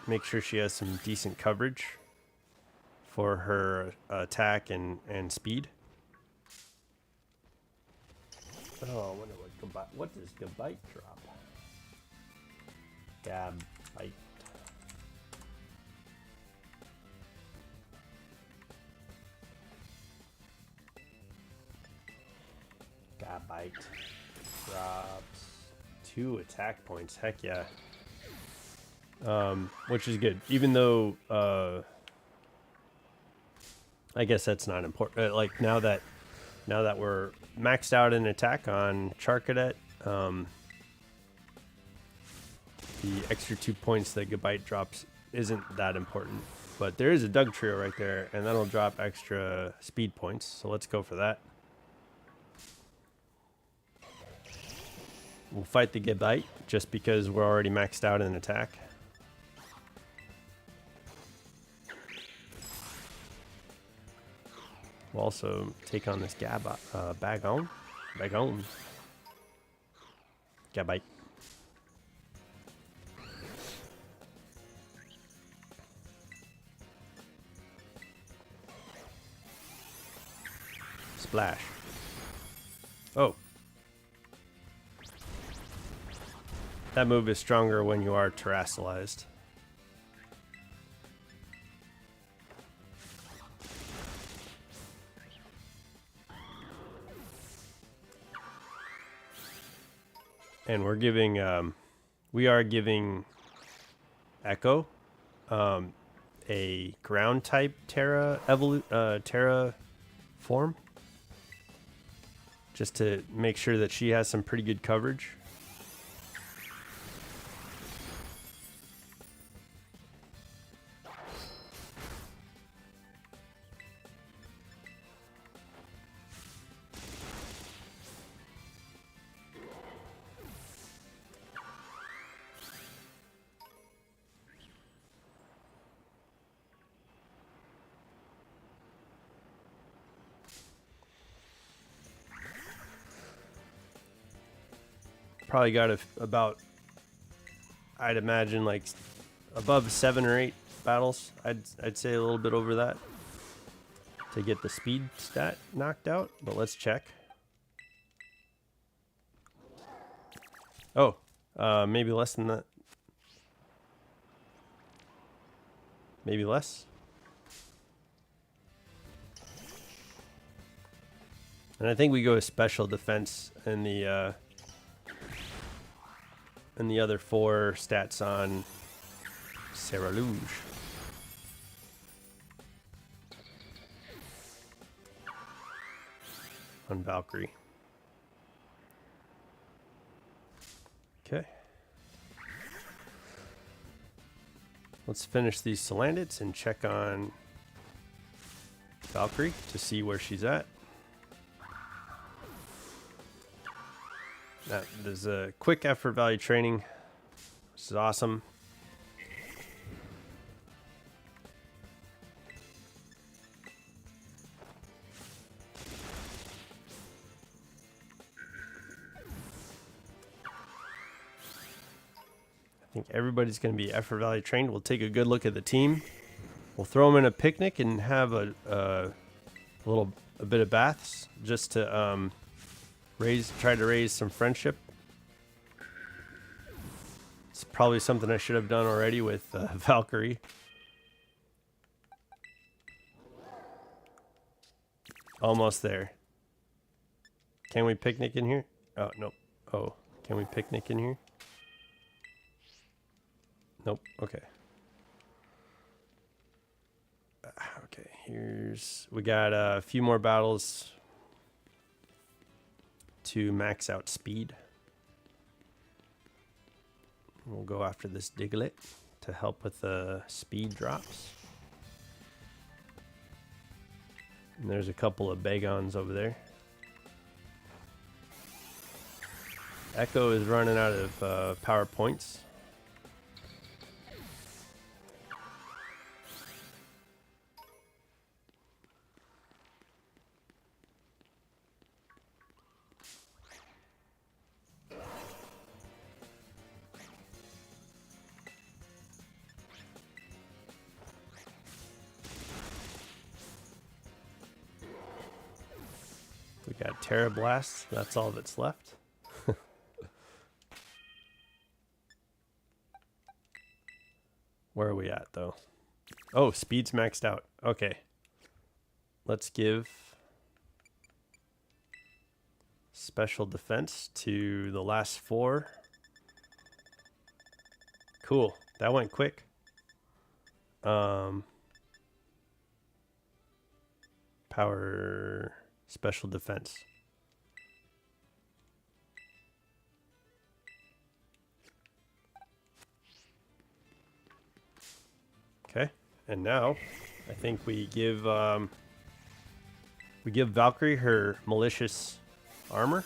Make sure she has some decent coverage for her attack and speed. Oh, I wonder what does Gabite drop? Gabite. Gabite drops 2 attack points. Heck yeah. Which is good, even though I guess that's not important. Like now that we're maxed out in attack on Charcadet, the extra 2 points that Gabite drops isn't that important. But there is a Dugtrio right there, and that'll drop extra speed points. So let's go for that. We'll fight the Gabite just because we're already maxed out in attack. We'll also take on this Bagon. Gabite. Splash. Oh. That move is stronger when you are terrestrialized. And we are giving Echo a ground type Terra form, just to make sure that she has some pretty good coverage. probably got about, I'd imagine, like above 7 or 8 battles. I'd say a little bit over that to get the speed stat knocked out, but let's check. Oh, maybe less than that. Maybe less. And I think we go with special defense in the other 4 stats on Sarah Luge. On Valkyrie. Okay. Let's finish these Salandits and check on Valkyrie to see where she's at. There's a quick effort value training. This is awesome. I think everybody's going to be effort value trained. We'll take a good look at the team. We'll throw them in a picnic and have a bit of baths just to try to raise some friendship. It's probably something I should have done already with Valkyrie. Almost there. Can we picnic in here? Oh, nope. Oh, can we picnic in here? Nope. Okay. Okay, we got a few more battles to max out speed. We'll go after this Diglett to help with the speed drops. And there's a couple of Bagons over there. Echo is running out of power points. We got Terra Blast. That's all that's left. Where are we at, though? Oh, speed's maxed out. Okay. Let's give special defense to the last 4. Cool. That went quick. Power special defense. Okay. And now I think we give Valkyrie her malicious armor.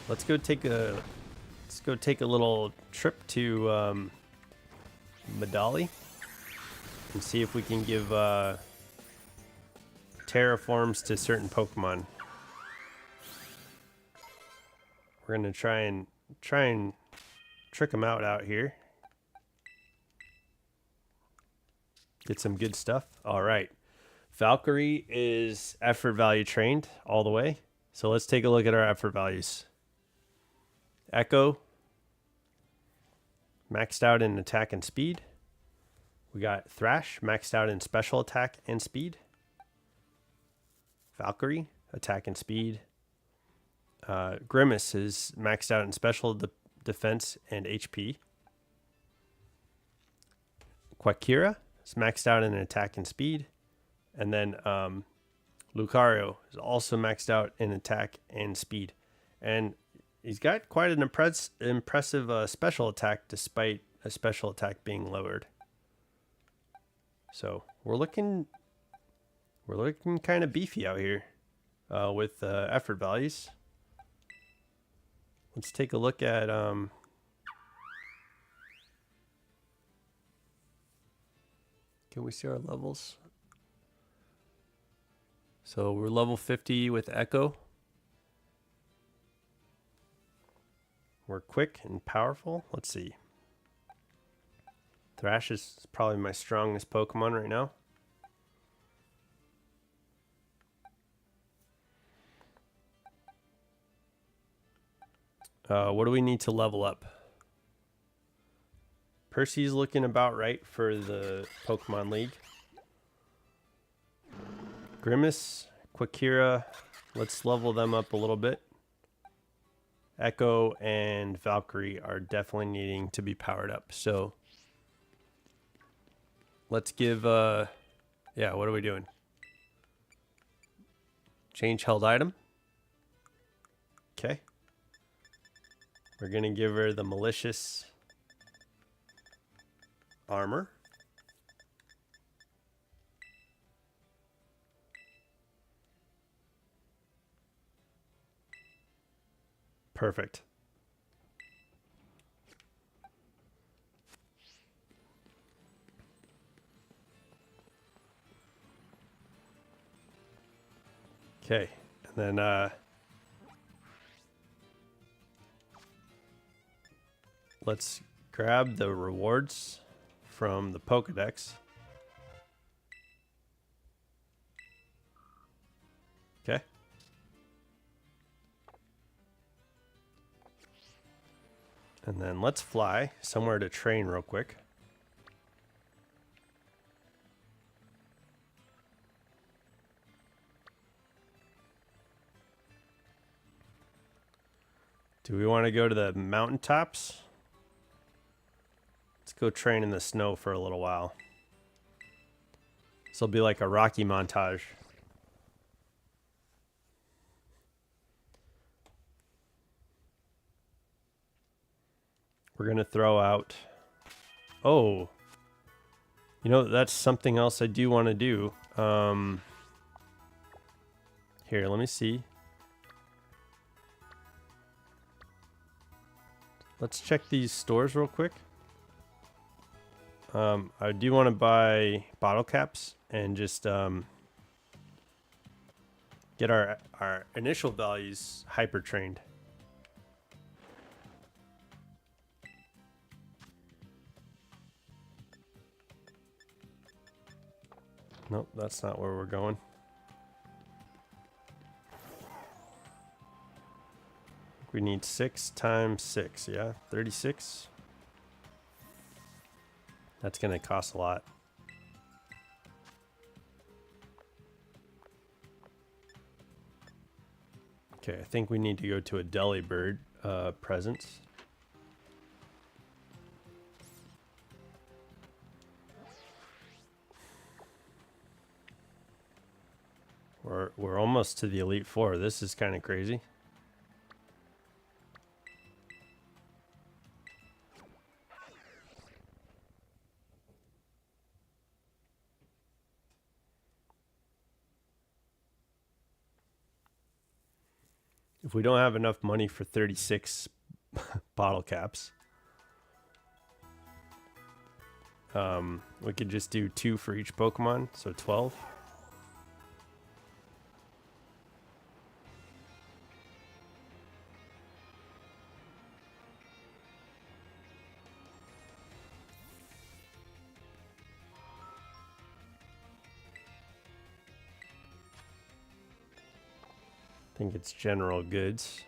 Let's go take a little trip to Medali and see if we can give terraforms to certain Pokemon. We're gonna try and trick them out here. Get some good stuff. All right. Valkyrie is effort value trained all the way. So let's take a look at our effort values. Echo, maxed out in attack and speed. We got Thrash, maxed out in special attack and speed. Valkyrie, attack and speed. Grimace is maxed out in special defense and HP. Quackira is maxed out in attack and speed. And then Lucario is also maxed out in attack and speed. And he's got quite an impressive special attack despite a special attack being lowered. So we're looking kind of beefy out here with effort values. Let's take a look at can we see our levels? So we're level 50 with Echo. We're quick and powerful. Let's see. Thrash is probably my strongest Pokemon right now. What do we need to level up? Percy's looking about right for the Pokemon League. Grimace, Quakira, let's level them up a little bit. Echo and Valkyrie are definitely needing to be powered up. So let's give, yeah, what are we doing? Change held item. Okay. We're going to give her the malicious armor. Perfect. Okay. And then let's grab the rewards from the Pokedex. Okay. And then let's fly somewhere to train real quick. Do we want to go to the mountaintops? Let's go train in the snow for a little while. This will be like a Rocky montage. We're going to throw out... Oh. You know, that's something else I do want to do. Here, let me see. Let's check these stores real quick. I do want to buy bottle caps and just get our initial values hyper trained. Nope, that's not where we're going. We need 6 times 6, yeah? 36. That's going to cost a lot. Okay, I think we need to go to a Delibird presence. We're almost to the Elite Four. This is kind of crazy. If we don't have enough money for 36 bottle caps, we could just do 2 for each Pokemon, so 12. I think it's general goods.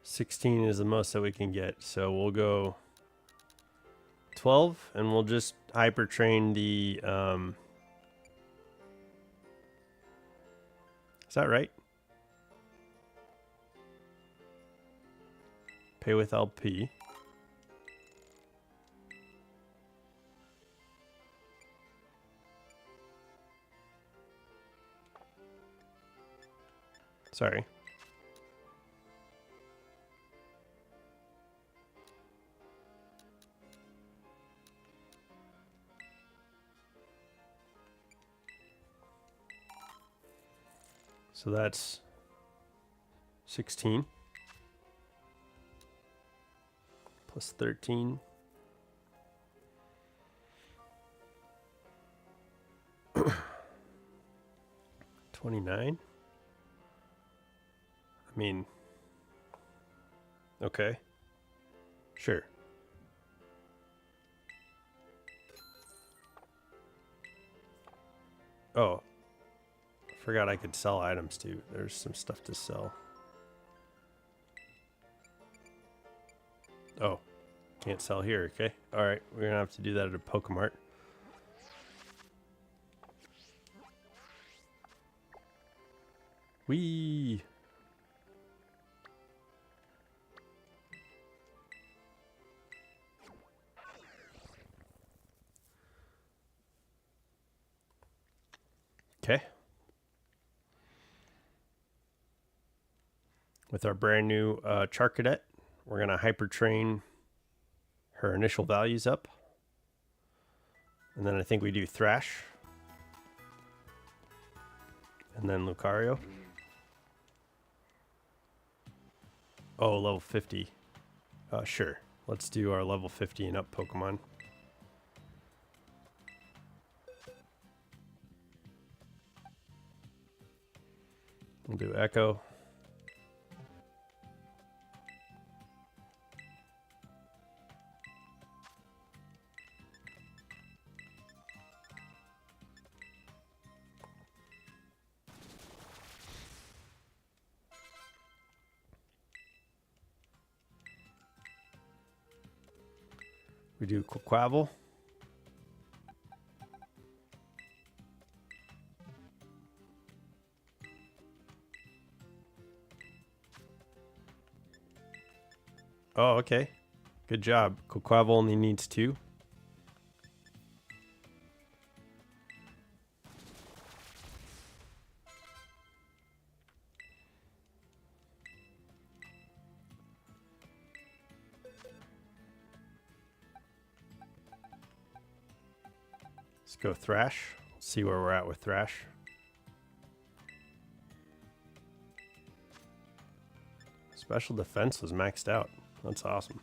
$16 is the most that we can get, so we'll go 12, and we'll just hyper train the. Is that right? Pay with LP. Sorry. So that's 16 plus 13. 29? I mean, okay. Sure. Oh, forgot I could sell items too. There's some stuff to sell. Oh, can't sell here. Okay. All right. We're going to have to do that at a Pokemart. Whee! Okay. With our brand new Charcadet, we're going to hyper train her initial values up. And then I think we do Thrash. And then Lucario. Oh, level 50. Sure. Let's do our level 50 and up Pokemon. We'll do Echo. We do Quaquaval. Oh, okay. Good job. Quaquaval only needs 2. Let's go Thrash. See where we're at with Thrash. Special defense was maxed out. That's awesome.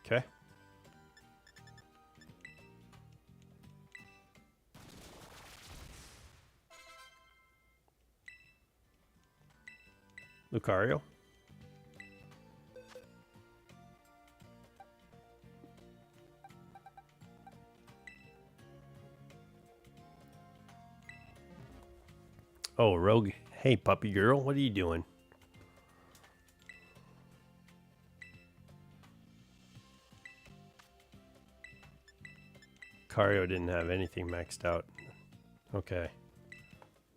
Okay. Lucario. Oh, Rogue. Hey, puppy girl. What are you doing? Lucario didn't have anything maxed out. Okay.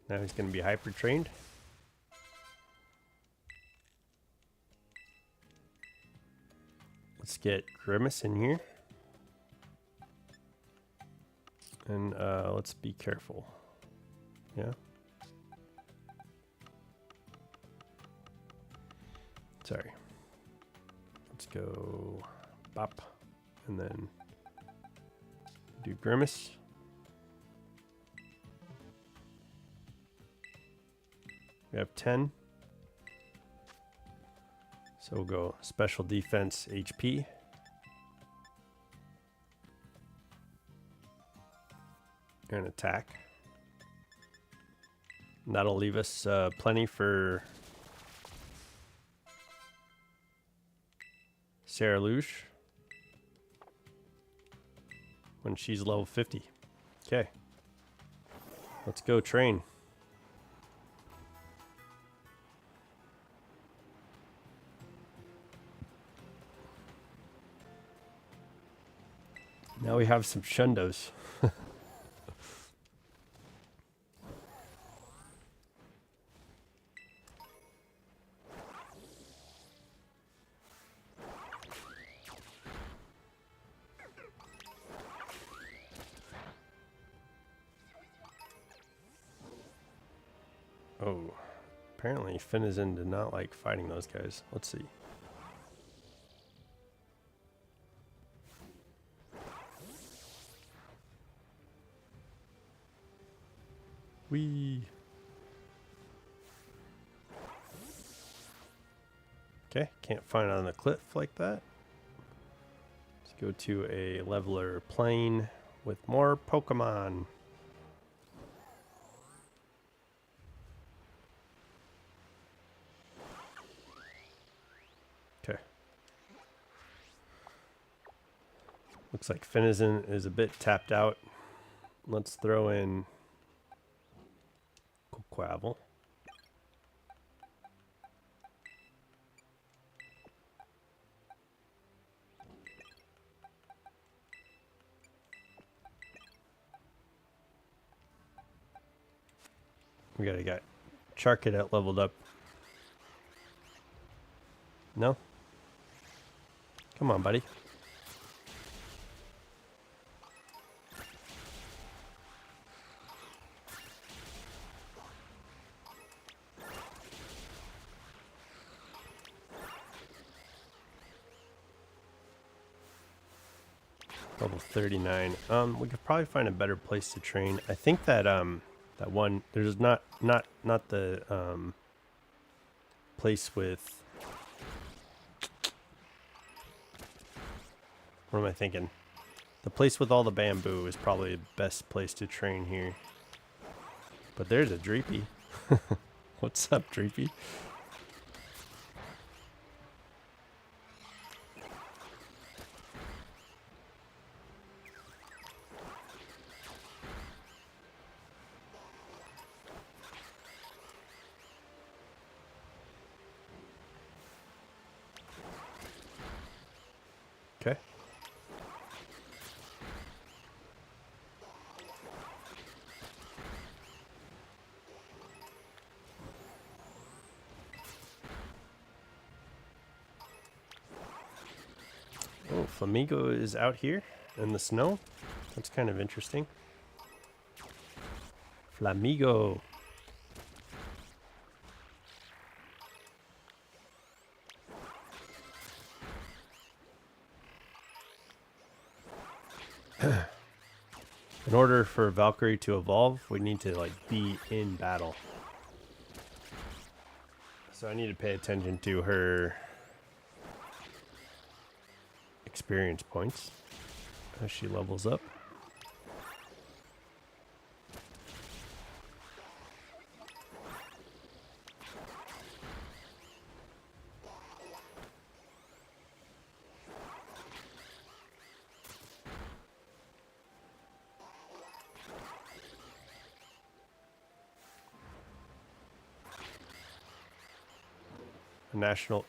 Now he's going to be hyper trained. Let's get Grimace in here. And let's be careful. Yeah. Sorry. Let's go Bop. And then do Grimace. We have 10. So we'll go special defense HP. And attack. And that'll leave us plenty for Sarah Luge when she's level 50. Okay. Let's go train. Now we have some Shundos. Oh, apparently Finizen did not like fighting those guys. Let's see. Whee! Okay, can't find on the cliff like that. Let's go to a leveler plane with more Pokemon. Looks like Finizen is a bit tapped out. Let's throw in Quavel. We gotta get Charcadet leveled up. No? Come on, buddy. Level 39. We could probably find a better place to train. I think that that one there's not the place with, what am I thinking? The place with all the bamboo is probably the best place to train here. But there's a Dreepy. What's up, Dreepy? Okay. Oh, Flamingo is out here in the snow. That's kind of interesting. Flamigo. In order for Valkyrie to evolve, we need to like be in battle. So I need to pay attention to her experience points as she levels up.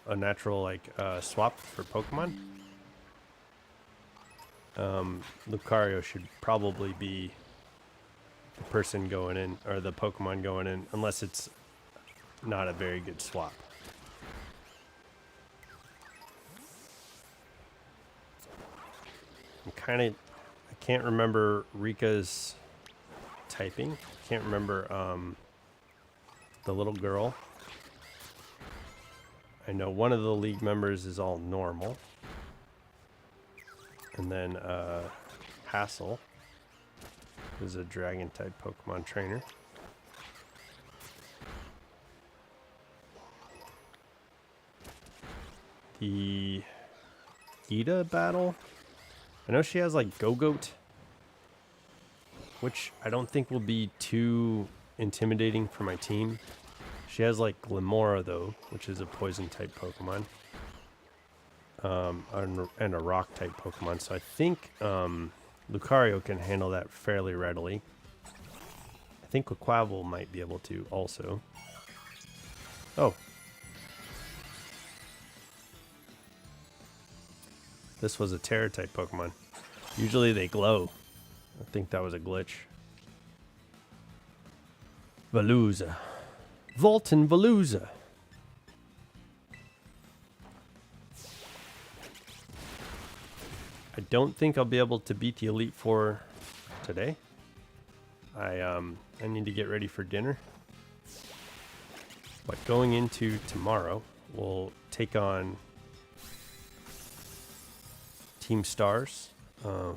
A natural like swap for Pokemon. Lucario should probably be the person going in, or the Pokemon going in, unless it's not a very good swap. I can't remember Rika's typing. Can't remember the little girl. I know one of the league members is all normal. And then Hassel is a dragon type Pokemon trainer. The Ida battle, I know she has like Go-Goat, which I don't think will be too intimidating for my team. She has like Glimora though, which is a poison type Pokemon. And a rock type Pokemon. So I think Lucario can handle that fairly readily. I think Quavel might be able to also. Oh. This was a Terra type Pokemon. Usually they glow. I think that was a glitch. Veluza. Volton Veluza. I don't think I'll be able to beat the Elite Four today. I need to get ready for dinner. But going into tomorrow, we'll take on Team Stars,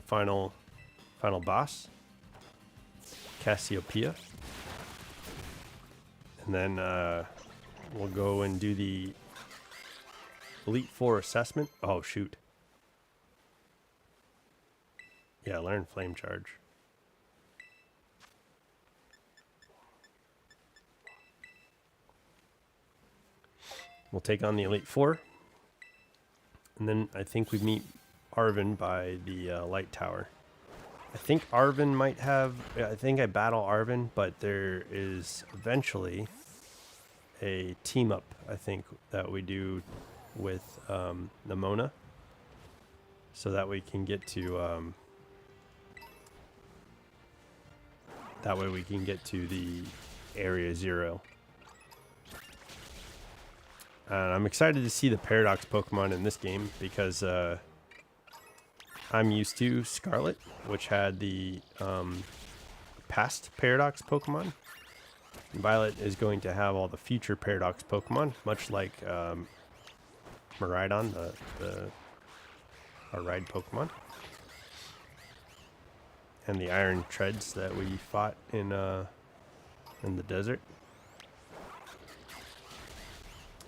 final boss, Cassiopeia. And then we'll go and do the Elite Four assessment. Oh, shoot. Yeah, learn Flame Charge. We'll take on the Elite Four. And then I think we meet Arven by the light tower. I think Arven might have... I think I battle Arven, but there is eventually a team up, I think, that we do with Nemona. So that we can get to... that way we can get to the Area 0. And I'm excited to see the Paradox Pokemon in this game because I'm used to Scarlet, which had the past Paradox Pokemon. And Violet is going to have all the future Paradox Pokemon, much like Miraidon, our ride Pokemon. And the Iron Treads that we fought in the desert.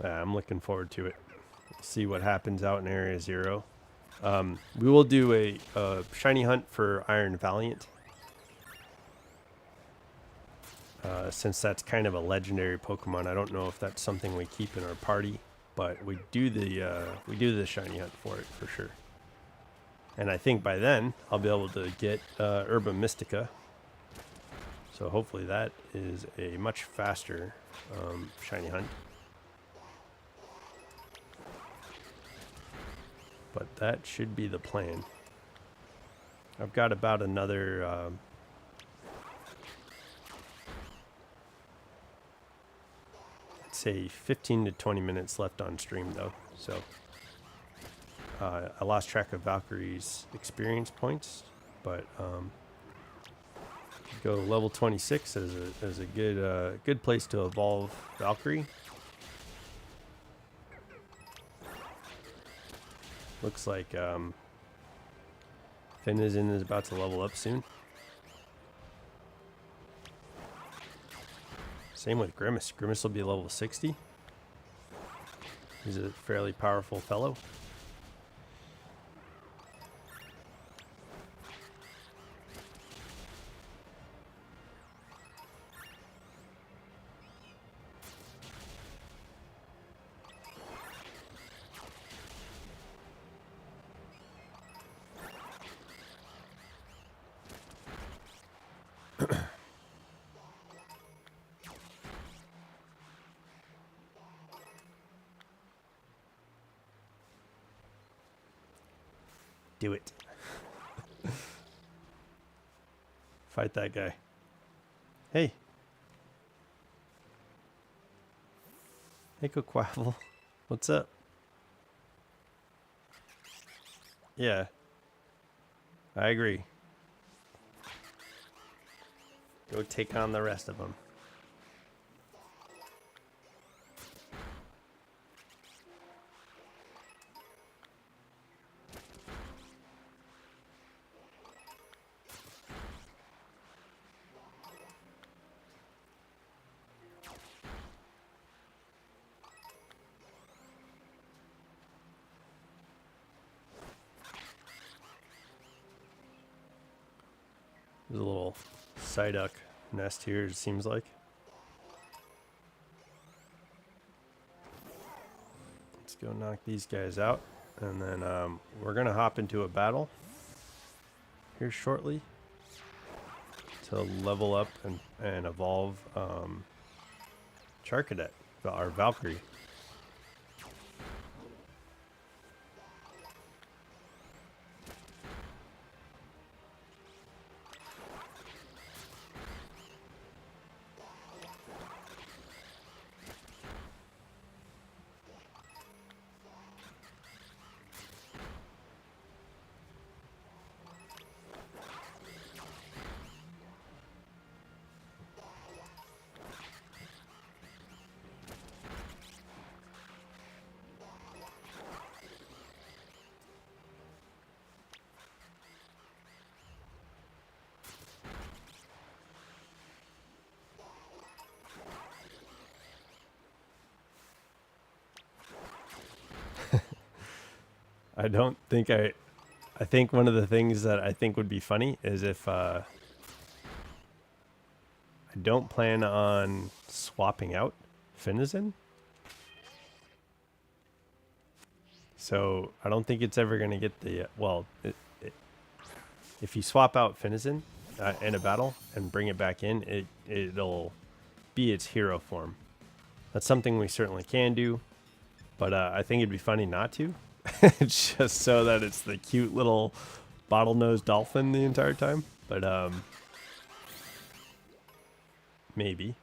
I'm looking forward to it. See what happens out in Area 0. We will do a shiny hunt for Iron Valiant. Since that's kind of a legendary Pokemon, I don't know if that's something we keep in our party, but we do the shiny hunt for it for sure. And I think by then I'll be able to get Herba Mystica. So hopefully that is a much faster shiny hunt. But that should be the plan. I've got about another I'd say 15 to 20 minutes left on stream though. So I lost track of Valkyrie's experience points, but go level 26 as a good place to evolve Valkyrie. Looks like Finizen is about to level up soon. Same with Grimace. Grimace will be level 60. He's a fairly powerful fellow. Do it. Fight that guy. Hey. Hey, Quaffle. What's up? Yeah. I agree. Go take on the rest of them. There's a little Psyduck nest here, it seems like. Let's go knock these guys out. And then we're going to hop into a battle here shortly to level up and evolve Charcadet, our Valkyrie. I don't think I think one of the things that I think would be funny is if I don't plan on swapping out Finizen. So I don't think it's ever going to get the, well, if you swap out Finizen in a battle and bring it back in, it'll be its hero form. That's something we certainly can do, but I think it'd be funny not to. Just so that it's the cute little bottlenose dolphin the entire time. But maybe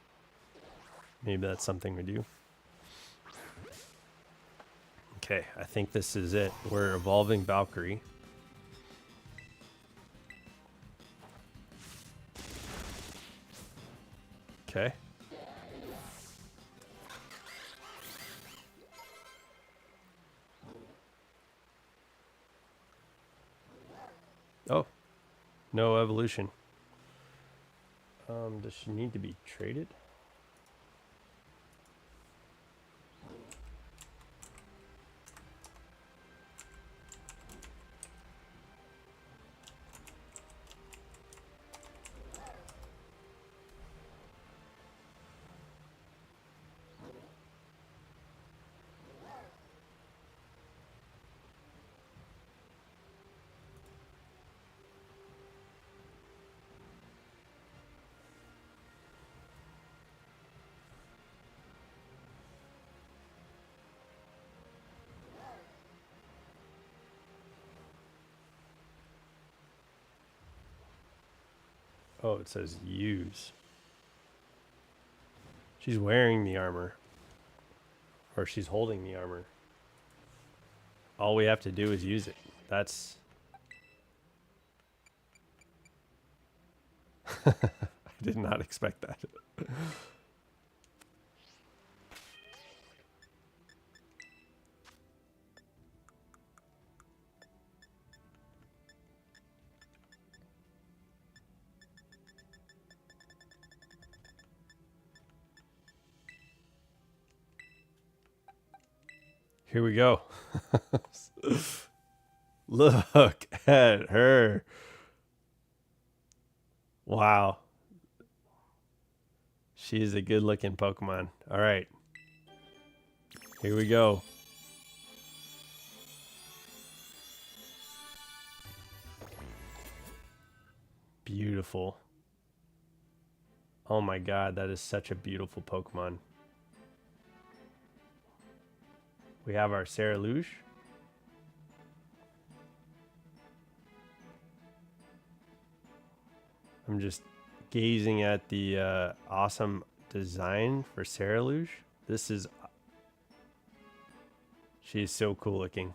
that's something we do. Okay, I think this is it. We're evolving Valkyrie. Okay. Oh, no evolution. Does she need to be traded? Oh, it says use. She's wearing the armor. Or she's holding the armor. All we have to do is use it. That's... I did not expect that. Here we go. Look at her. Wow. She's a good looking Pokemon. All right. Here we go. Beautiful. Oh my god, that is such a beautiful Pokemon. We have our Ceruledge. I'm just gazing at the awesome design for Ceruledge. This is... She's so cool looking.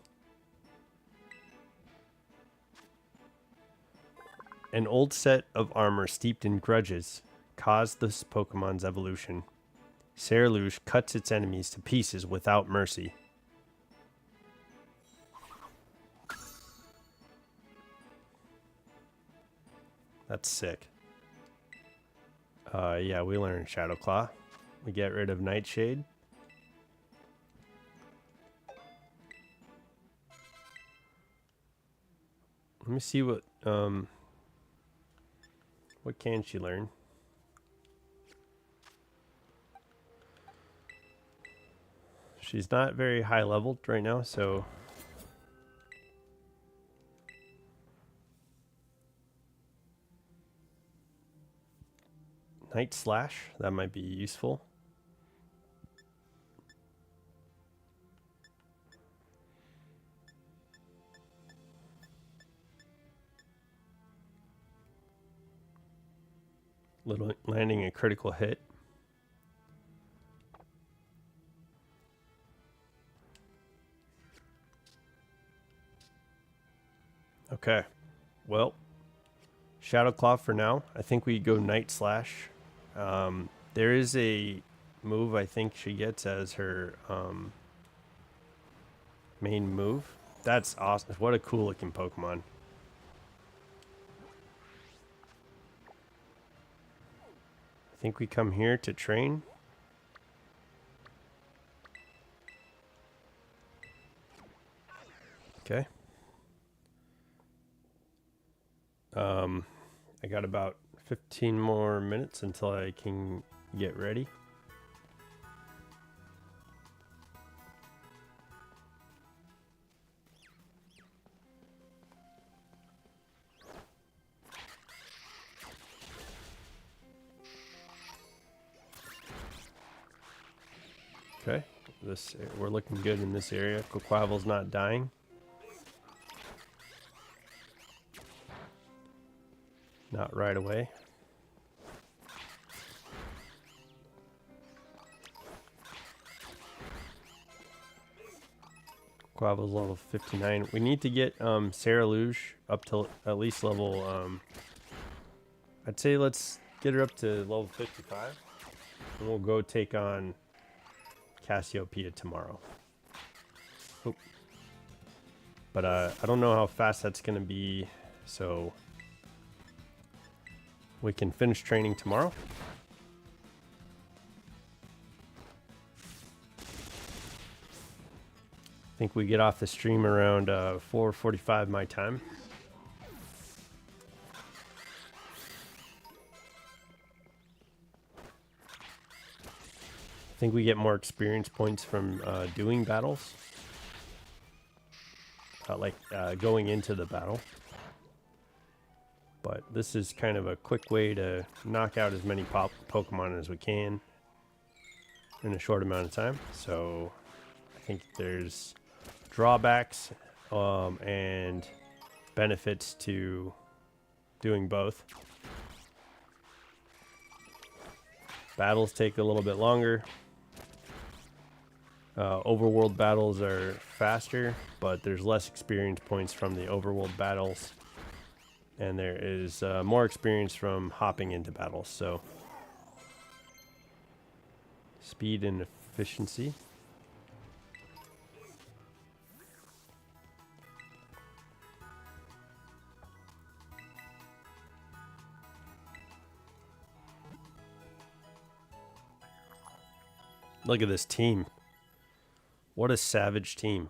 An old set of armor steeped in grudges caused this Pokemon's evolution. Ceruledge cuts its enemies to pieces without mercy. That's sick. Yeah, we learn Shadow Claw. We get rid of Nightshade. Let me see what can she learn? She's not very high leveled right now, so Night Slash, that might be useful. Landing a critical hit. Okay. Well, Shadow Claw for now. I think we go Night Slash. There is a move I think she gets as her main move. That's awesome. What a cool looking Pokemon. I think we come here to train. Okay. I got about 15 more minutes until I can get ready. Okay, we're looking good in this area. Quaquaval's not dying. Not right away. Quaval's level 59. We need to get Sarah Luge up to at least level, I'd say let's get her up to level 55. And we'll go take on Cassiopeia tomorrow. Oop. But I don't know how fast that's going to be, so we can finish training tomorrow. I think we get off the stream around 4:45 my time. I think we get more experience points from doing battles. Going into the battle. But this is kind of a quick way to knock out as many Pokemon as we can in a short amount of time. So I think there's drawbacks and benefits to doing both. Battles take a little bit longer. Overworld battles are faster, but there's less experience points from the overworld battles. And there is more experience from hopping into battles. So speed and efficiency. Look at this team. What a savage team.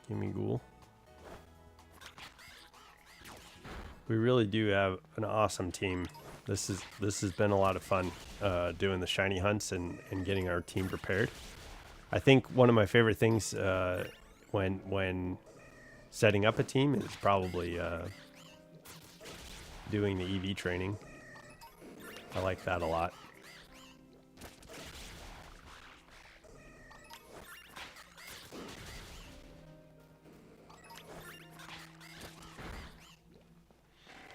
Gimme Ghoul. We really do have an awesome team. This has been a lot of fun doing the shiny hunts and getting our team prepared. I think one of my favorite things when setting up a team is probably doing the EV training. I like that a lot.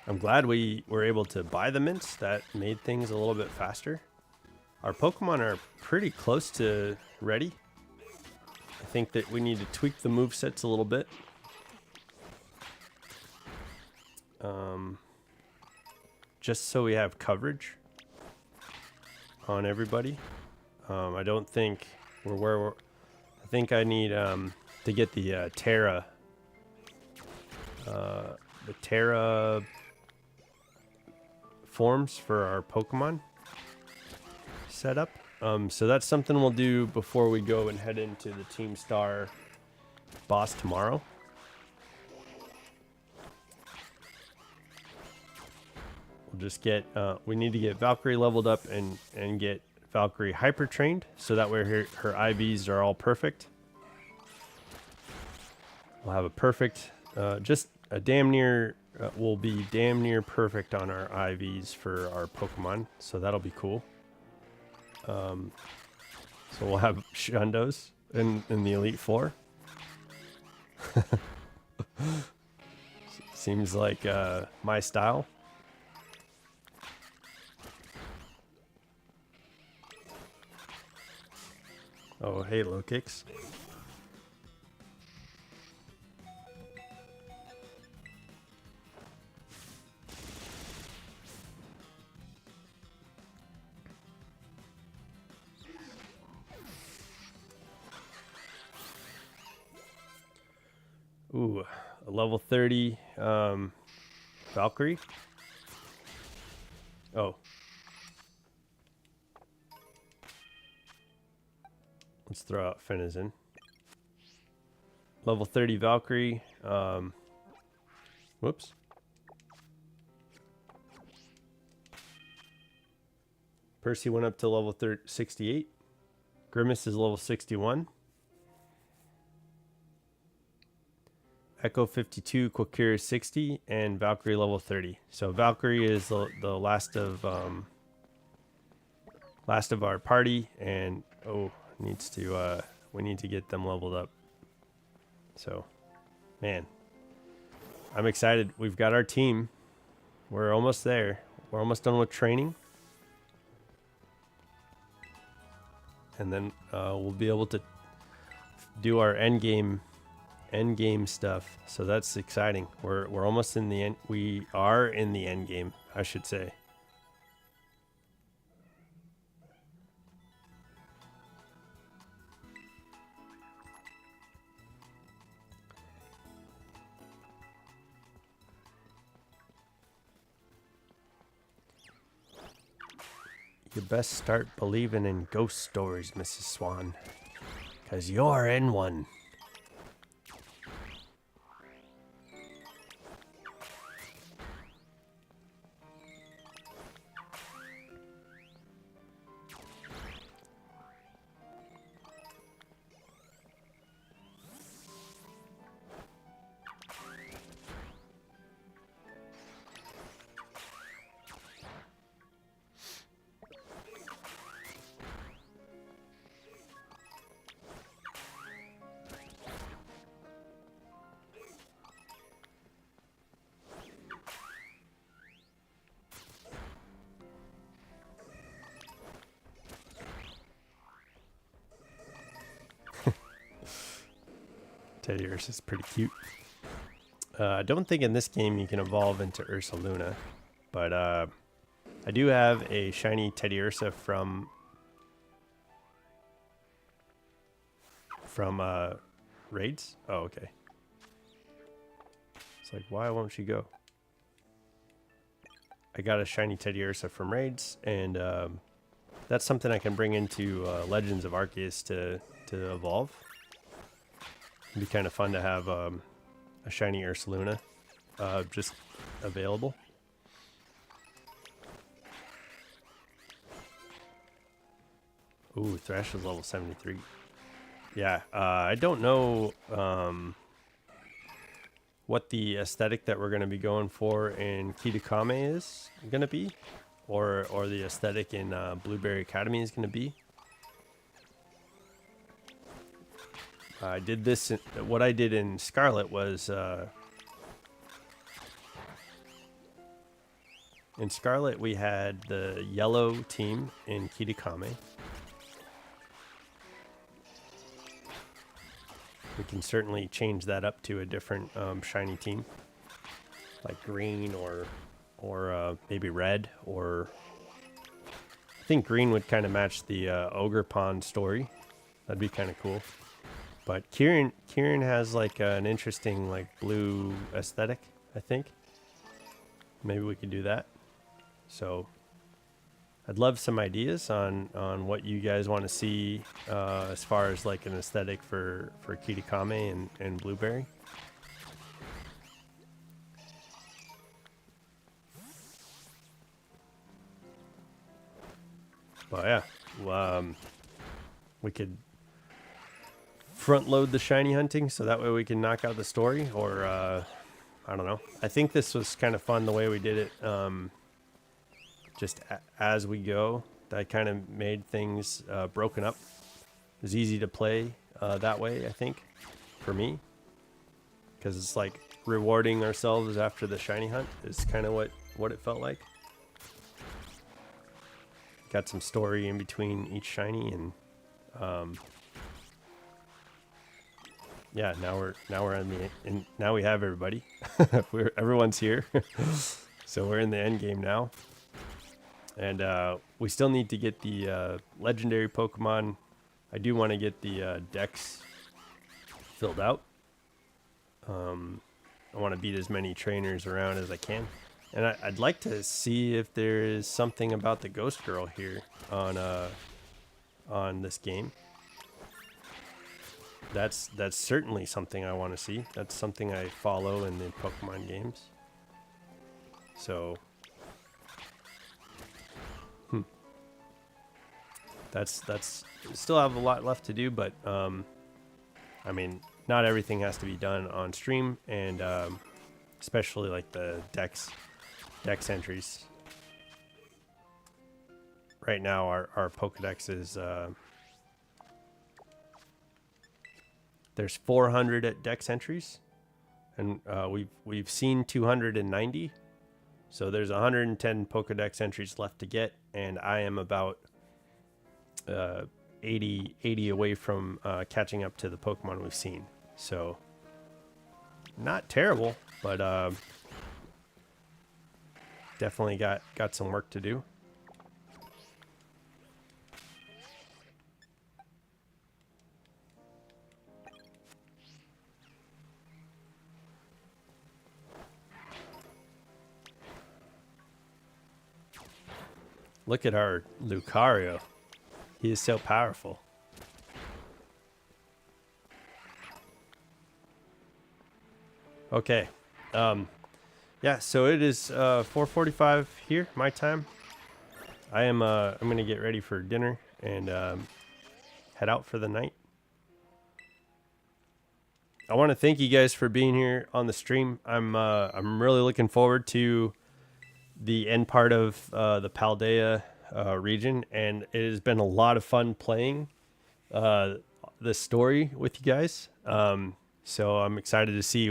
I'm glad we were able to buy the mints. That made things a little bit faster. Our Pokemon are pretty close to ready. I think that we need to tweak the movesets a little bit. Just so we have coverage on everybody. I don't think we're where we're... I think I need to get the Terra forms for our Pokemon set up. So that's something we'll do before we go and head into the Team Star boss tomorrow. We'll just get, we need to get Valkyrie leveled up and get Valkyrie hyper trained so that way her IVs are all perfect. We'll have a perfect, just a damn near, will be damn near perfect on our IVs for our Pokemon. So that'll be cool. So we'll have Shundos in the Elite Four. Seems like my style. Oh, Halo kicks. Ooh, a level 30 Valkyrie. Oh. Let's throw out Fenizen. Level 30 Valkyrie. Whoops. Percy went up to level 68. Grimace is level 61. Echo 52, Quakir 60, and Valkyrie level 30. So Valkyrie is the last of our party, and needs to we need to get them leveled up. So, man, I'm excited. We've got our team. We're almost there. We're almost done with training, and then we'll be able to do our end game stuff. So that's exciting. We're almost in the end. We are in the end game, I should say. You best start believing in ghost stories, Mrs. Swan, 'cause you're in one. Teddiursa is pretty cute. I don't think in this game you can evolve into Ursaluna, but I do have a shiny Teddiursa from raids. Oh, okay. It's like, why won't she go? I got a shiny Teddiursa from raids, and that's something I can bring into Legends of Arceus to evolve. It'd be kind of fun to have a shiny Ursaluna just available. Ooh, Thrash is level 73. Yeah, I don't know what the aesthetic that we're going to be going for in Kitakame is going to be, or the aesthetic in Blueberry Academy is going to be. I did this. What I did in Scarlet was in Scarlet we had the yellow team in Kitakame. We can certainly change that up to a different shiny team, like green or maybe red, or I think green would kind of match the Ogre Pond story. That'd be kind of cool. But Kieran has like an interesting like blue aesthetic, I think. Maybe we could do that. So I'd love some ideas on what you guys want to see as far as like an aesthetic for Kitakame and Blueberry. But yeah, we could front load the shiny hunting so that way we can knock out the story, or I don't know. I think this was kind of fun the way we did it, just as we go. That kind of made things broken up. It was easy to play that way, I think, for me, because it's like rewarding ourselves after the shiny hunt is kind of what it felt like. Got some story in between each shiny, and yeah, now we're in now we have everybody. Everyone's here. So we're in the end game now, and we still need to get the legendary Pokemon. I do want to get the Dex filled out. I want to beat as many trainers around as I can, and I'd like to see if there is something about the Ghost Girl here on this game. That's certainly something I want to see. That's something I follow in the Pokemon games. So, that's still have a lot left to do, but I mean, not everything has to be done on stream, and especially like the dex entries. Right now, our Pokedex is there's 400 at dex entries, and we've seen 290. So there's 110 Pokedex entries left to get, and I am about 80 away from catching up to the Pokemon we've seen. So not terrible, but definitely got some work to do. Look at our Lucario. He is so powerful. Okay. Yeah, so it is 4:45 here, my time. I'm gonna get ready for dinner and head out for the night. I want to thank you guys for being here on the stream. I'm really looking forward to the end part of the Paldea region, and it has been a lot of fun playing the story with you guys. So I'm excited to see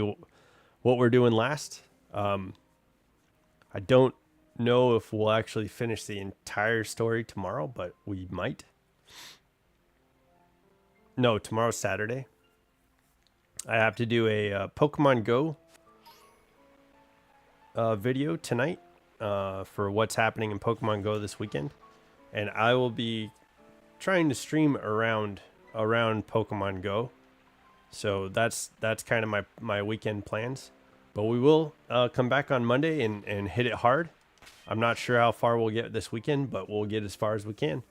what we're doing last. I don't know if we'll actually finish the entire story tomorrow, but we might. No, tomorrow's Saturday. I have to do a Pokemon Go video tonight for what's happening in Pokemon Go this weekend, and I will be trying to stream around Pokemon Go. So that's kind of my weekend plans. But we will come back on Monday and hit it hard. I'm not sure how far we'll get this weekend, but we'll get as far as we can.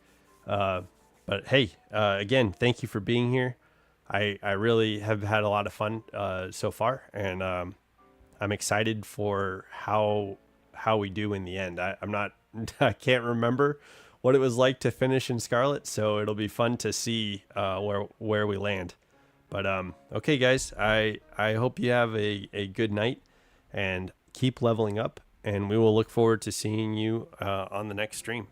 But hey, again, thank you for being here. I really have had a lot of fun so far, and I'm excited for how we do in the end. I can't remember what it was like to finish in Scarlet, so it'll be fun to see where we land. But okay, guys, I hope you have a good night and keep leveling up, and we will look forward to seeing you on the next stream.